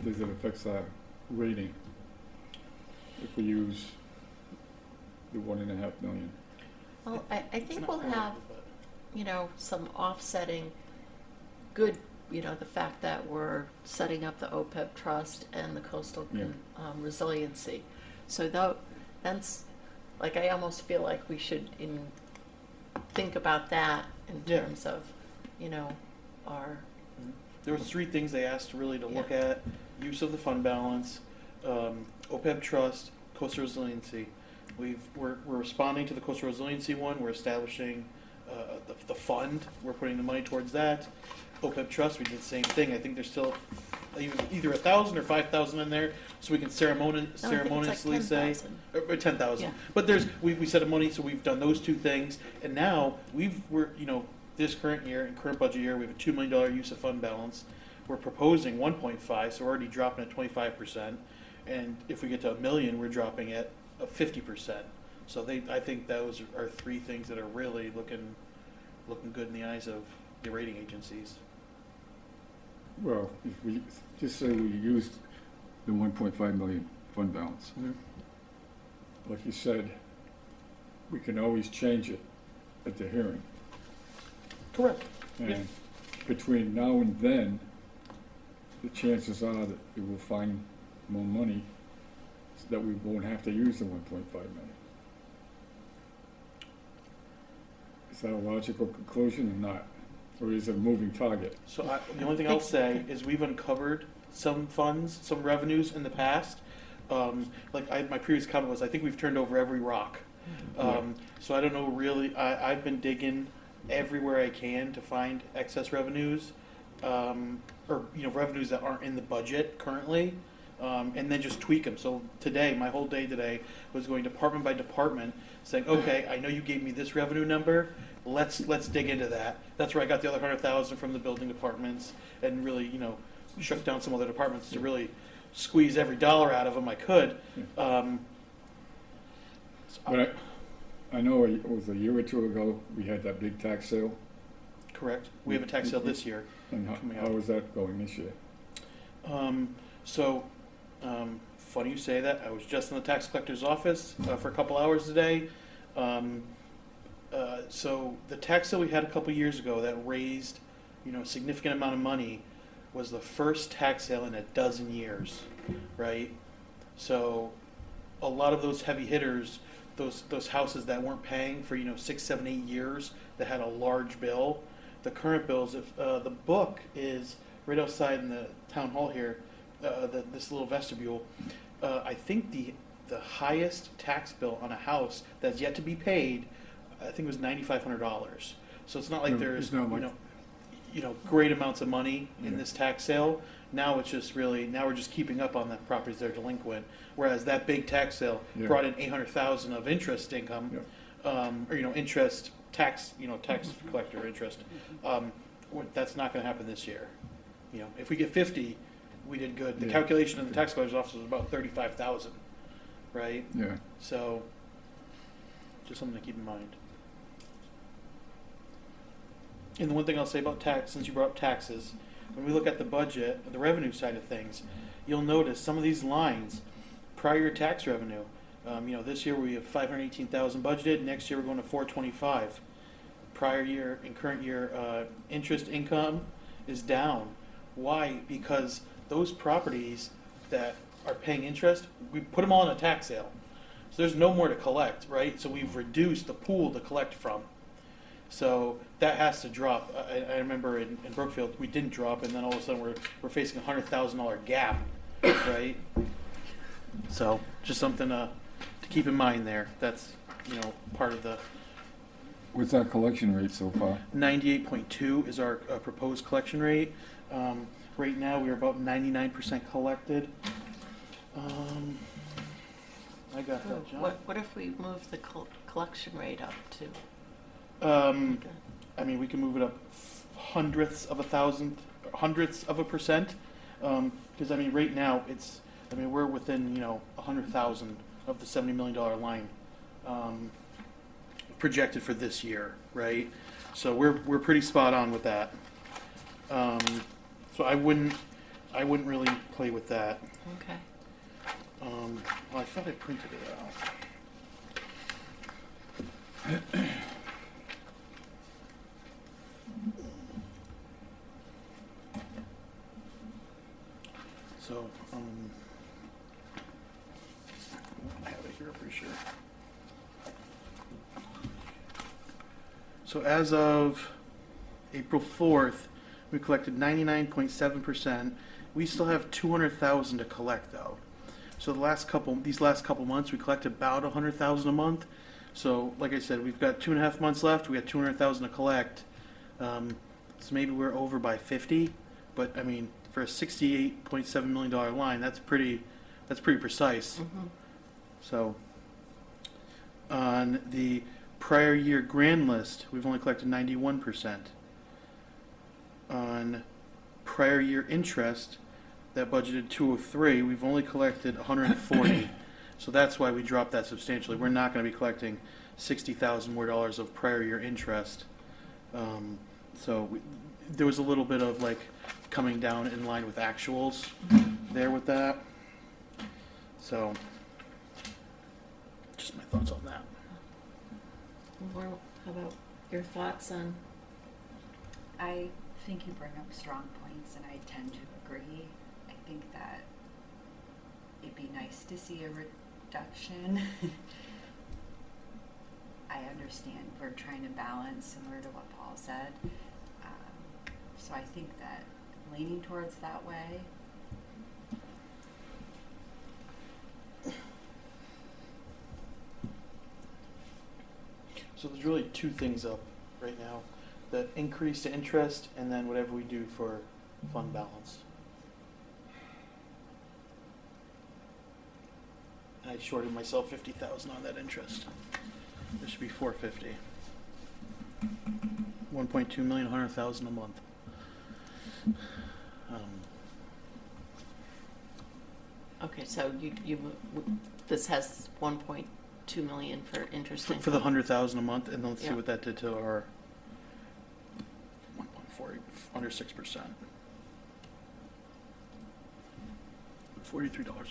does it affect our rating if we use the 1.5 million? Well, I It's think not we'll horrible, have, but- some offsetting good, the fact that we're setting up the OPEB trust and the coastal Yeah. resiliency. So that's, like, I almost feel like we should think about that in Yeah. terms of, our, There was 3 things they asked really to look Yeah. at: use of the fund balance, OPEB trust, coastal resiliency. We're responding to the coastal resiliency one. We're establishing the fund. We're putting the money towards that. OPEB trust, we did the same thing. I think there's still either 1,000 or 5,000 in there, so we can ceremoniously say 10,000. or 10,000. Yeah. But we set a money, so we've done those 2 things, and now we're this current year and current budget year, we have a $2 million use of fund balance. We're proposing 1.5, so we're already dropping at 25%. And if we get to $1 million, we're dropping at 50%. So I think those are 3 things that are really looking good in the eyes of the rating agencies. Well, if we just say we used the 1.5 million fund balance, like you said, we can always change it at the hearing. Correct. And between now and then, the chances are that we will find more money so that we won't have to use the 1.5 million. Is that a logical conclusion or not? Or is it a moving target? So the only thing I'll say is we've uncovered some funds, some revenues in the past. My previous comment was, I think we've turned over every rock. So I don't know really. I've been digging everywhere I can to find excess revenues, or revenues that aren't in the budget currently, and then just tweak them. So my whole day today was going department by department, saying, okay, I know you gave me this revenue number. Let's dig into that. That's where I got the other 100,000 from the building departments, and really shook down some other departments to really squeeze every dollar out of them I could. But I know it was a year or 2 ago, we had that big tax sale. Correct. We have a tax sale this year. And coming how up. is that going this year? Funny you say that. I was just in the tax collector's office for a couple hours today. So the tax sale we had a couple years ago that raised, a significant amount of money was the first tax sale in 12 years, right? So a lot of those heavy hitters, those houses that weren't paying for 6, 7, 8 years, that had a large bill. The current bills, if the book is right outside in the town hall here, this little vestibule. I think the highest tax bill on a house that's yet to be paid, I think it was $9,500. So it's not like there's it's not like- great amounts of money in this tax sale. Now it's just now we're just keeping up on the properties that are delinquent. Whereas that big tax sale Yeah. brought in $800,000 of interest income, Yeah. or interest tax collector interest. That's not gonna happen this year. You know, if we get 50, we did good. The Yeah. calculation in the tax collector's office was about 35,000, right? Yeah. So, just something to keep in mind. And the one thing I'll say about tax, since you brought up taxes, when we look at the budget, the revenue side of things, you'll notice some of these lines, prior year tax revenue. This year we have 518,000 budgeted. Next year we're going to 425. Prior year and current year interest income is down. Why? Because those properties that are paying interest, we put them all in a tax sale. So there's no more to collect, right? So we've reduced the pool to collect from. So that has to drop. I remember in Brookfield, we didn't drop, and then all of a sudden we're facing a $100,000 gap, right? So just something to keep in mind there. That's, part of the What's our collection rate so far? 98.2 is our proposed collection rate. Right now, we're about 99% collected. I got that, John. What if we move the collection rate up to? We can move it up hundredths of a percent. Because right now we're within 100,000 of the $70 million line projected for this year, right? So we're pretty spot on with that. So I wouldn't really play with that. Okay. I thought I printed it out. So, I have it here, I'm pretty sure. So as of April 4th, we collected 99.7%. We still have 200,000 to collect though. So these last couple months, we collected about 100,000 a month. So like I said, we've got 2.5 months left. We got 200,000 to collect. So maybe we're over by 50, but for a $68.7 million line, that's pretty precise. Mm-hmm. So on the prior year grand list, we've only collected 91%. On prior year interest, that budgeted 203, we've only collected 140. So that's why we dropped that substantially. We're not going to be collecting $60,000 more of prior year interest. There was a little bit of coming down in line with actuals there with that. So just my thoughts on that. Laurel, how about your thoughts on? I think you bring up strong points, and I tend to agree. I think that it'd be nice to see a reduction. I understand we're trying to balance, similar to what Paul said. So I think that leaning towards that way. So there's really two things up right now: the increase to interest, and then whatever we do for fund balance. I shorted myself 50,000 on that interest. There should be 450. 1.2 million, 100,000 a month. Okay, so this has 1.2 million for interest For the 100,000 a month, and let's see what that did to our 1.4, under 6%. $43 a month.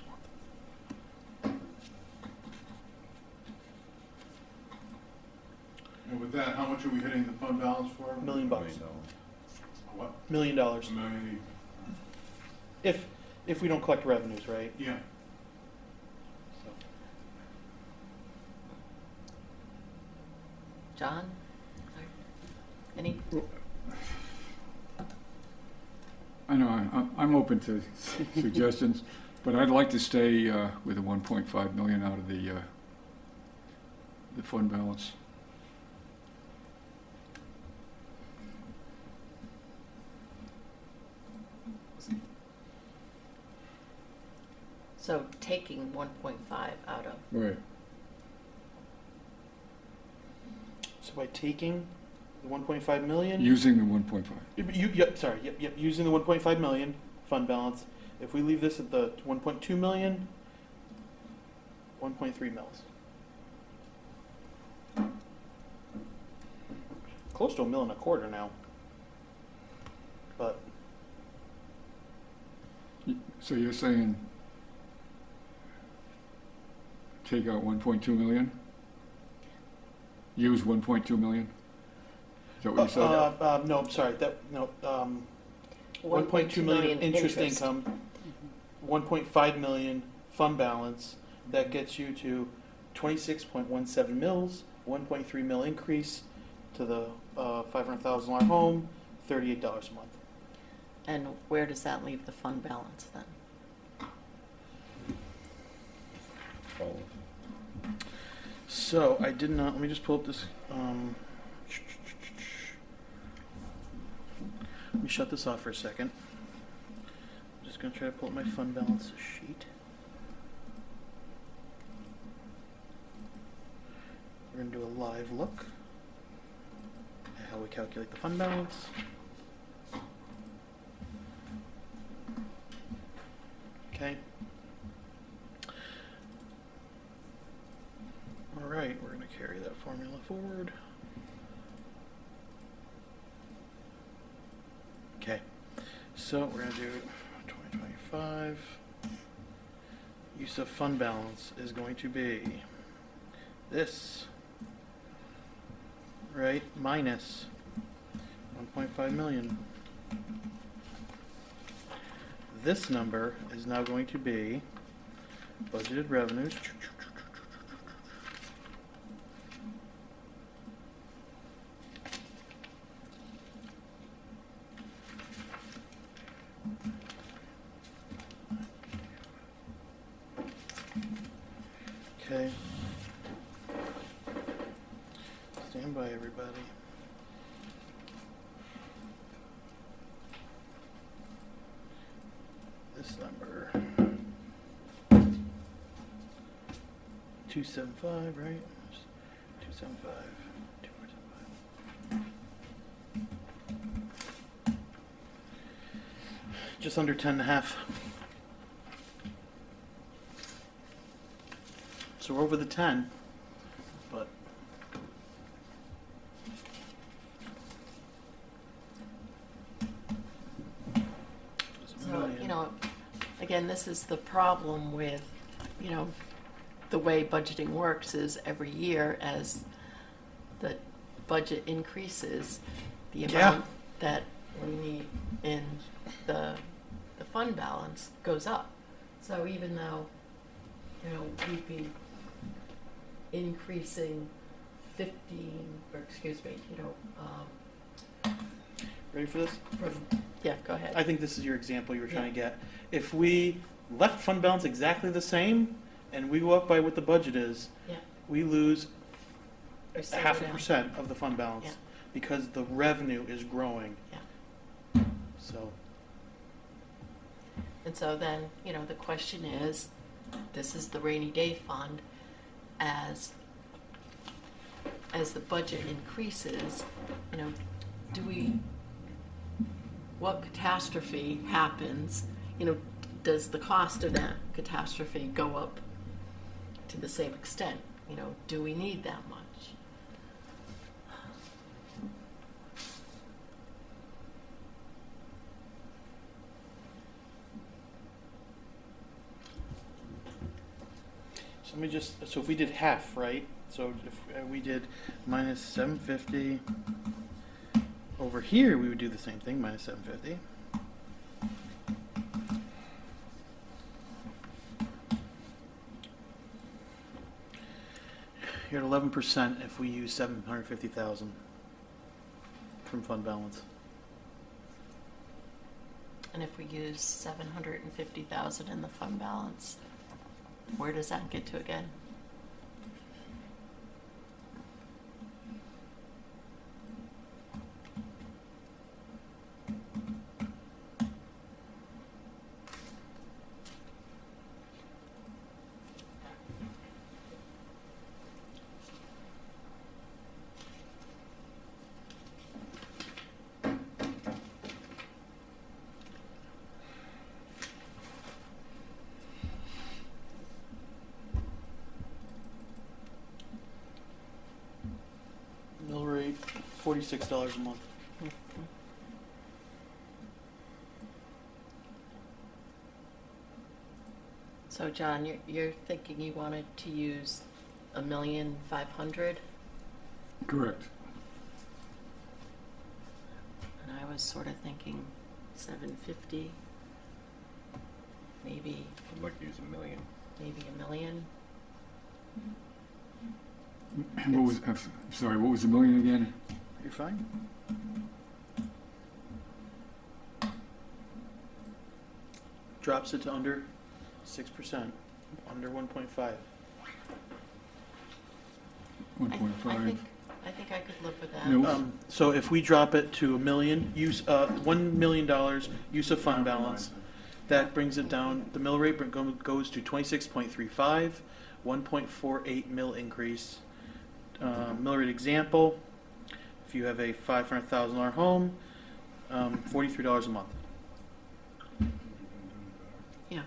And with that, how much are we hitting the fund balance for? $1 million. What? $1 million. A million. If we don't collect revenues, right? Yeah. So. John? Any? I know, I'm open to suggestions, but I'd like to stay with the 1.5 million out of the fund balance. So taking 1.5 out of. Right. So by taking the 1.5 million. Using the 1.5. Yep, using the 1.5 million fund balance. If we leave this at the 1.2 million, 1.3 mils. Close to $1.25 million now. But So you're saying take out 1.2 million? Use 1.2 million? Is that what you said? no, I'm sorry. 1.2 million interest income, 1.5 million fund balance. That gets you to 26.17 mils, 1.3 mil increase to the $500,000 home, $38 a month. And where does that leave the fund balance then? So I did not. Let me just pull up this. Let me shut this off for a second. I'm just going to try to pull up my fund balance sheet. We're going to do a live look at how we calculate the fund balance. Okay. All right, we're going to carry that formula forward. Okay, so we're going to do 2025. Use of fund balance is going to be this, right, minus 1.5 million. This number is now going to be budgeted revenues. Okay. Stand by, everybody. This number, 275, right? 275, 2475. Just under 10 and a half. So we're over the 10, but So, again, this is the problem with, the way budgeting works is every year as the budget increases, the amount that we need in the fund balance goes up. So even though, we'd be increasing 15, or excuse me, ready for this? Yeah, go ahead. I think this is your example you were trying to get. If we left fund balance exactly the same and we go up by what the budget is, Yeah. we lose Or slow 0.5% of the fund balance Yeah. because the revenue is growing. Yeah. So And so then, the question is, this is the rainy day fund, as the budget increases, what catastrophe happens, does the cost of that catastrophe go up to the same extent? Do we need that much? let me just, so if we did half, right? So if we did minus 750, over here we would do the same thing, minus 750. You're at 11% if we use 750,000 from fund balance. And if we use 750,000 in the fund balance, where does that get to again? $46 a month. So John, you're thinking you wanted to use 1,500,000? Correct. And I was sort of thinking 750, maybe I'd like to use $1 million. maybe 1,000,000. What was, I'm sorry, what was the million again? You're fine. Drops it to under 6%, under 1.5. 1.5. I think I could live with that. No. So if we drop it to $1 million, $1 million use of fund balance, that brings it down. The mill rate goes to 26.35, 1.48 mill increase. Mill rate example: if you have a $500,000 home, $43 a month. Yeah.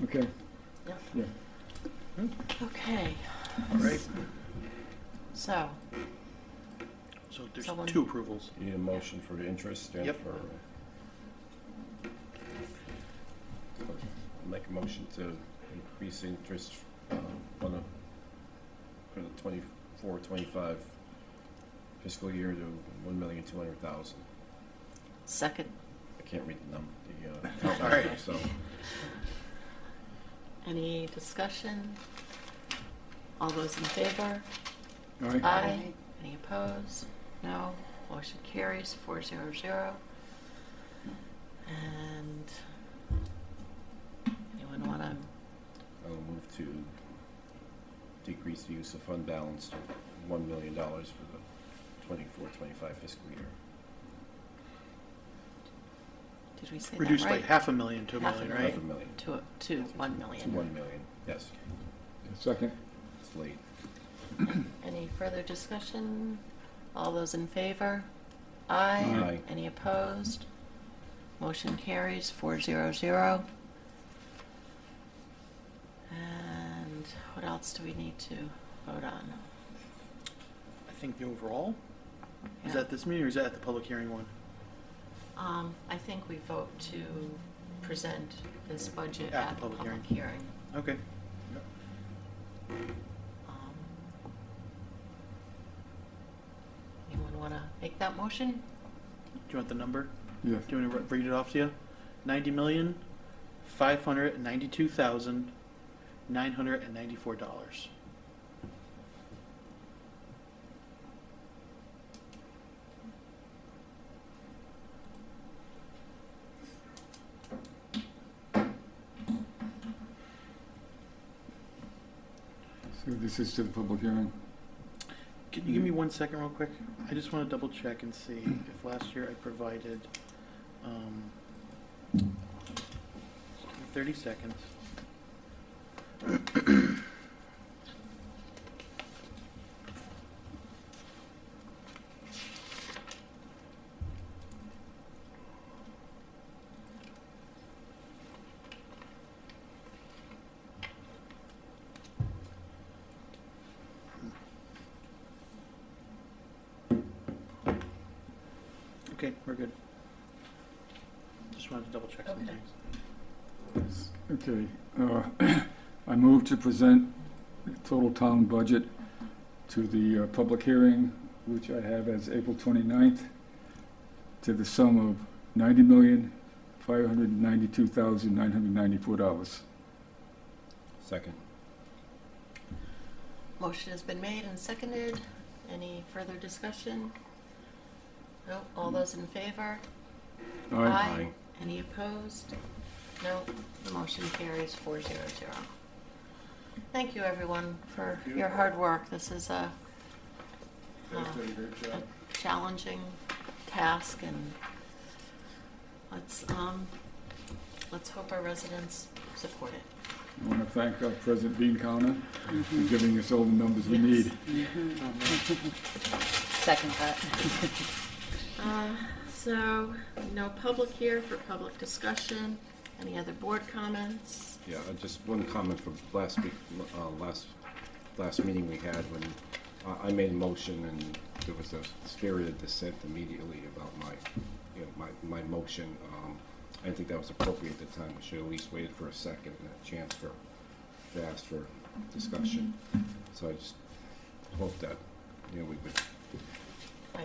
Okay. Yeah. Yeah. Okay. All right. So, So there's Someone- 2 approvals. You need a motion for the interest and Yep. for, make a motion to increase interest for the 24-25 fiscal year to $1,200,000. second, I can't read the number, the All right. outline, so. any discussion? All those in favor? All right. Aye. Any opposed? No. Motion carries 400. And anyone want to? I'll move to decrease the use of fund balance to $1 million for the 24-25 fiscal year. Did we say Reduced that by right? $500,000 to $1 million, right? $500,000. To 1 To million. 1 million, yes. Second. It's late. Any further discussion? All those in favor? Aye. Aye. Any opposed? Motion carries 400. And what else do we need to vote on? I think the overall. Is Yeah. that this meeting or is that at the public hearing one? I think we vote to present this budget At at the the public public hearing. Okay. Anyone want to make that motion? Do you want the number? Yes. Do you want me to read it off to you? $90,592,994. So this is to the public hearing. Can you give me 1 second real quick? I just want to double check and see if last year I provided, 30 seconds. Okay, we're good. Just wanted to double check some Okay. things. Okay. I move to present the total town budget to the public hearing, which I have as April 29th, to the sum of $90,592,994. Second. Motion has been made and seconded. Any further discussion? No. All those in favor? Aye. Any opposed? No. The motion carries 400. Thank you, everyone, for your hard work. This is a challenging task, and let's hope our residents support it. I want to thank President Bean Counter for giving us all the numbers we need. Second that. So, no public here for public discussion. Any other board comments? Yeah, just one comment from last week, last meeting we had when I made a motion and there was a spirited dissent immediately about my motion. I didn't think that was appropriate at the time. We should have at least waited for a second and a chance to ask for discussion. So I just hope that, we would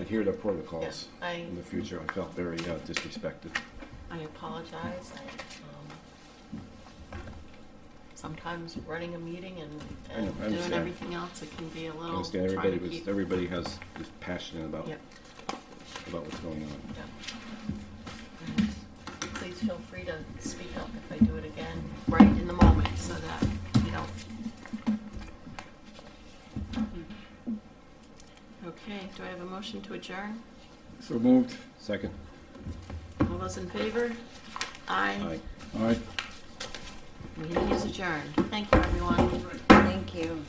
adhere to protocols Yeah, in the future. I felt very disrespected. I apologize. Sometimes running a meeting and I know, I doing understand. everything else, it can be a I little understand trying to keep. everybody is passionate about Yep. what's going on. Yeah. And please feel free to speak up if I do it again, right in the moment, so that you don't. Okay, do I have a motion to adjourn? So moved. Second? All those in favor? Aye. Aye. All right. Meeting is adjourned. Thank you, everyone. Thank you.